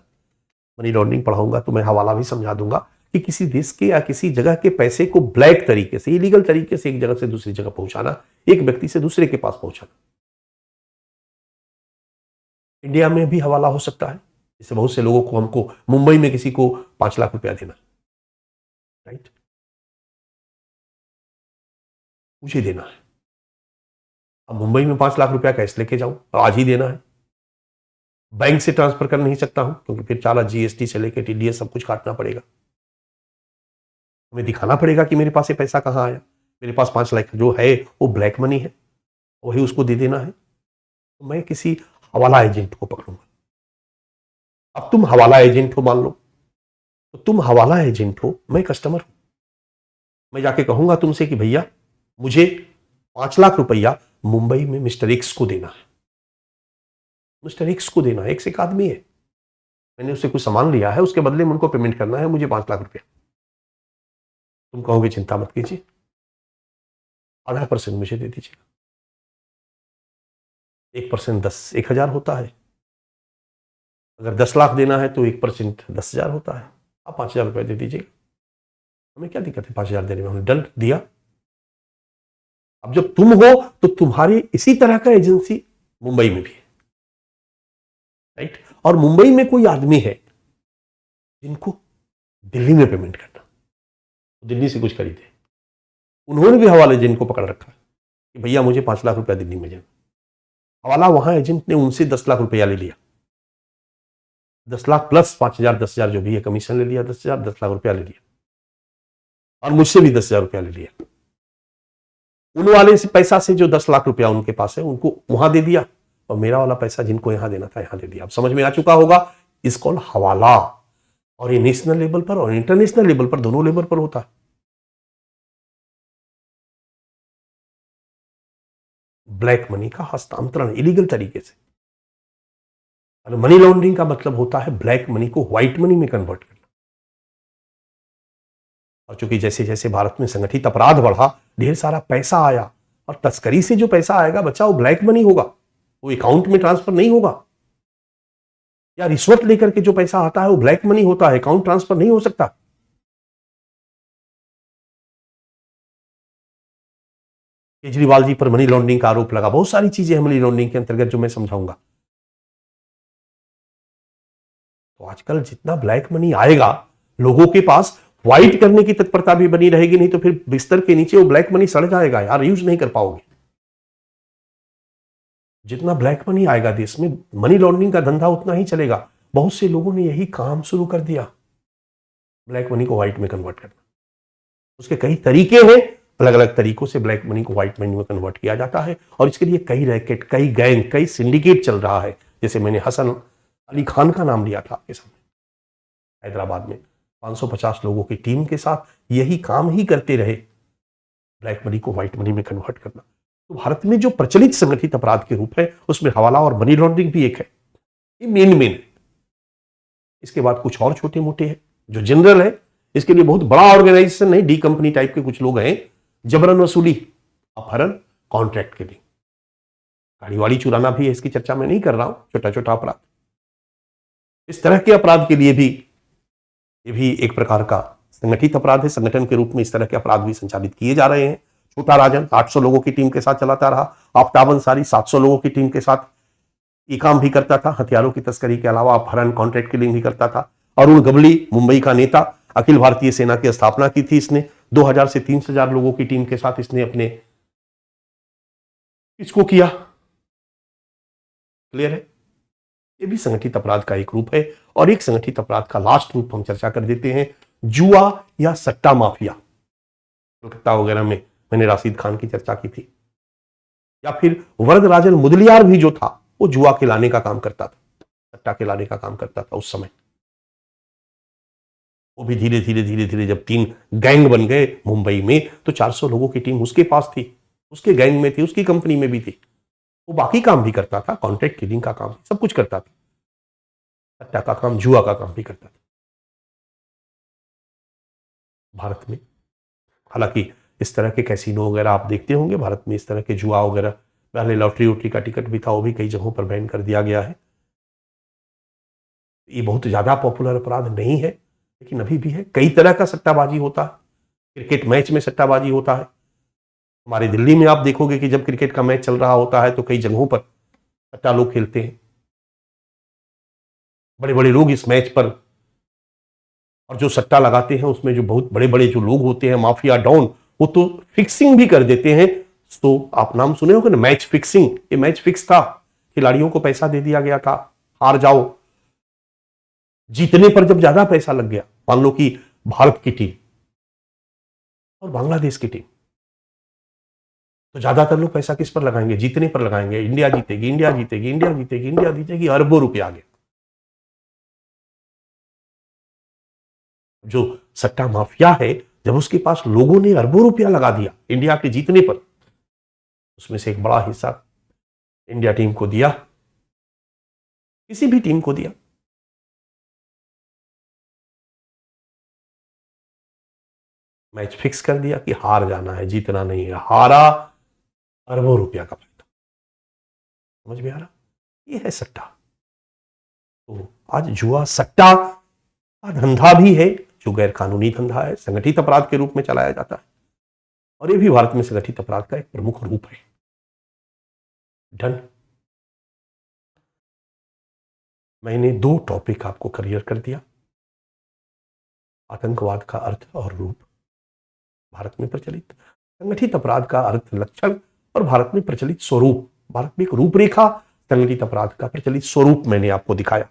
मनी लॉन्ड्रिंग पढ़ाऊंगा तो मैं हवाला भी समझा दूंगा कि किसी देश के या किसी जगह के पैसे को ब्लैक तरीके से, इलीगल तरीके से एक जगह से दूसरी जगह पहुंचाना, एक व्यक्ति से दूसरे के पास पहुंचाना। इंडिया में भी हवाला हो सकता है। जैसे बहुत से लोगों को, हमको मुंबई में किसी को 5 लाख रुपया देना, राइट, मुझे देना है। अब मुंबई में 5 लाख रुपया कैश लेके जाऊं और आज ही देना है। बैंक से ट्रांसफर कर नहीं सकता हूं क्योंकि फिर सारा GST से लेकर TDS सब कुछ काटना पड़ेगा। हमें दिखाना पड़ेगा कि मेरे पास ये पैसा कहां आया। मेरे पास 5 लाख जो है वो ब्लैक मनी है, वही उसको दे देना है। तो मैं किसी हवाला एजेंट को पकड़ूंगा। अब तुम हवाला एजेंट हो, मान लो, तो तुम हवाला एजेंट हो, मैं कस्टमर हूं। मैं जाके कहूंगा तुमसे कि भैया मुझे 5 लाख रुपया मुंबई में मिस्टर एक्स को देना है। मिस्टर एक्स को देना है, एक्स एक आदमी है, मैंने उससे कुछ सामान लिया है, उसके बदले में उनको पेमेंट करना है, मुझे 5 लाख रुपया। तुम कहोगे चिंता मत कीजिए, 0.5% मुझे दे दीजिएगा। 1% 10,000 होता है। अगर 10 लाख देना है तो 1% 10,000 होता है। आप 5,000 रुपये दे दीजिएगा, हमें क्या दिक्कत है 5,000 देने में। हमने डन दिया। अब जब तुम हो तो तुम्हारी इसी तरह का एजेंसी मुंबई में भी है, राइट। और मुंबई में कोई आदमी है जिनको दिल्ली में पेमेंट करना, दिल्ली से कुछ खरीदे, उन्होंने भी हवाला एजेंट को पकड़ रखा है कि भैया मुझे 5 लाख रुपया दिल्ली में जाना। हवाला वहां एजेंट ने उनसे 10 लाख रुपया ले लिया, 10 लाख प्लस 5,000, 10,000 जो भी है कमीशन ले लिया, 10,000, 10 लाख रुपया ले लिया। और मुझसे भी 10,000 रुपया ले लिया। उन वाले से पैसा से जो 10 लाख रुपया उनके पास है उनको वहां दे दिया, और मेरा वाला पैसा जिनको यहां देना था यहां दे दिया। अब समझ में आ चुका होगा, इस कॉल हवाला। और ये नेशनल लेवल पर और इंटरनेशनल लेवल पर, दोनों लेवल पर होता है। ब्लैक मनी का हस्तांतरण इलीगल तरीके से। और मनी लॉन्ड्रिंग का मतलब होता है ब्लैक मनी को व्हाइट मनी में कन्वर्ट करना। और चूंकि जैसे जैसे भारत में संगठित अपराध बढ़ा, ढेर सारा पैसा आया, और तस्करी से जो पैसा आएगा बच्चा वो ब्लैक मनी होगा, वो अकाउंट में ट्रांसफर नहीं होगा। या रिश्वत लेकर के जो पैसा आता है वो ब्लैक मनी होता है, अकाउंट ट्रांसफर नहीं हो सकता। केजरीवाल जी पर मनी लॉन्ड्रिंग का आरोप लगा, बहुत सारी चीजें हैं मनी लॉन्ड्रिंग के अंतर्गत जो मैं समझाऊंगा। तो आजकल जितना ब्लैक मनी आएगा लोगों के पास, व्हाइट करने की तत्परता भी बनी रहेगी, नहीं तो फिर बिस्तर के नीचे वो ब्लैक मनी सड़ जाएगा यार, यूज नहीं कर पाओगे। जितना ब्लैक मनी आएगा देश में, मनी लॉन्ड्रिंग का धंधा उतना ही चलेगा। बहुत से लोगों ने यही काम शुरू कर दिया, ब्लैक मनी को व्हाइट में कन्वर्ट करना। उसके कई तरीके हैं, अलग अलग तरीकों से ब्लैक मनी को व्हाइट मनी में कन्वर्ट किया जाता है, और इसके लिए कई रैकेट, कई गैंग, कई सिंडिकेट चल रहा है। जैसे मैंने हसन अली खान का नाम लिया था आपके सामने, हैदराबाद में 550 लोगों की टीम के साथ यही काम ही करते रहे, ब्लैक मनी को व्हाइट मनी में कन्वर्ट करना। तो भारत में जो प्रचलित संगठित अपराध के रूप है उसमें हवाला और मनी लॉन्ड्रिंग भी एक है, ये मेन है। इसके बाद कुछ और छोटे मोटे हैं जो जनरल है, इसके लिए बहुत बड़ा ऑर्गेनाइजेशन नहीं, डी कंपनी टाइप के कुछ लोग हैं, जबरन वसूली, अपहरण, कॉन्ट्रैक्ट किलिंग, गाड़ी वाड़ी चुराना भी है, इसकी चर्चा मैं नहीं कर रहा हूं, छोटा छोटा अपराध। इस तरह के अपराध के लिए भी ये भी एक प्रकार का संगठित अपराध है, संगठन के रूप में इस तरह के अपराध भी संचालित किए जा रहे हैं। छोटा राजन 800 लोगों की टीम के साथ चलाता रहा, आफ्ताब अंसारी 700 लोगों की टीम के साथ ये काम भी करता था, हथियारों की तस्करी के अलावा अपहरण, कॉन्ट्रैक्ट किलिंग भी करता था। अरुण गवली मुंबई का नेता, अखिल भारतीय सेना की स्थापना की थी इसने, 2000 से 3000 लोगों की टीम के साथ इसने अपने इसको किया। क्लियर है? ये भी संगठित अपराध का एक रूप है। और एक संगठित अपराध का लास्ट रूप हम चर्चा कर देते हैं, जुआ या सट्टा माफिया। कोलकाता वगैरह में मैंने राशिद खान की चर्चा की थी। या फिर वरदराजन मुदलियार भी जो था वो जुआ के लाने का काम करता था, सट्टा के लाने का काम करता था उस समय। वो भी धीरे धीरे धीरे धीरे जब 3 गैंग बन गए मुंबई में, तो 400 लोगों की टीम उसके पास थी, उसके गैंग में थी, उसकी कंपनी में भी थी। वो बाकी काम भी करता था, कॉन्ट्रैक्ट किलिंग का काम सब कुछ करता था, सट्टा का काम, जुआ का काम भी करता था भारत में। हालांकि इस तरह के कैसीनो वगैरह आप देखते होंगे भारत में, इस तरह के जुआ वगैरह, पहले लॉटरी वोटरी का टिकट भी था, वो भी कई जगहों पर बैन कर दिया गया है। ये बहुत ज्यादा पॉपुलर अपराध नहीं है, लेकिन अभी भी है। कई तरह का सट्टाबाजी होता है, क्रिकेट मैच में सट्टाबाजी होता है। हमारे दिल्ली में आप देखोगे कि जब क्रिकेट का मैच चल रहा होता है तो कई जगहों पर सट्टा लोग खेलते हैं, बड़े बड़े लोग इस मैच पर, और जो सट्टा लगाते हैं उसमें जो बहुत बड़े बड़े जो लोग होते हैं, माफिया डॉन, वो तो फिक्सिंग भी कर देते हैं। तो आप नाम सुने होंगे ना, मैच फिक्सिंग। ये मैच फिक्स था, खिलाड़ियों को पैसा दे दिया गया था, हार जाओ, जीतने पर जब ज्यादा पैसा लग गया, मान लो कि भारत की टीम और बांग्लादेश की टीम, तो ज्यादातर लोग पैसा किस पर लगाएंगे? जीतने पर लगाएंगे, इंडिया जीतेगी, इंडिया जीतेगी, इंडिया जीतेगी, इंडिया जीतेगी, अरबों रुपया आ गया। जो सट्टा माफिया है, जब उसके पास लोगों ने अरबों रुपया लगा दिया इंडिया के जीतने पर, उसमें से एक बड़ा हिस्सा इंडिया टीम को दिया, किसी भी टीम को दिया। मैच फिक्स कर दिया कि हार जाना है, जीतना नहीं है, हारा, अरबों रुपया का फायदा। समझ में आ रहा? ये है सट्टा। तो आज जुआ सट्टा का धंधा भी है, जो गैर कानूनी धंधा है, संगठित अपराध के रूप में चलाया जाता है, और ये भी भारत में संगठित अपराध का एक प्रमुख रूप है। डन। मैंने 2 टॉपिक आपको क्लियर कर दिया, आतंकवाद का अर्थ और रूप, भारत में प्रचलित संगठित अपराध का अर्थ, लक्षण, और भारत में प्रचलित स्वरूप। भारत में एक रूपरेखा संगठित अपराध का प्रचलित स्वरूप मैंने आपको दिखाया।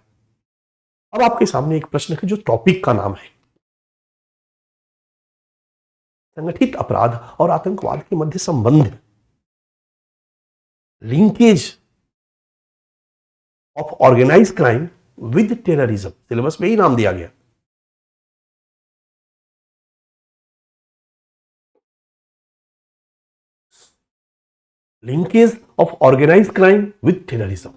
अब आपके सामने एक प्रश्न है जो टॉपिक का नाम है, संगठित अपराध और आतंकवाद के मध्य संबंध, linkage of organise crime with terrorism. Syllabus में ही नाम दिया गया। Linkage of organise crime with terrorism.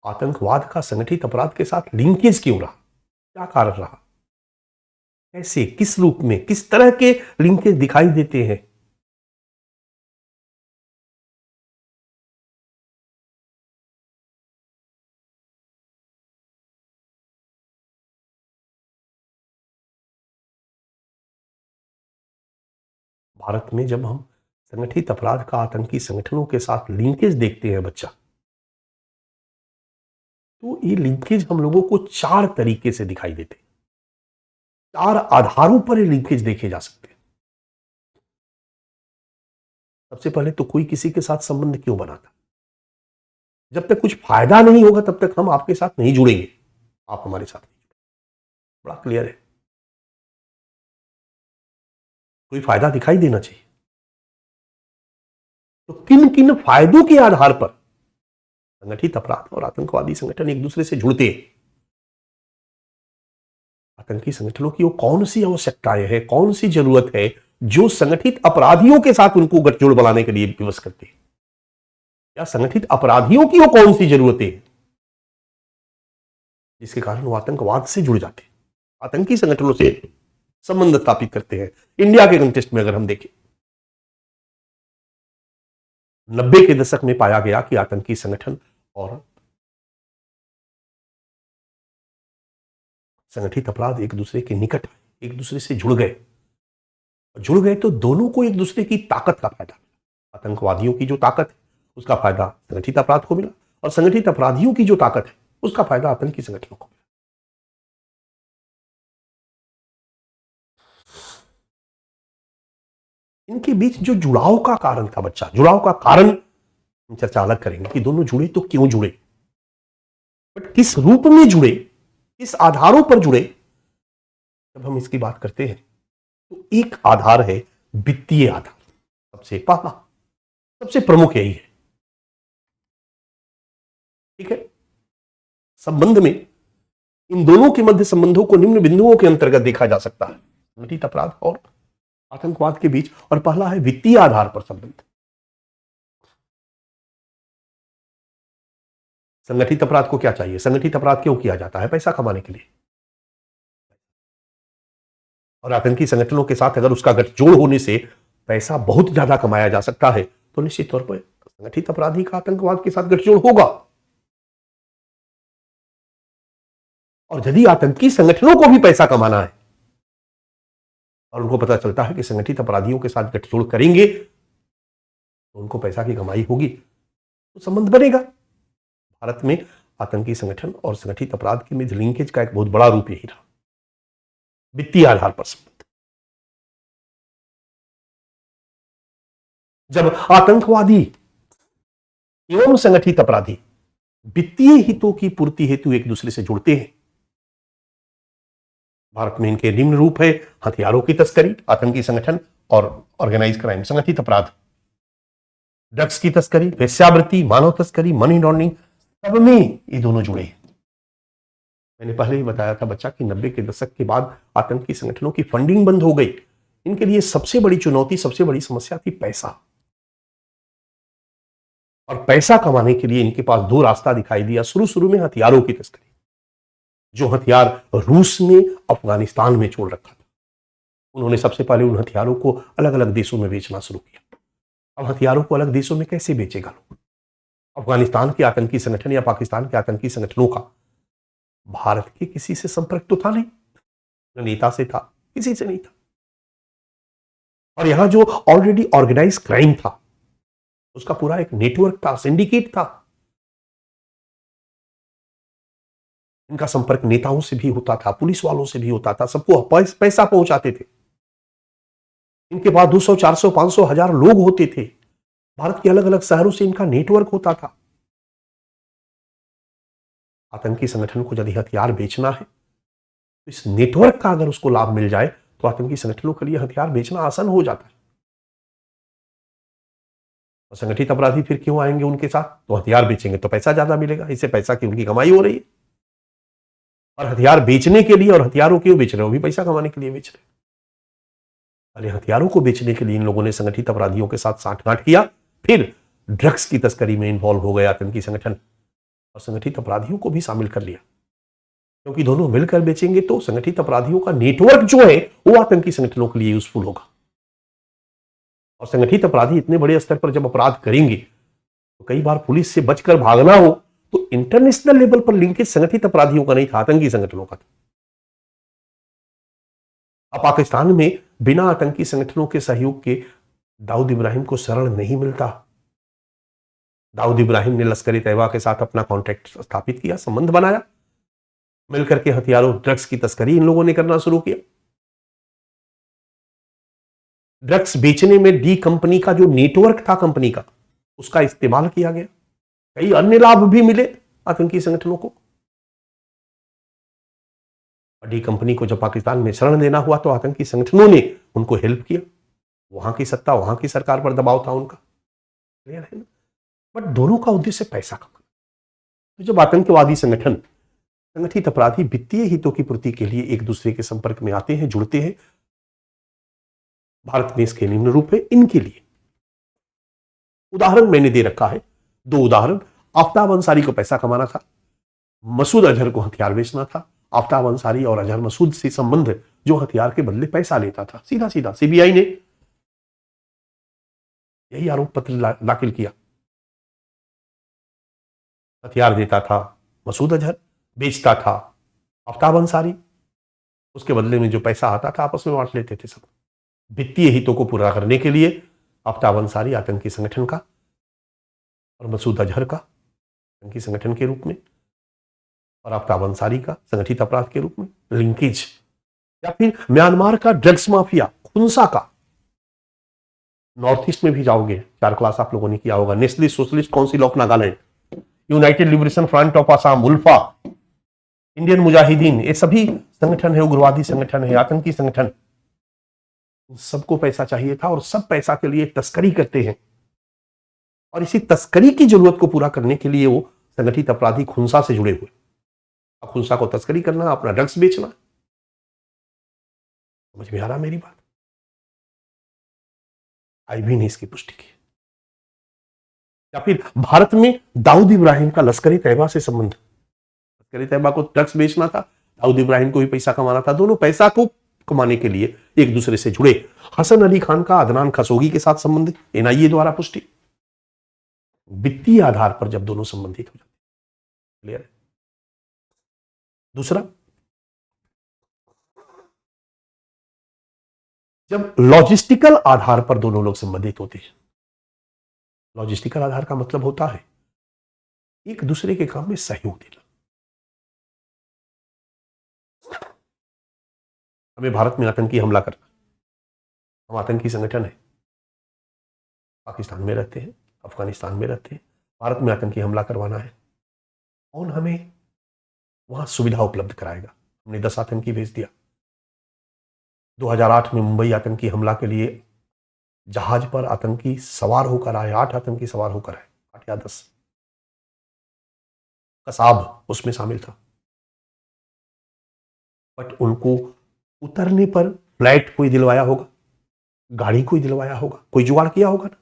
आतंकवाद का संगठित अपराध के साथ लिंकेज क्यों रहा? क्या कारण रहा? कैसे, किस रूप में, किस तरह के लिंकेज दिखाई देते हैं? भारत में जब हम संगठित अपराध का आतंकी संगठनों के साथ लिंकेज देखते हैं बच्चा, तो ये लिंकेज हम लोगों को 4 तरीके से दिखाई देते हैं। 4 आधारों पर ये लिंकेज देखे जा सकते हैं। सबसे पहले तो कोई किसी के साथ संबंध क्यों बनाता? जब तक कुछ फायदा नहीं होगा तब तक हम आपके साथ नहीं जुड़ेंगे, आप हमारे साथ नहीं जुड़ेंगे। बड़ा क्लियर है। कोई फायदा दिखाई देना चाहिए। तो किन किन फायदों के आधार पर संगठित अपराध और आतंकवादी संगठन एक दूसरे से जुड़ते हैं? आतंकी संगठनों की वो कौन सी आवश्यकताएं हैं, कौन सी जरूरत है जो संगठित अपराधियों के साथ उनको गठजोड़ बनाने के लिए विवश करते हैं? या संगठित अपराधियों की वो कौन सी जरूरतें हैं जिसके कारण वो आतंकवाद से जुड़ जाते हैं, आतंकी संगठनों से संबंध स्थापित करते हैं? इंडिया के कंटेक्स्ट में अगर हम देखें, 90 के दशक में पाया गया कि आतंकी संगठन और संगठित अपराध एक दूसरे के निकट आए, एक दूसरे से जुड़ गए तो दोनों को एक दूसरे की ताकत का फायदा मिला। आतंकवादियों की जो ताकत है उसका फायदा संगठित अपराध को मिला, और संगठित अपराधियों की जो ताकत है उसका फायदा आतंकी संगठनों को मिला। इनके बीच जो जुड़ाव का कारण था बच्चा, जुड़ाव का कारण हम चर्चा अलग करेंगे कि दोनों जुड़े तो क्यों जुड़े, बट किस रूप में जुड़े, किस आधारों पर जुड़े। जब हम इसकी बात करते हैं तो एक आधार है वित्तीय आधार। सबसे पहला, सबसे प्रमुख यही है। ठीक है, संबंध में इन दोनों के मध्य संबंधों को निम्न बिंदुओं के अंतर्गत देखा जा सकता है, संगठित अपराध और आतंकवाद के बीच। और पहला है वित्तीय आधार पर संबंध। संगठित अपराध को क्या चाहिए? संगठित अपराध क्यों किया जाता है? पैसा कमाने के लिए। और आतंकी संगठनों के साथ अगर उसका गठजोड़ होने से पैसा बहुत ज्यादा कमाया जा सकता है तो निश्चित तौर पर संगठित अपराधी का आतंकवाद के साथ गठजोड़ होगा। और यदि आतंकी संगठनों को भी पैसा कमाना है और उनको पता चलता है कि संगठित अपराधियों के साथ गठजोड़ करेंगे तो उनको पैसा की कमाई होगी, तो संबंध बनेगा। भारत में आतंकी संगठन और संगठित अपराध के मध्य लिंकेज का एक बहुत बड़ा रूप यही रहा, वित्तीय आधार पर संबंध। जब आतंकवादी एवं संगठित अपराधी वित्तीय हितों की पूर्ति हेतु एक दूसरे से जुड़ते हैं, भारत में इनके निम्न रूप है हथियारों की तस्करी, आतंकी संगठन और ऑर्गेनाइज क्राइम, संगठित अपराध, ड्रग्स की तस्करी, वेश्यावृत्ति, मानव तस्करी, मनी लॉन्ड्रिंग, सब में ये दोनों जुड़े हैं। मैंने पहले ही बताया था बच्चा कि 90 के दशक के बाद आतंकी संगठनों की फंडिंग बंद हो गई। इनके लिए सबसे बड़ी चुनौती, सबसे बड़ी समस्या थी पैसा। और पैसा कमाने के लिए इनके पास 2 रास्ता दिखाई दिया। शुरू में हथियारों की तस्करी, जो हथियार रूस ने अफगानिस्तान में छोड़ रखा था, उन्होंने सबसे पहले उन हथियारों को अलग अलग देशों में बेचना शुरू किया। अब हथियारों को अलग देशों में कैसे बेचेगा लोग? अफगानिस्तान के आतंकी संगठन या पाकिस्तान के आतंकी संगठनों का भारत के किसी से संपर्क तो था नहीं, न नेता से था, किसी से नहीं था। और यहां जो ऑलरेडी ऑर्गेनाइज क्राइम था उसका पूरा एक नेटवर्क था, सिंडिकेट था। इनका संपर्क नेताओं से भी होता था, पुलिस वालों से भी होता था, सबको पैसा पहुंचाते थे। इनके पास 200, 400, 500, 1000 लोग होते थे। भारत के अलग अलग शहरों से इनका नेटवर्क होता था। आतंकी संगठन को यदि हथियार बेचना है तो इस नेटवर्क का अगर उसको लाभ मिल जाए तो आतंकी संगठनों के लिए हथियार बेचना आसान हो जाता है। और संगठित अपराधी फिर क्यों आएंगे उनके साथ? तो हथियार बेचेंगे तो पैसा ज्यादा मिलेगा, इससे पैसा की उनकी कमाई हो रही है। और हथियार बेचने के लिए, और हथियारों क्यों बेच रहे हो? भी पैसा कमाने के लिए बेच रहे। अरे हथियारों को बेचने के लिए इन लोगों ने संगठित अपराधियों के साथ साठगांठ किया, फिर ड्रग्स की तस्करी में इन्वॉल्व हो गए आतंकी संगठन और संगठित अपराधियों को भी शामिल कर लिया, क्योंकि दोनों मिलकर बेचेंगे तो संगठित अपराधियों का नेटवर्क जो है वो आतंकी संगठनों के लिए यूजफुल होगा। और संगठित अपराधी इतने बड़े स्तर पर जब अपराध करेंगे तो कई बार पुलिस से बचकर भागना हो तो इंटरनेशनल लेवल पर लिंकेज संगठित अपराधियों का नहीं था, आतंकी संगठनों का था। अब पाकिस्तान में बिना आतंकी संगठनों के सहयोग के दाऊद इब्राहिम को शरण नहीं मिलता। दाऊद इब्राहिम ने लश्कर तैयबा के साथ अपना कॉन्ट्रैक्ट स्थापित किया, संबंध बनाया, मिलकर के हथियारों ड्रग्स की तस्करी इन लोगों ने करना शुरू किया। ड्रग्स बेचने में डी कंपनी का जो नेटवर्क था कंपनी का, उसका इस्तेमाल किया गया। कई अन्य लाभ भी मिले आतंकी संगठनों को। डी कंपनी को जब पाकिस्तान में शरण देना हुआ तो आतंकी संगठनों ने उनको हेल्प किया। वहां की सत्ता, वहां की सरकार पर दबाव था उनका, क्लियर है ना। बट दोनों का उद्देश्य पैसा कमाना। तो जब आतंकवादी संगठन, संगठित अपराधी वित्तीय हितों की पूर्ति के लिए एक दूसरे के संपर्क में आते हैं, जुड़ते हैं, भारत में इसके निम्न रूप है। इनके लिए उदाहरण मैंने दे रखा है, 2 उदाहरण। आफ्ताब अंसारी को पैसा कमाना था, मसूद अजहर को हथियार बेचना था। आफ्ताब अंसारी और अजहर मसूद से संबंध जो हथियार के बदले पैसा लेता था, सीधा सीधा सीबीआई ने यही आरोप पत्र दाखिल किया। हथियार देता था मसूद अजहर, बेचता था आफ्ताब अंसारी, उसके बदले में जो पैसा आता था आपस में बांट लेते थे सब। वित्तीय हितों को पूरा करने के लिए आफ्ताब अंसारी आतंकी संगठन का और मसूद अजहर का आतंकी संगठन के रूप में और आफ्ताब अंसारी का संगठित अपराध के रूप में लिंकेज। या फिर म्यांमार का ड्रग्स माफिया खुंसा का, नॉर्थ ईस्ट में भी जाओगे, 4 क्लास आप लोगों ने किया होगा, nationalist socialist council of Nagaland, united liberation front of Assam, ULFA, Indian Mujahideen, ये सभी संगठन है, उग्रवादी संगठन है, आतंकी संगठन। सबको पैसा चाहिए था और सब पैसा के लिए तस्करी करते हैं। और इसी तस्करी की जरूरत को पूरा करने के लिए वो संगठित अपराधी खुंसा से जुड़े हुए। अब खुंसा को तस्करी करना, अपना ड्रग्स बेचना। समझ में आ रहा मेरी बात? आईबी ने इसकी पुष्टि की। या फिर भारत में दाऊद इब्राहिम का लश्कर तैयबा से संबंध, लश्कर तैयबा को ड्रग्स बेचना था, दाऊद इब्राहिम को भी पैसा कमाना था। दोनों पैसा को कमाने के लिए एक दूसरे से जुड़े। हसन अली खान का अदनान खशोगी के साथ संबंध, एनआईए द्वारा पुष्टि। वित्तीय आधार पर जब दोनों संबंधित हो जाते, क्लियर है। दूसरा, जब लॉजिस्टिकल आधार पर दोनों लोग संबंधित होते हैं। लॉजिस्टिकल आधार का मतलब होता है एक दूसरे के काम में सहयोग देना। हमें भारत में आतंकी हमला करना, हम आतंकी संगठन है, पाकिस्तान में रहते हैं, अफगानिस्तान में रहते हैं, भारत में आतंकी हमला करवाना है, कौन हमें वहां सुविधा उपलब्ध कराएगा? हमने 10 आतंकी भेज दिया। 2008 में मुंबई आतंकी हमला के लिए जहाज पर आतंकी सवार होकर आए, 8 आतंकी सवार होकर आए, 8 या 10। कसाब उसमें शामिल था। बट उनको उतरने पर फ्लाइट कोई दिलवाया होगा, गाड़ी कोई दिलवाया होगा, कोई जुगाड़ किया होगा ना।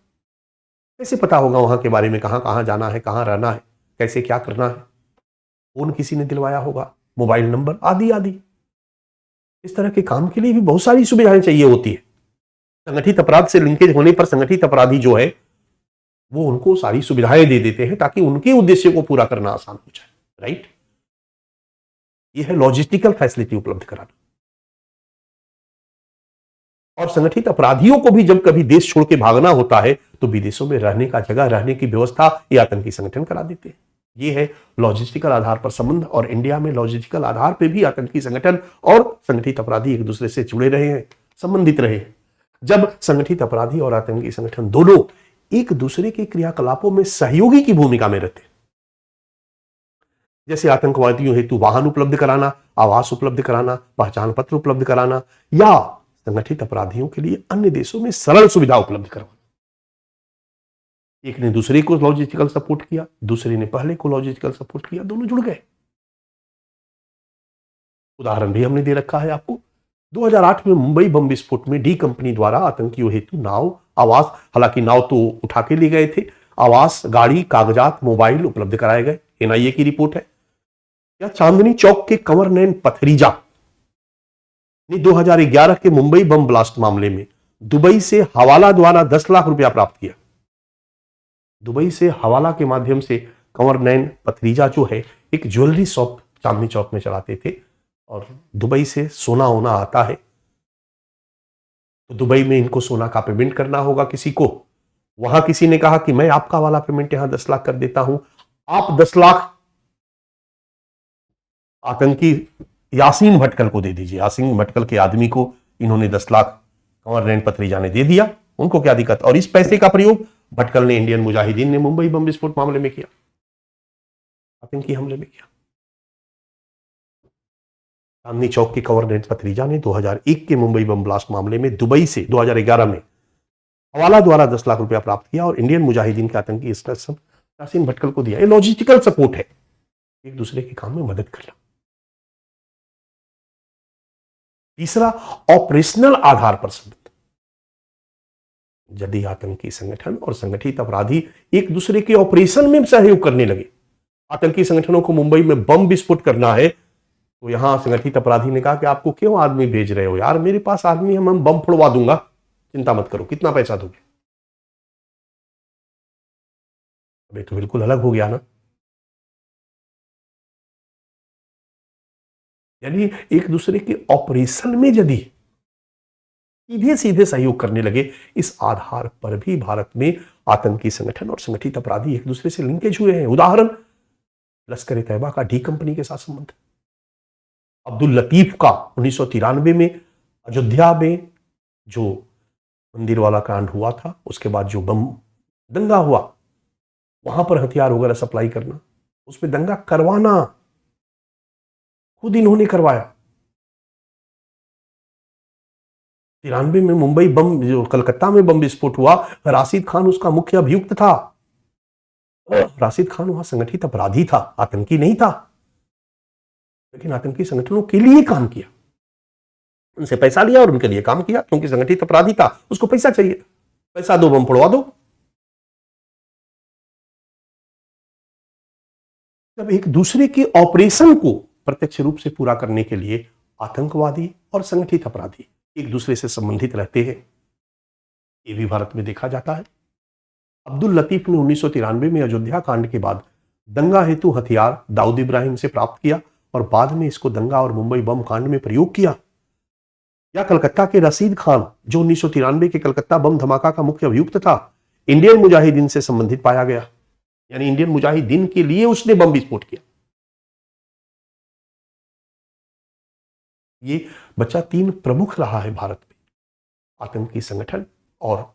कैसे पता होगा वहां के बारे में, कहां कहां जाना है, कहां रहना है, कैसे क्या करना है? फोन किसी ने दिलवाया होगा, मोबाइल नंबर आदि आदि। इस तरह के काम के लिए भी बहुत सारी सुविधाएं चाहिए होती है। संगठित अपराध से लिंकेज होने पर संगठित अपराधी जो है वो उनको सारी सुविधाएं दे देते हैं ताकि उनके उद्देश्य को पूरा करना आसान हो जाए, राइट। यह है लॉजिस्टिकल फैसिलिटी उपलब्ध कराना। और संगठित अपराधियों को भी जब कभी देश छोड़ के भागना होता है तो विदेशों में रहने का जगह, रहने की व्यवस्था ये आतंकी संगठन करा देते हैं। ये है लॉजिस्टिकल आधार पर संबंध। और इंडिया में लॉजिस्टिकल आधार पर भी आतंकी संगठन और संगठित अपराधी एक दूसरे से जुड़े रहे हैं, संबंधित रहे हैं। जब संगठित अपराधी और आतंकी संगठन दोनों एक दूसरे के क्रियाकलापों में सहयोगी की भूमिका में रहते हैं, जैसे आतंकवादियों हेतु वाहन उपलब्ध कराना, आवास उपलब्ध कराना, पहचान पत्र उपलब्ध कराना, या संगठित अपराधियों के लिए अन्य देशों में सरल सुविधा उपलब्ध करवाना। एक ने दूसरे को लॉजिस्टिकल सपोर्ट किया, दूसरे ने पहले को लॉजिस्टिकल सपोर्ट किया, दोनों जुड़ गए। उदाहरण भी हमने दे रखा है आपको। 2008 में मुंबई बम विस्फोट में डी कंपनी द्वारा आतंकियों हेतु नाव, आवास, हालांकि नाव तो उठा के ले गए थे, आवास, गाड़ी, कागजात, मोबाइल उपलब्ध कराए गए। एनआईए की रिपोर्ट है। या चांदनी चौक के कंवर नैन पथरीजा ने 2011 के मुंबई बम ब्लास्ट मामले में दुबई से हवाला द्वारा 10 लाख रुपया प्राप्त किया। दुबई से हवाला के माध्यम से कंवर नैन पथरीजा जो है एक ज्वेलरी शॉप चांदनी चौक में चलाते थे और दुबई से सोना होना आता है, तो दुबई में इनको सोना का पेमेंट करना होगा किसी को। वहां किसी ने कहा कि मैं आपका वाला पेमेंट यहां 10 लाख कर देता हूं, आप 10 लाख आतंकी यासीन भटकल को दे दीजिए। यासीन भटकल के आदमी को इन्होंने 10 लाख कंवर रेन पत्रीजा ने दे दिया, उनको क्या दिक्कत। और इस पैसे का प्रयोग भटकल ने इंडियन मुजाहिदीन ने मुंबई बम विस्फोट मामले में किया, आतंकी हमले में किया। चांदनी चौक के कंवर रेन पत्रीजा ने 2001 के मुंबई बम ब्लास्ट मामले में दुबई से 2011 में हवाला द्वारा 10 लाख रुपया प्राप्त किया और इंडियन मुजाहिदीन के आतंकी यासीन भटकल को दिया। ये लॉजिस्टिकल सपोर्ट है, एक दूसरे के काम में मदद करना। तीसरा, ऑपरेशनल आधार पर संबंध। यदि आतंकी संगठन और संगठित अपराधी एक दूसरे के ऑपरेशन में सहयोग करने लगे, आतंकी संगठनों को मुंबई में बम विस्फोट करना है तो यहां संगठित अपराधी ने कहा कि आपको क्यों आदमी भेज रहे हो यार, मेरे पास आदमी है, मैं बम फोड़वा दूंगा, चिंता मत करो, कितना पैसा दोगे। अबे तो बिल्कुल अलग हो गया ना। यानी एक दूसरे के ऑपरेशन में यदि सीधे सीधे सहयोग करने लगे, इस आधार पर भी भारत में आतंकी संगठन और संगठित अपराधी एक दूसरे से लिंकेज हुए हैं। उदाहरण, लश्कर ए तैयबा का डी कंपनी के साथ संबंध, अब्दुल लतीफ का 1993 में अयोध्या में जो मंदिर वाला कांड हुआ था, उसके बाद जो बम दंगा हुआ, वहां पर हथियार वगैरह सप्लाई करना, उसमें दंगा करवाना खुद इन्होंने करवाया। 93 में मुंबई बम, जो कलकत्ता में बम विस्फोट हुआ, राशिद खान उसका मुख्य अभियुक्त था। राशिद खान वहां संगठित अपराधी था, आतंकी नहीं था, लेकिन आतंकी संगठनों के लिए काम किया, उनसे पैसा लिया और उनके लिए काम किया, क्योंकि संगठित अपराधी था, उसको पैसा चाहिए था, पैसा दो बम फोड़वा दो। जब एक दूसरे के ऑपरेशन को प्रत्यक्ष रूप से पूरा करने के लिए आतंकवादी और संगठित अपराधी एक दूसरे से संबंधित रहते हैं, ये भी भारत में देखा जाता है। अब्दुल लतीफ ने 1993 में अयोध्या कांड के बाद दंगा हेतु हथियार दाऊद इब्राहिम से प्राप्त किया और बाद में इसको दंगा और मुंबई बम कांड में प्रयोग किया। या कलकत्ता के रशीद खान, जो 1993 के कलकत्ता बम धमाका का मुख्य अभियुक्त था, इंडियन मुजाहिदीन से संबंधित पाया गया, यानी इंडियन मुजाहिदीन के लिए उसने बम विस्फोट किया। ये बच्चा 3 प्रमुख रहा है भारत में, आतंकी संगठन और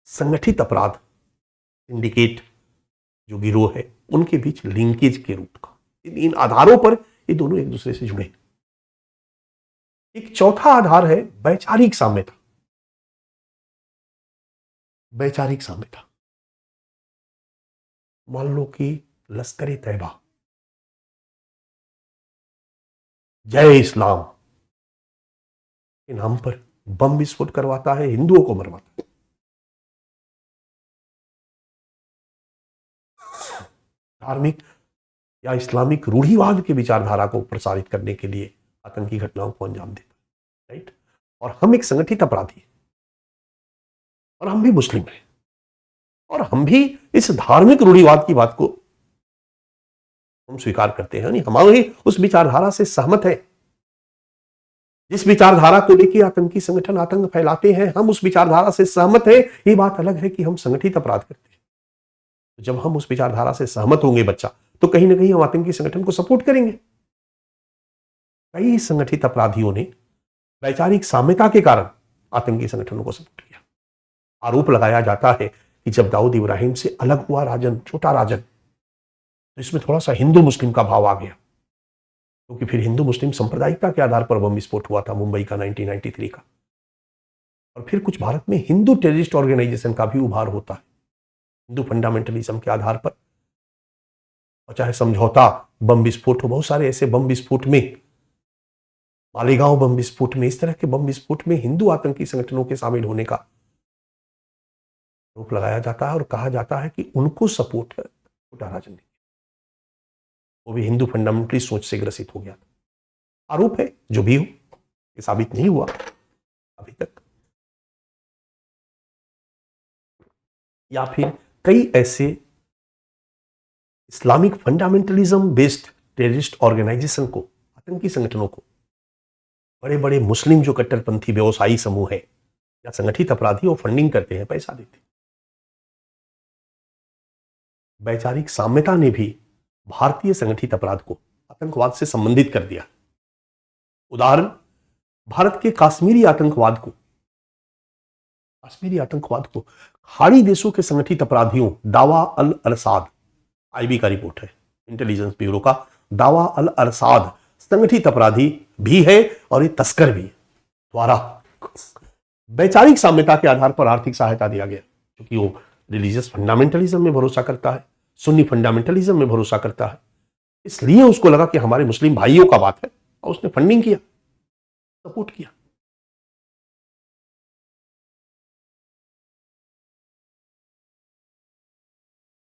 संगठित अपराध सिंडिकेट जो गिरोह है, उनके बीच लिंकेज के रूप का। इन आधारों पर ये दोनों एक दूसरे से जुड़े। एक चौथा आधार है वैचारिक साम्यता। वैचारिक साम्यता, मान लो कि लश्कर ए तैयबा जय इस्लाम के नाम पर बम विस्फोट करवाता है, हिंदुओं को मरवाता है। धार्मिक या इस्लामिक रूढ़िवाद के विचारधारा को प्रसारित करने के लिए आतंकी घटनाओं को अंजाम देता है, राइट। और हम एक संगठित अपराधी हैं और हम भी मुस्लिम हैं और हम भी इस धार्मिक रूढ़िवाद की बात को हम स्वीकार करते हैं, हमारे उस विचारधारा से सहमत है। जिस विचारधारा को लेकर आतंकी संगठन आतंक फैलाते हैं, हम उस विचारधारा से सहमत हैं। ये बात अलग है कि हम संगठित अपराध करते हैं। तो जब हम उस विचारधारा से सहमत होंगे बच्चा, तो कहीं ना कहीं हम आतंकी संगठन को सपोर्ट करेंगे। कई संगठित अपराधियों ने वैचारिक साम्यता के कारण आतंकी संगठनों को सपोर्ट किया। आरोप लगाया जाता है कि जब दाऊद इब्राहिम से अलग हुआ राजन, छोटा राजन, तो इसमें थोड़ा सा हिंदू मुस्लिम का भाव आ गया, क्योंकि फिर हिंदू मुस्लिम सांप्रदायिकता के आधार पर बम विस्फोट हुआ था मुंबई का 1993 का। और फिर कुछ भारत में हिंदू टेररिस्ट ऑर्गेनाइजेशन का भी उभार होता है, हिंदू फंडामेंटलिज्म के आधार पर। और चाहे समझौता बम विस्फोट हो, बहुत सारे ऐसे बम विस्फोट में, मालेगांव बम विस्फोट में, इस तरह के बम विस्फोट में हिंदू आतंकी संगठनों के शामिल होने का आरोप लगाया जाता है और कहा जाता है कि उनको सपोर्ट है छोटा राजन ने, वो भी हिंदू फंडामेंटली सोच से ग्रसित हो गया था। आरोप है, जो भी हो, ये साबित नहीं हुआ अभी तक। या फिर कई ऐसे Islamic fundamentalism based terrorist organisation को, आतंकी संगठनों को बड़े बड़े मुस्लिम जो कट्टरपंथी व्यवसायी समूह है या संगठित अपराधी, वो फंडिंग करते हैं, पैसा देते हैं। वैचारिक साम्यता ने भी भारतीय संगठित अपराध को आतंकवाद से संबंधित कर दिया। उदाहरण, भारत के कश्मीरी आतंकवाद को खाड़ी देशों के संगठित अपराधियों दावा अल अरसाद, आईबी का रिपोर्ट है, इंटेलिजेंस ब्यूरो का, दावा अल अरसाद संगठित अपराधी भी है और ये तस्कर भी है, द्वारा वैचारिक साम्यता के आधार पर आर्थिक सहायता दिया गया, क्योंकि वो रिलीजियस फंडामेंटलिज्म में भरोसा करता है, सुन्नी फंडामेंटलिज्म में भरोसा करता है, इसलिए उसको लगा कि हमारे मुस्लिम भाइयों का बात है और उसने फंडिंग किया, सपोर्ट किया।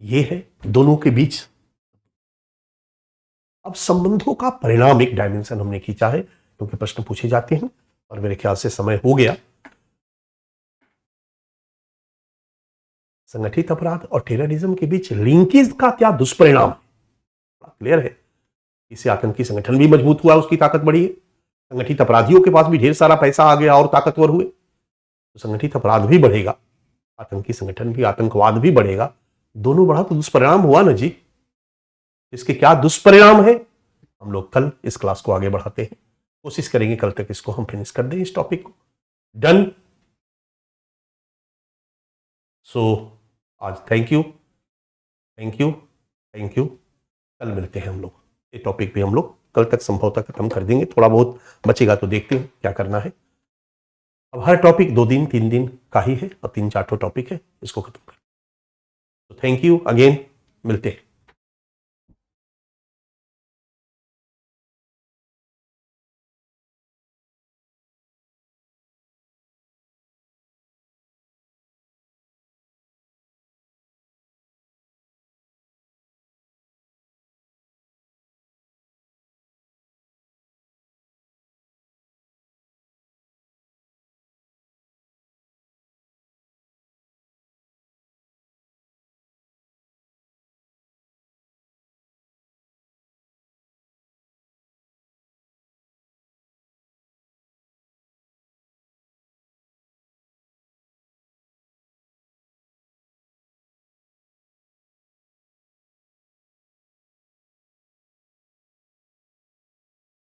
ये है दोनों के बीच। अब संबंधों का परिणाम एक डायमेंशन हमने खींचा है, क्योंकि प्रश्न पूछे जाते हैं और मेरे ख्याल से समय हो गया। संगठित अपराध और टेररिज्म के बीच लिंकेज का क्या दुष्परिणाम है, क्लियर है। इससे आतंकी संगठन भी मजबूत हुआ, उसकी ताकत बढ़ी है, संगठित अपराधियों के पास भी ढेर सारा पैसा आ गया और ताकतवर हुए, तो संगठित अपराध भी बढ़ेगा, आतंकी संगठन भी, आतंकवाद भी बढ़ेगा, दोनों बढ़ा तो दुष्परिणाम हुआ ना जी। इसके क्या दुष्परिणाम है, हम लोग कल इस क्लास को आगे बढ़ाते हैं, कोशिश करेंगे कल तक इसको हम फिनिश कर दें, इस टॉपिक को। डन। सो आज थैंक यू, कल मिलते हैं हम लोग। ये टॉपिक भी हम लोग कल तक संभवतः खत्म कर देंगे, थोड़ा बहुत बचेगा तो देखते हैं क्या करना है। अब हर टॉपिक 2 दिन 3 दिन का ही है और 3-4 टॉपिक है, इसको खत्म कर। तो थैंक यू अगेन, मिलते हैं।